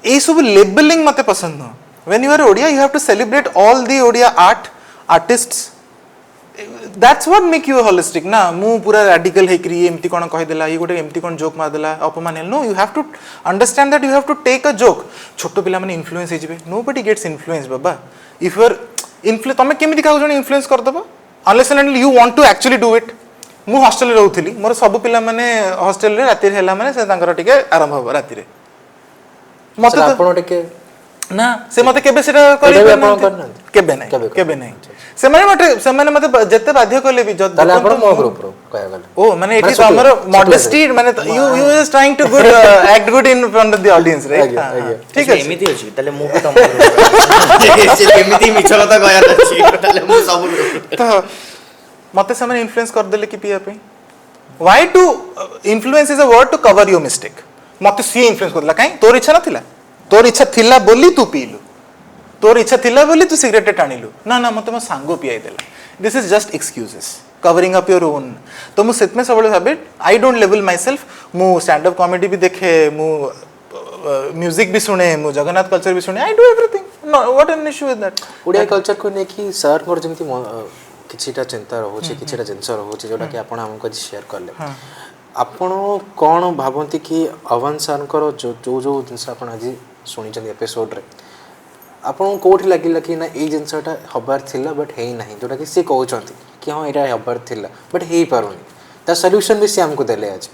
ए सब लेबलिंग मते पसंद न when you are Odia you have to celebrate all the Odia artists that's what make you holistic ना मु पूरा रैडिकल हे क्री एमती कोन कहि देला ये गोटे एमती कोन जोक मार देला अपमान no you have to understand that you have to take a joke छोटो पिला माने इन्फ्लुएंस हे जिवे नोबडी गेट्स इन्फ्लुएंस बाबा इफ यू आर इन्फ्लुएंस तमे केमिति का जण इन्फ्लुएंस कर दबो unless and until you want to actually do it मु हॉस्टल रे रहउथली मोर सब पिला माने हॉस्टल रे राति रे हैला माने से तांकर टिके आरंभ हो राति रे
मते आपण टिके
ना से मते केबे सेटा करि केबे नहीं से माने मते जत्ते बाध्य करले भी
ताले आपण मो ग्रुप रो कहया गले
ओ माने एठी तो हमर मॉडेस्टी माने you is trying to good act good in front of the audience right ठीक है
एमिति अछि ताले मु को तम से एमिति मिछ कथा कहया अछि ताले मु सब
तो मते से माने इन्फ्लुएंस कर देले कि पिया पे why to influence is a word to cover your mistake मते सी इन्फ्लुएंस करला काई तोर इच्छा नथिला तोर इच्छा थिला बोली तू पीलु तोर इच्छा थिला बोली तू सिगरेट टाणिलु ना ना मते मो सांगो पियाई देला this is just excuses covering up your own तो मु सेत में सबले भाबे आई डोंट लेवल माय सेल्फ मु स्टैंड अप कॉमेडी भी देखे मु म्यूजिक भी सुने मु जगन्नाथ कल्चर भी सुने I do everything what an issue with that
Odia culture को ने कि सर मोर जेमति किछिटा चिंता रहउछि किछिटा जिंस रहउछि जोटा कि आपण हमको शेयर करले आपण कोन भाबंती कि अवन सरकर जो जो जिंस आपण आज सुनि जन एपिसोड रे आपण कोठी लागिला कि ना ए जिंसटा हबार थिला बट हेई नाही जोटा कि से कहउछंती कि हां एटा हबार थिला बट हेई पारुनी ता सॉल्यूशन भी से हमको देले आज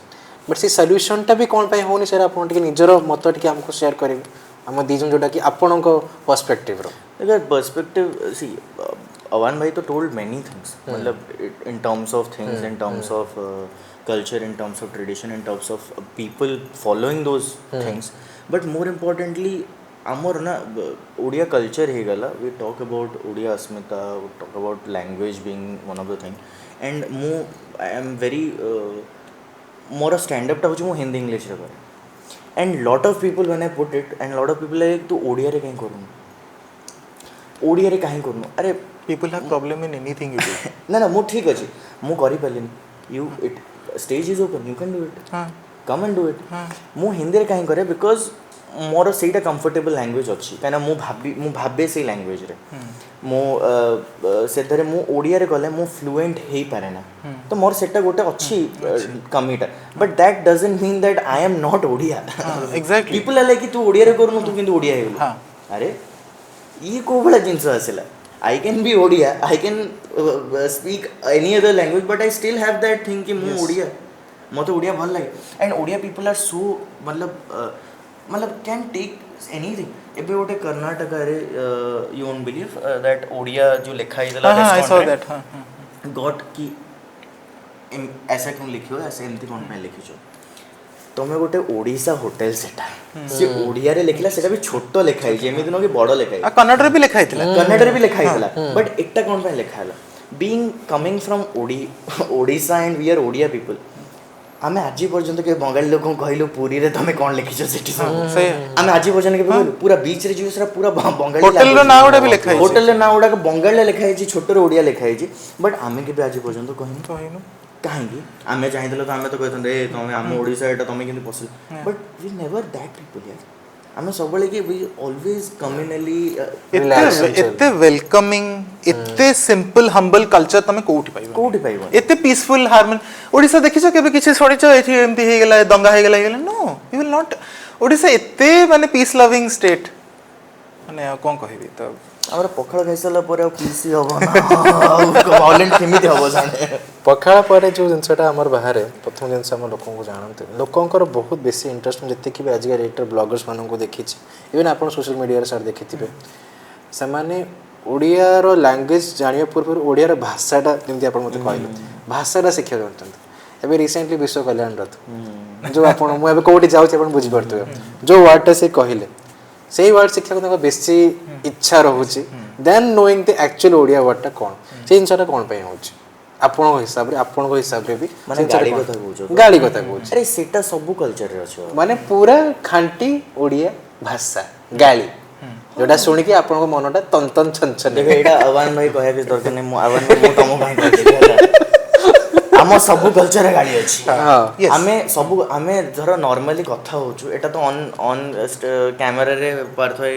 बट से सॉल्यूशन टा भी कोन पय होनी सर आपण टिके निजरो मत टिके हमको शेयर करिवे हम दिजन जोटा कि आपण को पर्सपेक्टिव रो
अगर पर्सपेक्टिव सी अवन भाई तो टोल्ड मेनी थिंग्स मतलब इन terms of things in terms of culture in terms of tradition in terms of people following those things but more importantly amor na odia culture he gala we talk about odia asmita we talk about language being one of the thing and I am very more a stand up ta hochi mo hindi english re kare and lot of people when I put it and lot of people like tu odia re kahi karunu are
people have problem in anything you do
na na mo ठीक अछि mo करि pollen you it stage is open you can do it come and do it mu hindi re kahi करे because मोर सेटा कंफर्टेबल लैंग्वेज अच्छी कहीं मु भाबे से लैंग्वेज रे मु से मु ओडिया रे गले मु फ्लुएंट हे पारे ना तो मोर सेटा गोटे अच्छी कमीटा but that doesn't mean that I am not Odia
exactly
people are like कि तू ओडिया रे करनु तू किंतु ओडिया हे
हाँ
अरे ये को बड़ा जिंस आसिला I can be Odia I can speak any other language but I still have that thing कि मु ओडिया मते ओडिया भल लागे and Odia people are so मतलब कैन टेक एनीथिंग एबे गोटे कर्नाटक रे you won't believe that Odia जो लिखा है
हाँ हाँ आई सॉ दैट हाँ
गॉट की ऐसा क्यों लिखियो ऐसे एमती कोन पे लिखियो तमे गोटे ओडिशा होटल सेटा से ओडिया रे लिखला सेटा भी छोटो लिखा है जेमिति न कि बड़ लिखा है
कन्नड़ रे भी लिखा हैतिला
कन्नड़ रे भी लिखा है बट एकटा कोन पे लिखा है being coming from Odisha and we are Odia people आमे आज पर्यंत के बंगाली लोक कहलु पूरी रे तमे कोन लिखिছো सेठी
सही
आमे आज पर्यंत के कहलु पूरा बीच रे जो पूरा बंगाली
होटल रो नाम उडा भी लिखा है
होटल रे नाम उडा बंगाली रे लिखा है छोटो रे ओडिया लिखा है बट आमे के भी आज पर्यंत कहनु कहीं आमे चाहिए तो आमे तो कहते ए तुम आम ओडिशा एटा तुम किंतु पसंद but we never that people यार आमे सब बळे कि वी ऑलवेज कम्युनली
एते वेलकमिंग एते सिंपल हम्बल कल्चर तमे कोठी पाइबो एते पीसफुल हार्मनी ओडिशा देखिছো केबे किछि छोड़िছো एठी एमती हे गेला दंगा हे गेला no you will not Odisha एते माने पीस लविंग स्टेट माने कोन कहबी तो
हमर पखाळ खाइसला परे पीसी हबो ना वायलेंट केमिति हबो जाने
पखाळ परे जो जिनसटा हमर बाहर प्रथम जिनस हम लोकन को जानते लोकंकर बहुत बेसी इंटरेस्ट जति कि आज रेटर ब्लॉगर्स मानन को देखिछि इवन आपण सोशल मीडिया रे सार देखिथिबे से माने ओडिया रो लैंग्वेज जानिया पूर्व ओडिया रो भाषाटा जेमति आपण मते कहले भाषाटा शिक्षा जानतंत एबे रिसेंटली विश्व कल्याण रथ जो आपण मु एबे कोठी जाउछि आपण बुझि परतबे जो वर्डटा से कहले सेही वर्ड शिक्षा को बेसी इच्छा रहुछि then knowing the actual Odia वर्डटा कोन से जिनसटा कोन पय होछि आपन हिसाब रे भी
माने
गाली कथा कहूछ
अरे सेटा सब कल्चर रे अछि
माने पूरा खांटी ओडिया भाषा गाली जोटा सुनि कि आपन को मनटा तन तन छन छन
देखो एटा आवान भाई कहया कि दरकार नै आवान भाई तमो भाई कहले हम सब कल्चर रे गाली अछि
हां
आमे धर नॉर्मली कथा होछु एटा तो ऑन कैमरा रे पार्थय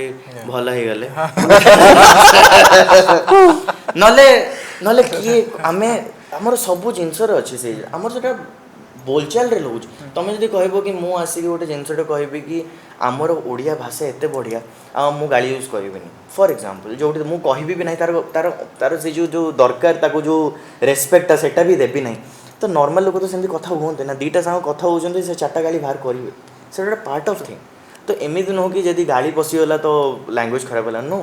भल हे गेले नले कि आमे हमर सब जिंस रे अछि से हमर सेटा बोलचाल रे लोज तमे जदी कहबो कि मु आसी गोटे जिंसटा कहबी कि हमर ओडिया भाषा एते बढ़िया आ मु गाली यूज करबिनी फॉर एग्जांपल जोटी मु कहबी भी नहीं तार से जो दरकार ताको जो रेस्पेक्ट सेटा भी देबी नहीं तो नॉर्मल लोग तो सेमती कथा होते ना दीटा संग कथा होचंती से चारटा गाली बाहर करिवे सेटा पार्ट ऑफ थिंग तो एमिति न हो कि जदी गाली पसी होला तो लैंग्वेज खराब होला नो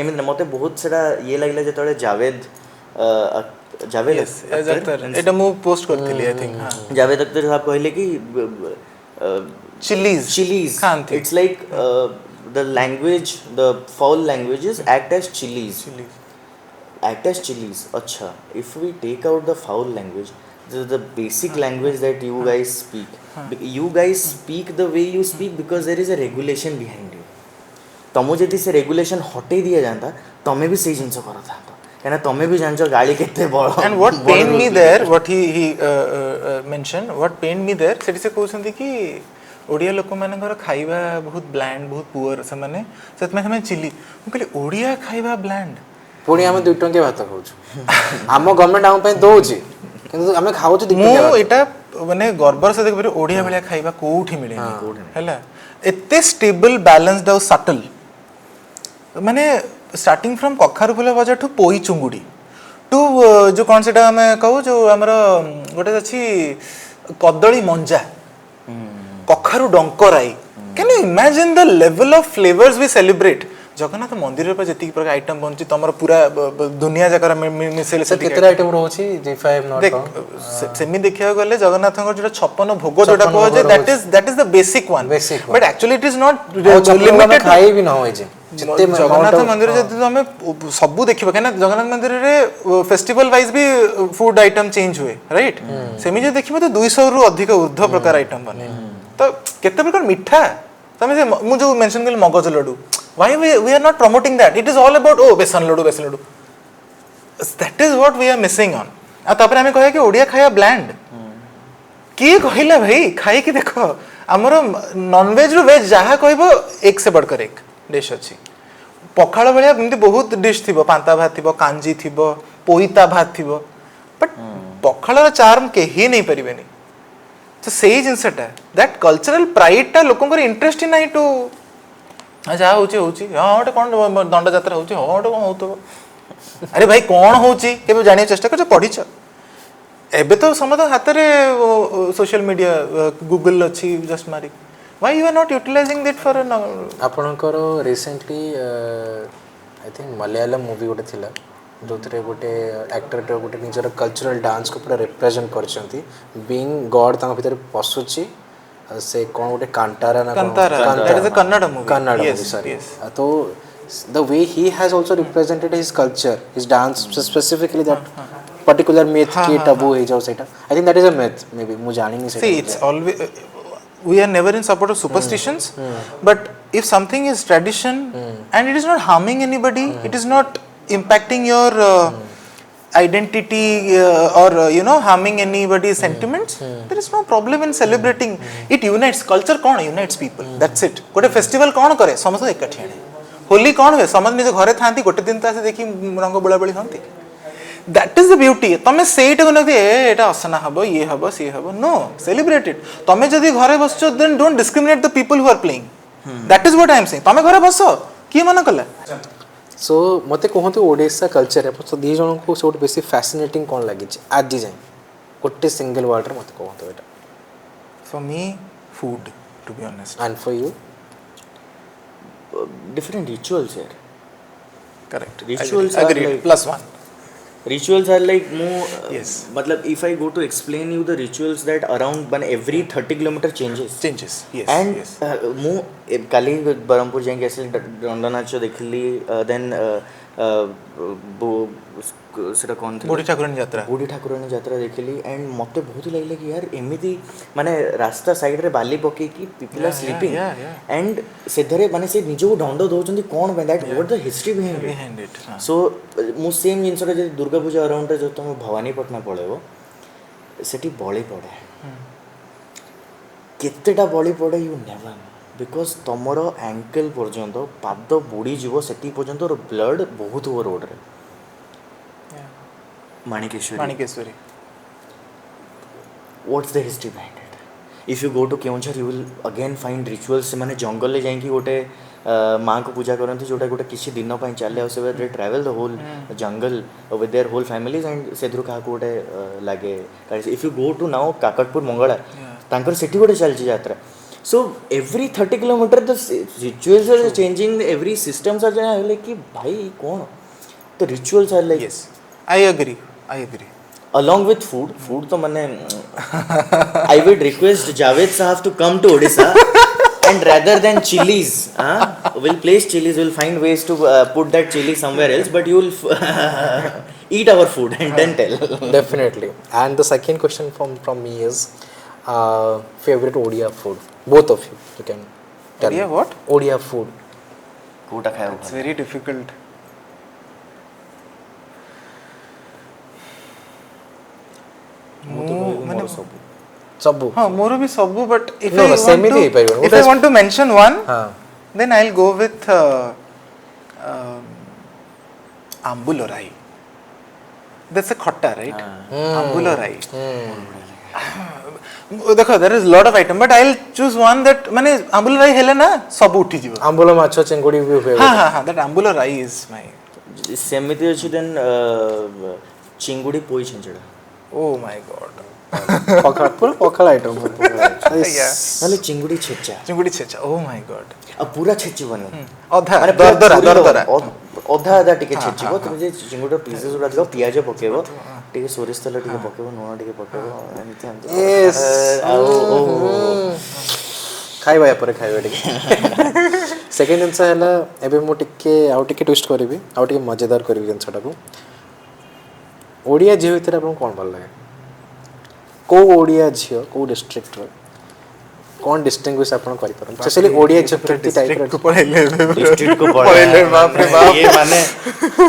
एमिति मते बहुत सेटा ये लागला जेतले जावेद
एटा मु पोस्ट करथिली आई थिंक
जावेद अख्तर साहब कहले कि
चिलीज
it's like the language the foul languages act as chilies acha if we take out the foul language the basic language that you guys speak the way you speak because there is a regulation behind you तमो जति से रेगुलेशन हटे दिया जानता तमे भी सही जिंस करता कहना तमे भी जानछो गाली केते बड़
and what pained me there what he mentioned what pained me there सेठी से कहउछंती कि ओडिया लोक मानकर खाइबा बहुत ब्लैंड बहुत पुअर से माने सेतमे हमें चिली मु कहली ओडिया खाइबा ब्लैंड
पुणी हम 2 टंके भात खाउछु हम गवर्नमेंट हम पे दोउची किंतु हम खाउछु 2 टंके
मु एटा माने गर्वर से देखबे ओडिया भलिया खाइबा कोठी मिले हैला एते स्टेबल बैलेंस्ड और सटल माने स्टार्टिंग फ्रॉम कखारु फुला बजा ठु पोई चुंगुडी टू जो कौन सेटा हमें कहू जो हमर गोटे अछि कदली मंजा कखारु डंकराई can you imagine the level of flavours we celebrate Jagannath Mandir पर जति प्रकार आइटम बनछि तमर पूरा दुनिया जकर मिसेल से
केतरा आइटम रहउछि इफ आई एम नॉट
देख सेमी देखिया गले जगन्नाथ को जो 56 भोग जोटा कहो जे that is the basic one but actually it is not
limited खाई भी न होय जे जिते
जगन्नाथ मंदिर जति तो हमें सब देखिबा केना जगन्नाथ मंदिर रे फेस्टिवल वाइज भी फूड आइटम चेंज हुए राइट सेमी जे देखिबा तो 200 रु अधिक ऊर्ध्व प्रकार आइटम बने तो केते प्रकार मिठा तमे से मु जो मेंशन करल मगज Laddu why we are not promoting that it is all about oh besan laddu that is what we are missing on आ तापर हमें कहे कि ओडिया खाया ब्लैंड की कहिला भाई खाई कि देखो आमर नॉनवेज रु वेज जहाँ कहब एक से बढ़कर एक डिश अच्छी पखाड़ भाया एमती बहुत डिश थी पांता भात थी कांजी थी पोईता भात थी बट पखाड़ चार्म कहीं नहीं पारे तो से जिनसटा दैट कल्चरल प्राइड टा लोकंकर इंटरेस्ट ही नहीं टू जहाँ हूँ हाँ गोटे कौन दंड जात्रा हूँ हाँ गोटे कौन हो अरे भाई कौन हो जाना चेष्टा कर पढ़ीच एबे तो समझ हाथ में सोशल मीडिया गूगल अच्छी जस्ट मारी why you are not utilising that for
आपणकर recently I think Malayalam movie गोटे थिला जो गोटे एक्टर गोटे निजर कल्चरल डांस को पूरा रिप्रेजेंट करछंती बीइंग गॉड तांग भीतर पसुची से कौन गोटे कांतारा ना
that is a Kannada movie
Kannada movie sorry तो the way he has also represented his culture his dance specifically that particular myth ki taboo he jao seta I think that is a myth maybe mu jani nahi
see it's always we are never in support of superstitions but if something is tradition and it is not harming anybody it is not impacting your identity or harming anybody's sentiments there is no problem in celebrating it unites culture कौन unites people that's it गोटे festival कौन करे समस्त एकठी आने होली कौन हुए समस्त निज घरे था गोटे दिन तो देखी रंग बोला बोली हमें दैट इज द ब्यूटी तुम से एटा असना हम ये हम सी हम नो सेलिब्रेट इट तुम जब घरे बस then don't discriminate the people who are playing that is what I am saying तुम घरे बस किए मन कला
सो मते कहते ओडिशा कल्चर है दी जन को सब बेसी फैसिनेटिंग कौन लगी आज जाए गोटे सिंगल वर्ड रे मते कहते एटा
for me food to be honest
and for you
different rituals here.
Correct.
Rituals
agreed.
are like,
+1.
Rituals are like more.
Yes.
Matlab if I go to explain you the rituals that around when every 30 kilometer changes.
Changes. Yes.
And
yes.
ମୁଁ କାଲି ବ୍ରହ୍ମପୁର ଯାଇକି ଆସିଲି ଦଣ୍ଡନାଚ ଦେଖିଲି ଦେନ୍ ସେଟା କ'ଣ ଥିଲା
ବୁଢ଼ୀ ଠାକୁରାଣୀ ଯାତ୍ରା
ବୁଢ଼ୀ ଠାକୁରାଣୀ ଯାତ୍ରା ଦେଖିଲି ଆଣ୍ଡ ମୋତେ ବହୁତ ଲାଗିଲା କି ୟାର ଏମିତି ମାନେ ରାସ୍ତା ସାଇଡ଼ରେ ବାଲି ପକେଇକି ପିପଲ୍ ଆର୍ ସ୍ଲିପିଂ ଆଣ୍ଡ ସେଥିରେ ମାନେ ସେ ନିଜକୁ ଦଣ୍ଡ ଦେଉଛନ୍ତି କ'ଣ ପାଇଁ that what the history behind it so ମୁଁ ସେମ୍ ଜିନିଷଟା ଯଦି ଦୁର୍ଗା ପୂଜା ଅରାଉଣ୍ଡରେ ଯଦି ତୁମେ ଭବାନୀପାଟଣା ପଳେଇବ ସେଠି ବଳି ପଡ଼େ କେତେଟା ବଳି ପଡ଼େ ୟୁ ନେଭର୍ ବିକଜ ତୁମର ଆଙ୍କଲ୍ ପର୍ଯ୍ୟନ୍ତ ପାଦ ବୁଡ଼ିଯିବ ସେତିକି ପର୍ଯ୍ୟନ୍ତ ବ୍ଲଡ୍ ବହୁତ ହୁଏ ରୋଡ଼ରେ
Manikeshwari.
What's the history behind it? If you go to Keonjhar, you will again find rituals. ସେମାନେ ଜଙ୍ଗଲରେ ଯାଇକି ଗୋଟେ ମାଆଙ୍କୁ ପୂଜା କରନ୍ତି ଯୋଉଟା ଗୋଟେ କିଛି ଦିନ ପାଇଁ ଚାଲେ ଆଉ ସେ they travel the whole jungle with their whole families and ସେଥିରୁ କାହାକୁ ଗୋଟେ ଲାଗେ if you go to now Kakatpur Mangala ତାଙ୍କର ସେଠି ଗୋଟେ ଚାଲିଛି ଯାତ୍ରା so every 30 kilometer the rituals are changing every systems are like कि भाई कौन the rituals are like
yes I agree
along with food तो मैंने I would request Javed Sahab to come to Odisha and rather than chilies we'll place chilies we'll find ways to put that chili somewhere else but you will eat our food and then tell
definitely and the second question from me is favorite Odia food both of you can tell
Odia what
Odia food
Kota खाया
it's very difficult
मैंने
सबु
हाँ मोर भी सबु but if
No,
I
no, same he पाइबो
if I want to mention one
हाँ
then I'll go with ambulorai that's a khota right ambulorai देखो there is lot of item but I'll choose one that माने ambulorai हेले ना सब उठी जीव
आंबुल माछ चिंगुड़ी भी हुए
हाँ that ambulorai is my
सेमिति अछि देन चिंगुड़ी पोई छंचड़ा
oh my god
पखाल पूरा पखाल आइटम
नले चिंगुड़ी छेचा
चिंगुड़ी छेचा oh my god
अब पूरा छेचिबनी
अधा
माने
दरदरा
अधा टिके छेचिबो तुम जे चिंगुड़ी पीसेस उडा दियो पियाज पकेबो टिके सोरिस तेल टिके पकेबो नोना टिके पकेबो एमिति
यस खाइबा या पर खाइबा टिके सेकंड जिंस हैला एबे मो टिके आउ टिके ट्विस्ट करबी आउ टिके मजेदार करबी जिंसटा को ओडिया झियो भितर आपन कोन भल लागे को ओडिया झियो को डिस्ट्रिक्ट रो कौन डिस्टिंग्विश आपण करि परन स्पेशली ओडिया जेपति टाइप
को पढ़ाइले
डिस्ट्रिक्ट को
पढ़ाइले बाप रे बाप
ये माने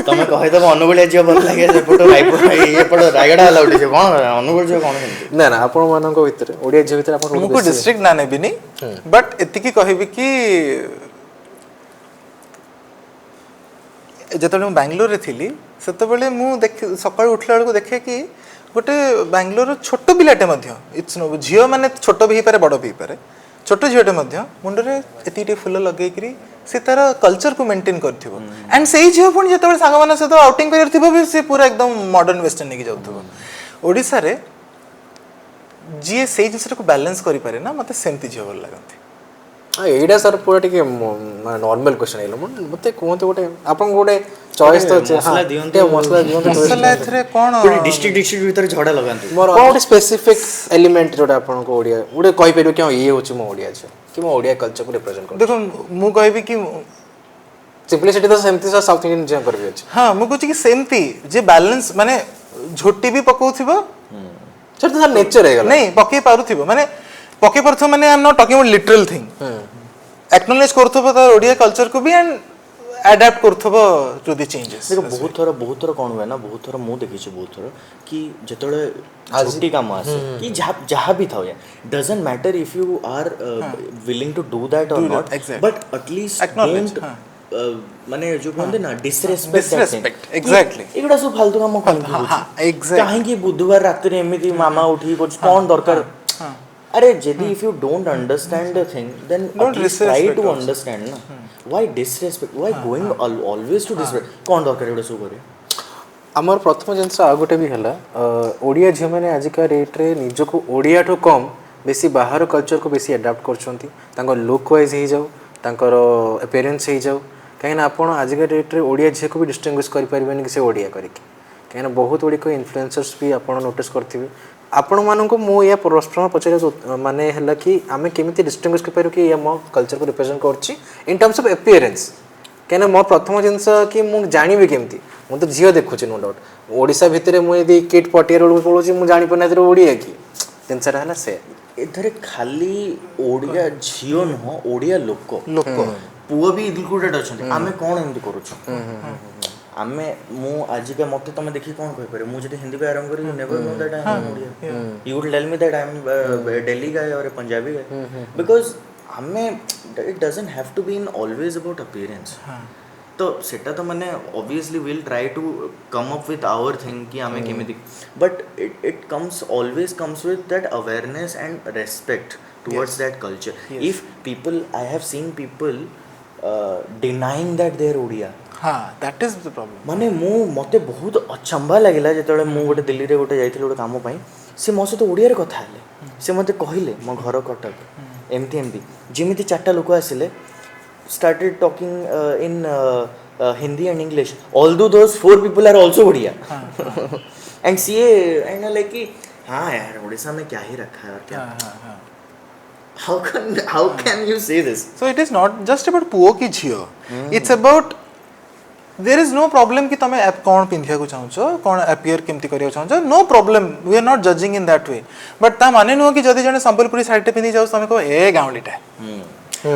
तमे कहि दब अनुगुलिया जियो भल लागे जे पटो रायपुर ये पटो रायगड़ा हला उठी जे कोन अनुगुल जियो कोन केमती
ना ना आपण मानक भितर ओडिया जे भितर आपण
मुको डिस्ट्रिक्ट ना नेबिनी बट एतिकी कहबी कि जेतबे मैं बैंगलोर रे थिली सेतबेले मु देख सकाळ उठला बेलको देखे कि गोटे बैंगलोर छोट पिलाटे मध्य इट्स नो झियो माने छोट भी पारे बड़ भी पारे छोट झियोटे मध्य मुंडरे एतिटे फुल लगेई करी से तार कल्चर को मेंटेन करथिबो एंड सेही झियो पुनी जेतबे सांग माने से तो आउटिंग करिर थिबो भी से पूरा एकदम मॉडर्न वेस्टर्न नेकी जाउथबो ओडिसा रे जी सेही जिंसटा को बैलेंस करि पारे ना मते सेमती झियो भल लागंती
एइडा सर पूरा टिके नॉर्मल क्वेश्चन आइलो मते कोहते गोटे आपन गोटे चॉइस तो
मसला दियंते
मसला दियंते
मसला एथरे कोन
पूरी डिस्ट्रिक्ट भीतर झगड़ा लगांती
मोर कोन स्पेसिफिक एलिमेंट जोटा आपन को ओडिया गोटे कहि पेरो कि ये होची मो ओडिया छ कि मो ओडिया कल्चर को रिप्रेजेंट कर
देखो मु कहबी कि
सिंपलिसिटी तो सेमती सर साउथ इंडियन जे करबी अछि
हां मु कहछि कि सेमती जे बैलेंस माने झोटी भी पकोथिबो
सर तो सर नेचर है
नहीं पके पारुथिबो माने पके परथो माने I am not talking about literal thing acknowledge करथबो त ओडिया कल्चर को भी एंड अडैप्ट करथबो टू द चेंजेस
देखो बहुत थोड़ा कोन हुए ना बहुत थोड़ा मु देखि छी बहुत थोड़ा कि जतळे छोटी काम आसे कि जहां भी था doesn't matter if you are willing to do that or not but at least don't माने जो कहते ना डिसरेस्पेक्ट
एग्जैक्टली
एगुडा सब फालतू काम कोन
हां एग्जैक्टली
काहे कि बुधवार रात रे एमिति मामा उठी कुछ कोन दरकार अरे जदी if you don't understand the thing then try to understand ना why disrespect why going always to disrespect कोन दरकार एगुडा सब करे
आमर प्रथम जिनस आ गोटे भी हला ओडिया झियो माने आजिका रेट रे निजको ओडिया ठो कम बेसी बाहर कल्चर को बेसी अडॉप्ट करछंती तांको लुक वाइज हे जाऊ तांकर अपीयरेंस हे जाऊ कहीं आपण आजिका डेट रे ओडिया झियो को भी डिस्टिंग्विश करि परिबेनी कि से ओडिया करिक कहीं बहुत ओडी को इन्फ्लुएंसर्स भी आपण नोटिस करथिबे आपण मानन को मो या प्रश्न पचारे माने हला कि आमे केमिति डिस्टिंग्विश कर पारो कि या मो कल्चर को रिप्रेजेंट करछि इन टर्म्स ऑफ अपीयरेंस कहीं मो प्रथम जिनस कि मु जानिबे केमिति मु तो झियो देखुछि नो डाउट ओडिसा भितरे मु यदि किट पटिया रोड पळोछि मु जानि पना एतरे ओडिया कि जिनसरा हला से
एथरे खाली ओडिया झियो न ओडिया लोक पुओ भी इनक्लूडेड अछन आमे कोन एंड करूछ आमे मु आज के मते तमे देखि कोन कहि पारे मु जदि हिंदी पे आरंभ करी never know that I am Odia you would tell me that I am Delhi guy or Punjabi guy because आमे it doesn't have to be in always about appearance तो सेटा तो माने obviously will try to come up with our thing कि आमे केमिति but it comes always comes with that awareness and respect towards that culture if people I have seen people denying that they are Odia
हां दैट इज द प्रॉब्लम
माने मु मते बहुत अचंबा लागिला जेतले मु गोटे दिल्ली रे गोटे जाइथिल गोटे काम पई से मो से तो ओडिया रे कथा हले से मते कहिले मो घर कटक एमती जिमिति चारटा लोक आसिले started talking in Hindi and English although those four people are also Odia and see and like कि हां यार ओडिसा में क्या ही रखा है और क्या how can you say this
so it is not just about puo ki jhiyo it's about there is no problem कि तमे कौन पिंधिया को चाहछो कौन अपीयर केमती करियो चाहछो no problem we are not judging in that way but ता माने नो कि जदी जने संबलपुरी साइड पे पिंधि जाउ तमे को ए गाउलीटा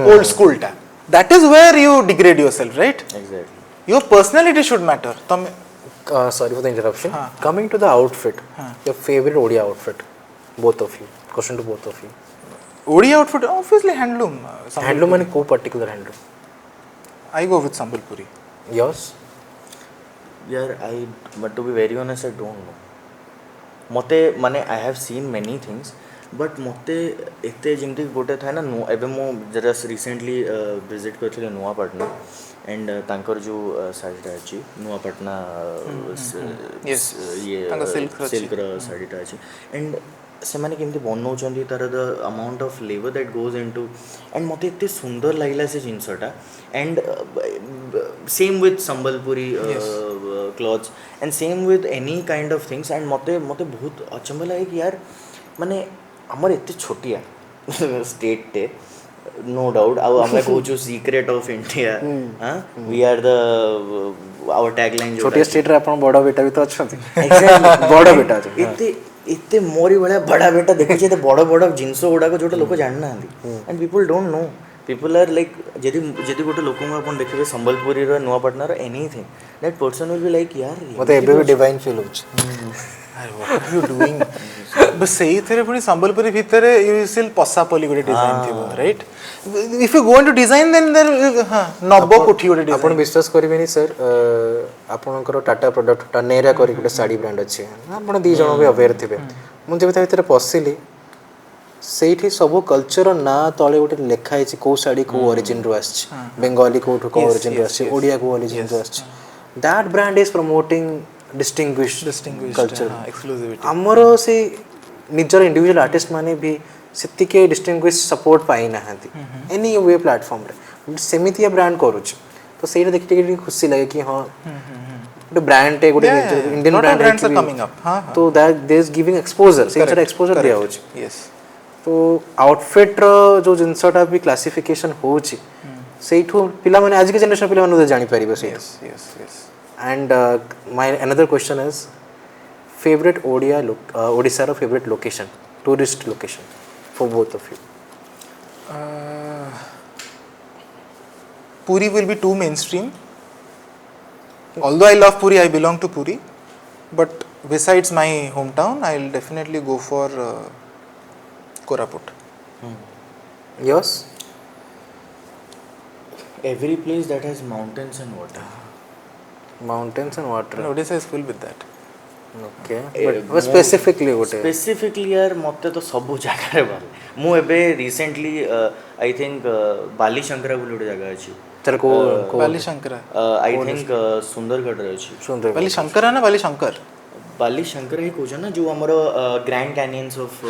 ओल्ड स्कूल टा that is where you degrade yourself right
exactly
your personality should matter तमे
sorry for the interruption coming to the outfit your favorite odia outfit both of you question to both of you
Odia outfit obviously handloom
handloom माने को particular handloom
I go with संबलपुरी
yours
यार I but to be very honest I don't know मते माने I have seen many things but मते एते जिंदगी गोटे था ना नो एबे मो जरा रिसेंटली विजिट करथिले नुआपाटना एंड तांकर जो साड़ीटा अछि नुआपाटना
yes
ये सिल्क रा साड़ीटा अछि एंड से माने केमती बनौचंदी तार the amount of labour that goes into and मते एते सुंदर लागिला से जिंसटा and same with Sambalpuri clothes and same with any kind of things and मते बहुत अचंबा लागे कि यार माने हमर एते छोटिया स्टेट टे नो डाउट आउ कहूँ सीक्रेट ऑफ इंडिया हां we are the our tagline
छोटिया स्टेट रे अपन बड़ बेटा भी तो अछंती एग्जैक्टली बड़ बेटा
एते एते मोरी भलिया बड़ा बेटा देखुचे एते बड़ बड़ जिंस गुड़ाक जोटा लोक जान ना and people don't know people are like जदि जदि गोटे लोक अपन देखिबे संबलपुरी रो नुआपाटना रो anything that person will be like यार
मते एबे भी डिवाइन फील होछ
what are you doing but ସେଇଥିରେ ପୁଣି ସମ୍ବଲପୁରୀ ଭିତରେ you still ପଶାପଲି ଗୋଟେ ଡିଜାଇନ ଥିବ right if you go into design then ହଁ ନବ କୋଠି ଗୋଟେ
ଆପଣ
ଡିଜାଇନ
ବିଶ୍ୱାସ କରିବେନି ସାର୍ ଆପଣଙ୍କର ଟାଟା ପ୍ରଡକ୍ଟ ଟନେରା କରି ଗୋଟେ ଶାଢ଼ୀ ବ୍ରାଣ୍ଡ ଅଛି ଆପଣ ଦୁଇ ଜଣ ବି ଅवेयर ଥିବେ ମୁଁ ଯେବେ ତା ଭିତରେ ପଶିଲି ସେଇଠି ସବୁ କଲଚର ନା ତଳେ ଗୋଟେ ଲେଖା ହେଇଛି କୋଉ ଶାଢ଼ୀ କୋଉ ଅରିଜିନରୁ ଆସିଛି ବେଙ୍ଗଲୀ କୋଉଠୁ କୋଉ ଅରିଜିନରୁ ଆସିଛି ଓଡ଼ିଆ କୋଉ ଅରିଜିନରୁ ଆସିଛି that brand is promoting distinguished culture
exclusivity
ଆମର ସେ ନିଜର ଇଣ୍ଡିଭିଜୁଆଲ ଆର୍ଟିଷ୍ଟ ମାନେ ବି ସେତିକି ଡିଷ୍ଟିଂଗୁଇଶ ସପୋର୍ଟ ପାଇନାହାନ୍ତି ଏନି ୱେ ପ୍ଲାଟଫର୍ମରେ ସେମିତିଆ ବ୍ରାଣ୍ଡ କରୁଛି ତ ସେଇଟା ଦେଖି ଟିକେ ଖୁସି ଲାଗେ କି ହଁ ଗୋଟେ ବ୍ରାଣ୍ଡଟେ ଗୋଟେ Indian brand
brands are coming up
ତ that they is giving exposure ସେଇଟା ଏକ୍ସପୋଜର ଦିଆଯାଉଛି
yes
ତ ଆଉଟଫିଟ୍ର ଯେଉଁ ଜିନିଷଟା ବି କ୍ଲାସିଫିକେସନ୍ ହେଉଛି ସେଇଠୁ ପିଲାମାନେ ଆଜିକା ଜେନେରେସନ୍ ପିଲାମାନେ ଜାଣିପାରିବେ ସେଇଠୁ
yes yes
And my another question is favorite Odisha favorite location, tourist location for both of you.
Puri will be too mainstream. Although I love Puri, I belong to Puri. But besides my hometown, I'll definitely go for Koraput.
Yours?
every place that has mountains and water
Mountains and water.
And Odisha is full with that.
Okay. But specifically what?
Specifically यार मते तो सब जगह रे भल मु एबे रिसेंटली आई थिंक बाली शंकरा बोली गोटे जगह अछि
चल को
Bali Shankara.
I think Sundargarh रे अछि
सुंदर
Bali Shankara na Bali Shankar?
बाली शंकर ही कोजन ना जो हमरो grand canyons of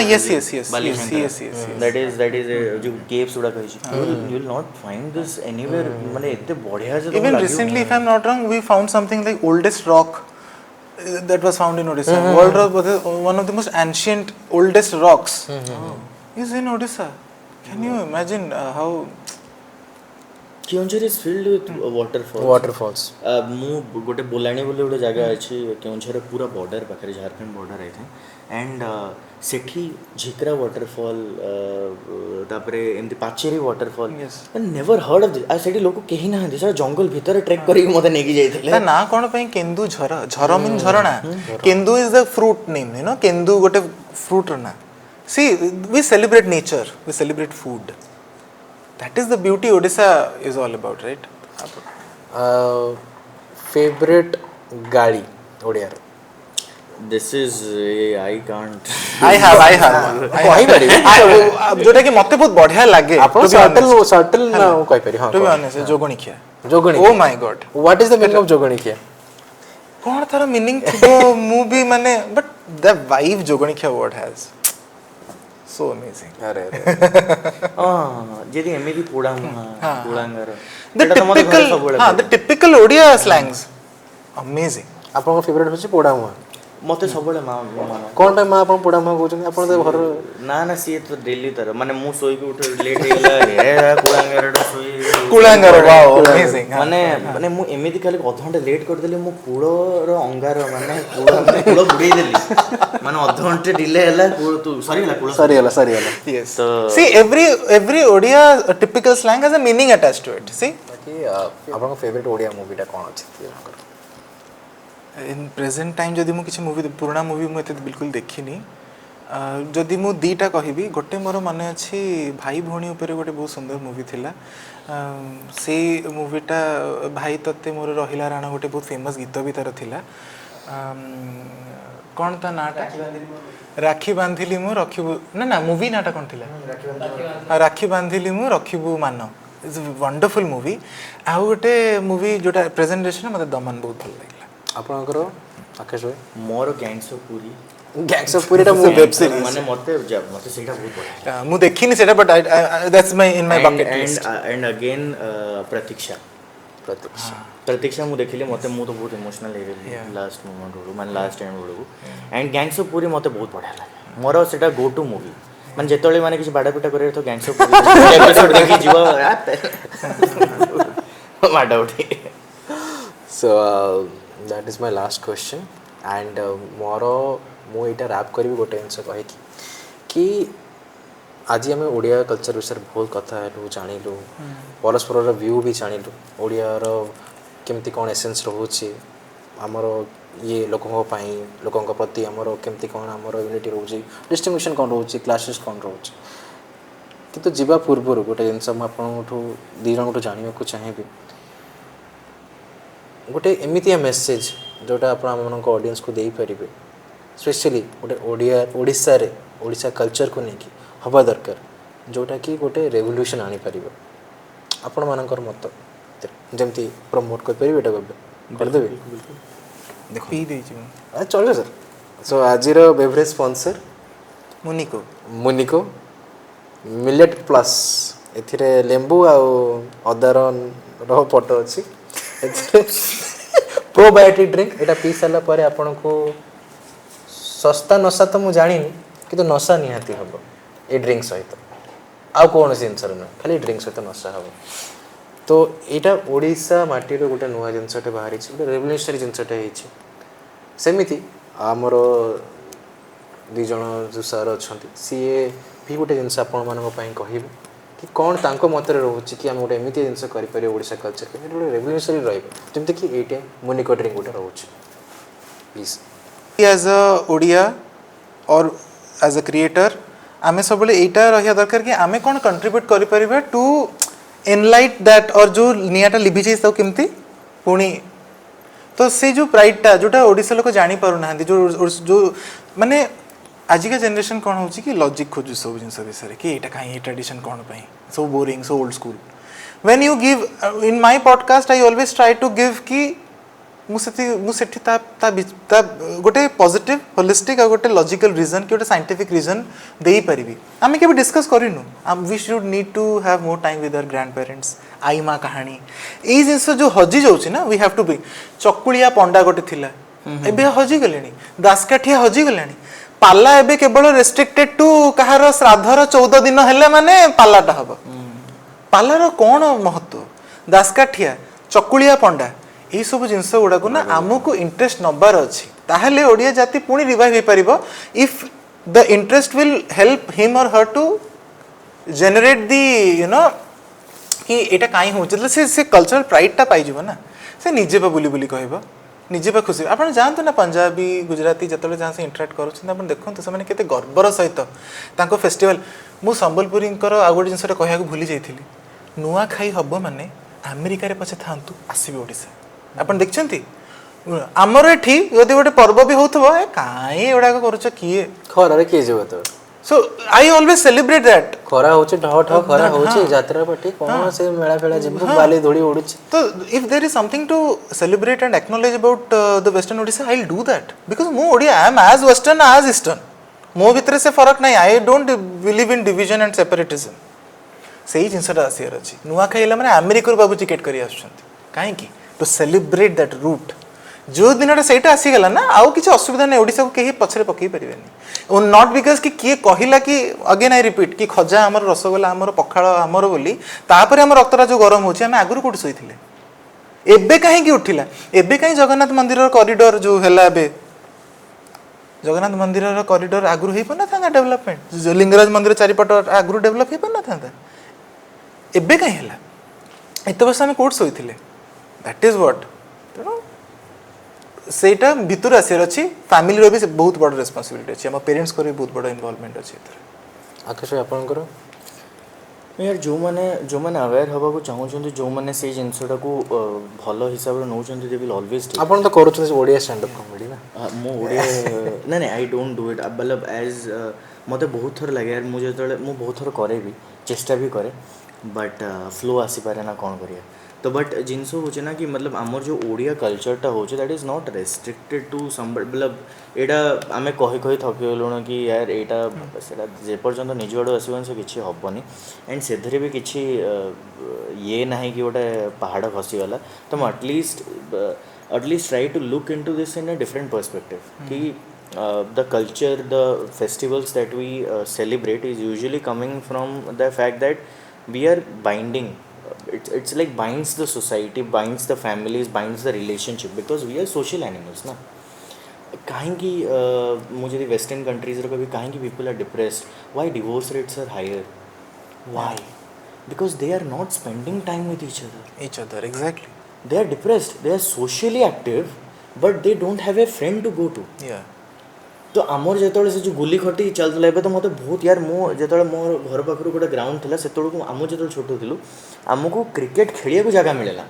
Yes, yes, yes.
Bali
Yes,
Shankar
yes, yes, yes.
That is जो केव्स उडा कहि you will not find this anywhere माने एते बढ़िया से
Even recently, if I'm not wrong, we found something like oldest rock that was found in Odisha. World rock was one of the most ancient, oldest rocks. Is in Odisha. Can you imagine how?
Keonjhar is filled with waterfalls
waterfalls.
मु गोटे बोलाणी बोली गोटे जगह अछि केउंझर पूरा बॉर्डर पाखरे Jharkhand border I think and सेठी झिकरा वाटरफॉल तापरे एमती पाचेरी waterfall
Yes.
Never heard of this आ सेठी लोक केही ना दिस जंगल भीतर ट्रेक करी मते नेकी जाइथिले
ता ना कोन पई केंदु झर झर मीन झरणा केंदु is the fruit name you know केंदु गोटे फ्रूट ना see we celebrate nature we celebrate food that is the beauty Odisha is all about right
Favorite गाड़ी ओडिया रे
this is I can't
I have
कहि पारि
जोटा कि मते बहुत बढ़िया लागे
आपण सटल ना कहि पारि हां
टू बी ऑनेस्ट जोगणिखिया
जोगणी
oh my god
what is the meaning of जोगणी किया
कोन तार मीनिंग थिबो मु भी माने बट द वाइब जोगणिखिया वर्ड हैज सो अमेजिंग
अरे
हां जेदी एमिदी पोडा पोडांगर
the typical Odia slangs amazing
आपन फेवरेट होछि पोडा हुआ
मते सबले मा
कोन टाइम मा आपन पोडा हुआ कहउछन आपन तो घर
ना ना सी तो डेली तर माने मु सोई के उठे लेट हेला हे कुळांगरडा सोई
कुळांगर वाओ अमेजिंग
माने माने मु एमिदी खाली अध घंटा लेट कर देली मु कुळो रो अंगार माने कुळो बुडई देली माने अध घंटा डिले हेला कुळो तू सरी हला कुळो
सरी हला
yes see every odia typical slang has a meaning attached to it see
बाकी आपन फेवरेट ओडिया मूवीटा कोन अछि
इन प्रेजेंट टाइम जदि मु किछि मूवी पुराना मूवी मु एते बिल्कुल देखिनी जदि मु दीटा कहिबी गोटे मोर माने अछि भाई भौणी ऊपर गोटे बहुत सुंदर मूवी थिला से मूवीटा भाई तत्ते मोर रहिला राणा गोटे बहुत फेमस गीत भी तार थिला कौन ता नाटा राखी बांधिली मु रखिबु ना ना मूवी नाटा कौन थिला राखी बांधिली मु रखिबु मान इट्स अ वंडरफुल मूवी आ गोटे मूवी जोटा प्रेजेंटेशन मते दमन बहुत भल लागला
आपनकर आकाश भाई
मोर gangs of Puri
gangs of पुरीटा मूवी
वेब सीरीज
माने मते मते सेटा बहुत बढ़िया
मु देखिनी सेटा but that's my in my bucket list
and again Pratikshya Pratikshya मु देखिली मते मु तो बहुत इमोशनल हे गेली लास्ट मोमेंट होलो माने लास्ट एंड होलो एंड गैंग्स ऑफ पुरी मते बहुत बढ़िया लागे मोर सेटा गो टू मूवी माने जेतोले माने किछ बाडा पिटा करे तो गैंग्स ऑफ पुरी एपिसोड देखि जीव बाडा उठी
So that is my last question, and more ମୁଁ ଏଇଟା ରାପ୍ କରିବି ଗୋଟେ ଜିନିଷ କହିକି कि आज आम ओडिया कल्चर विषय बहुत कथा हेलु जानिलु परस्पर व्यू भी जानिलु ओडियार केमती कौन एसेंस रोचे आमर ये लोकों प्रति आमर केमती कौन आमर यूनिटी रोचे डिस्टिंगुइशन कौन रोचे क्लासेस कौन रोचे किंतु जीवा पूर्व गोटे जिनस दी जन जानवा चाहिए गोटे एमतिया मेसेज जोटा आप ऑडियंस को दे पारे स्पेशली गोटे ओडिशा रे ओडिशा कल्चर को लेकिन हवा दरकार जोटा कि गोटे रेवोल्यूशन आनी पारिबो आपण मानकर मत जमती प्रमोट कर परिबे एटा कर देबे
देखो पी दे
चलो सर सो आजिर बेवरेज स्पॉन्सर मुनिको मिलेट प्लस एथिरे लेंबू आ अदार रो फोटो अछि प्रोबायोटिक ड्रिंक एटा पी साला परे आपण को सस्ता नशा तो मुझे जानी कि नशा निहाती हम ये ड्रिंक सहित आउ कौन जिनस ना खाली ड्रिंक सहित नशा हम तो यहाँ ओडिशा माटीर गोटे नुआ जिनसटे बाहरी गोटे रेवोल्यूशनरी जिनसटे सेमती आमर दी जन जो सर अच्छा सीए भी गोटे जिनस आपण मानी कहे कि कौन तांको मतरे रोचे कि आम गोटे एमती जिनस करें ओडिशा कल्चर गोटे रेवोल्यूशनरी रही कि ये मुनिको ड्रिंक गोटे रोचे प्लीज
एज अ ओडिया और एज अ क्रिएटर आम सब यहाँ रहा दरकार कि आम कौन कंट्रीब्यूट करें टू एनलाइट दैट और जो निआटा लिभि जाए केमती पुणी तो से जो प्राइडटा जोटा ओडिशा लोक जानी पारु ना जो माने आजिका जनरेशन कौन हो कि लॉजिक खोजु सब जिन विषय कि यहाँ कहीं ट्रेडिशन कौन पाई so boring so old school when you give in my podcast I always try to give कि गोटे पॉजिटिव होलिस्टिक और गोटे लॉजिकल रीजन कि गोटे साइंटिफिक रीजन दे पारिबी आमे केबे डिस्कस करिनु we should need to have more time with our grandparents आई माँ कहानी एई जिंस जो हजि जाउछि ना we have to be Chakulia Panda गोटे थिला एबे हजि गलेनी दासकाठिया हजि गलानी पाला एबे केवल रेस्ट्रिक्टेड टू कहार श्राद्धर 14 दिन हेले माने पालाटा हबो पालार कौन महत्व दासकाठिया चकुलिया पंडा यही सब जिनस गुड़ाक ना आमको इंटरेस्ट नबार अच्छी ताहले ओडिया जाति पुणी रिवाइव हो पारिबो if the interest will help him or her to generate the you know कि एटा काई होचे से कल्चरल प्राइडटा पाई जिवो ना से निजे बा बुली बुली कहबो निजे बा खुशी आपण जानतो ना पंजाबी गुजराती जतले जहाँ से इंटरेक्ट करूछन आपण देखो से माने केते गर्वर सहित तांको फेस्टिवल मु संबलपुरींकर आ गोटे जिनसटा कहया को भूली जाइथिली नुआ खाई हबो माने अमेरिका रे पछे थांतु आसीबे ओडिसा अपन देखछंती हमर एठी यदि गोटे पर्व भी होथबो ए काई एडा को करूछ किए
खरा रे के जेबो तो
सो आई ऑलवेज सेलिब्रेट दैट
खरा होचे ढ ढ खरा होचे यात्रा पटी कोन से मेला फेला जिबु बाली धोड़ी ओडुछ
तो if there is something to celebrate and acknowledge about the western Odisha I will do that because मो Odia I am as western as eastern मो भीतर से फरक नहीं I don't believe in division and separatism सेही जिंसटा आसियर अछि नुआ खाइला माने अमेरिका बाबू टिकट करी आछंती काहे की टू सेलिब्रेट दैट रूट जो दिन सहीटा आसीगला ना आउ किसी असुविधा नहीं ओडिशा को कहीं पछरे पकई पारे नॉट बिकज कि किए कहला कि अगेन आई रिपीट कि खजा आमर रसगोला आमर पखाड़ आमर बोली तापर आम रक्तटा जो गरम होची आम आगुरी कोठी सोईथिले एबे कहीं उठिला एबे कहीं जगन्नाथ मंदिर कॉरिडोर जो हैला एबे जगन्नाथ मंदिर कॉरिडोर आगुरी हो पाना था डेवलपमेंट लिंगराज मंदिर चारिपट आगुरी डेवलप हो पाना था एबे कहीं हैला एत वर्ष आम कोठ सोईथिले दैट इज व्हाट तेणु सेटा भितर आसिर अच्छी फैमिली भी बहुत बड़ रेस्पॉन्सिबिलिटी अच्छी आम पेरेंट्स को भी बहुत बड़ इन्वॉल्वमेंट अच्छी
आकाश आपनकर
यार जो माने अवेयर हवा को चाहूछन जो माने से जिंसटा को भलो हिसाब रे नौछन दे विल ऑलवेज टेक
आपन तो करूछन ओडिया स्टैंड अप कॉमेडी ना
मो ओडिया नहीं आई डोंट डू इट मतलब एज मते बहुत थर लगे यार मुझे मु बहुत थर करे भी चेष्टा भी करे बट फ्लो आसी पारे ना कौन करिया तो बट जिनस हो ना कि मतलब आमर जो ओडिया कल्चरटा हो that is not restricted to some मतलब एटा आमे कहि कहि थकी गलुण कि यार एटा सेटा जे पर्यंत निज आड़ आसबन से किसी हेनी एंड से भी किसी ये ना कि गोटे पहाड़ खसीगला तो at least try to look into this in a different perspective कि the culture the festivals that we celebrate is usually coming from the fact that we are binding it's like binds the society binds the families binds the relationship because we are social animals na कहीं मुझे वेस्टर्न कंट्रीज रो कभी कहीं people are depressed why divorce rates are higher why because they are not spending time with
each other exactly
they are depressed they are socially active but they don't have a friend to go to
yeah
तो आमर जो से जो गुली खटी चलता है तो मत बहुत यार मो जो मो घर पाखर गोटे ग्राउंड था से आम जो छोट थिलु आमको क्रिकेट खेलिया जगह मिलेला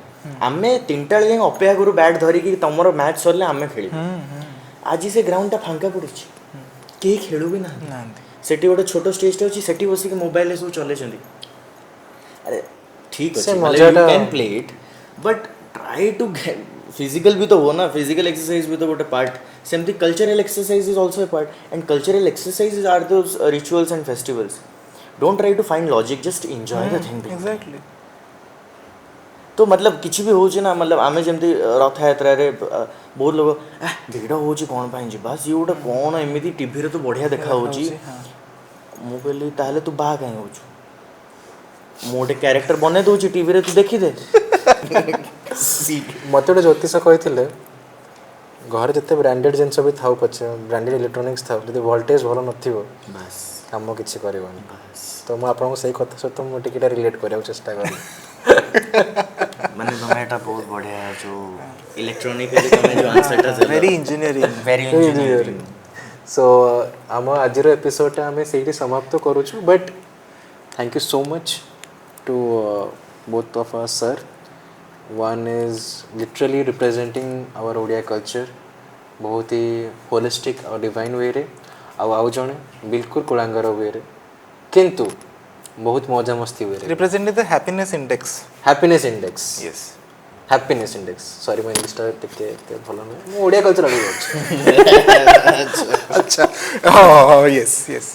आम 3टा जाए अपेक्षा करूँ बैट धरिकी तुम मैच सरले आम खेल आज से ग्राउंडटा फांका पड़ी कहीं खेलु भी ना से गोटे छोट स्टेजटे अच्छी से बसिक मोबाइल सब चले अरे ठीक
से
है
मजाटा-
can play it but try to physical भी तो हो ना फिजिकल एक्सरसाइज भी तो गोटे पार्ट सेमती cultural exercise is also a part and cultural exercise are those rituals and festivals don't try to find logic just enjoy the thing
exactly
तो मतलब किसी भी हो ना मतलब आम जमी रथ यात्रा बहुत लोग भिड़ हो कौन पाई जीवा सी गोटे कौन एमती टीवी तो बढ़िया देखा मु कहली ताहले तू बाहा कहीं हो मु गोटे क्यारेक्टर बने दूची टीवी तू देखीदे
मत गोटे ज्योतिष कहते घर जिते ब्रांडेड जिन भी था पचे ब्रांडेड इलेक्ट्रोनिक्स था जब वोल्टेज भल नथिबो
बस
काम किसी कर
बस
तो मुझे आपको सही कथा सहित मुझे रिलेट करने चेष्टा कर
माने तुम एटा बहुत बढ़िया जो इलेक्ट्रॉनिकली तुम जो आंसरटा देलो
very engineering
very engineering
so आम आज एपिसोडटा आम से समाप्त करुचु but thank you so much to both of us sir one is literally representing our Odia culture बहुत ही होलिस्टिक और डिवाइन वे रे आउ जड़े बिल्कुल कुलांगर वे रे किंतु बहुत मजा मस्ती वे रे
representing the happiness index
happiness index
yes
happiness index sorry मैं इंग्लिशटा टिके भल नुहे ओडिया कल्चर आगे
अच्छा oh yes yes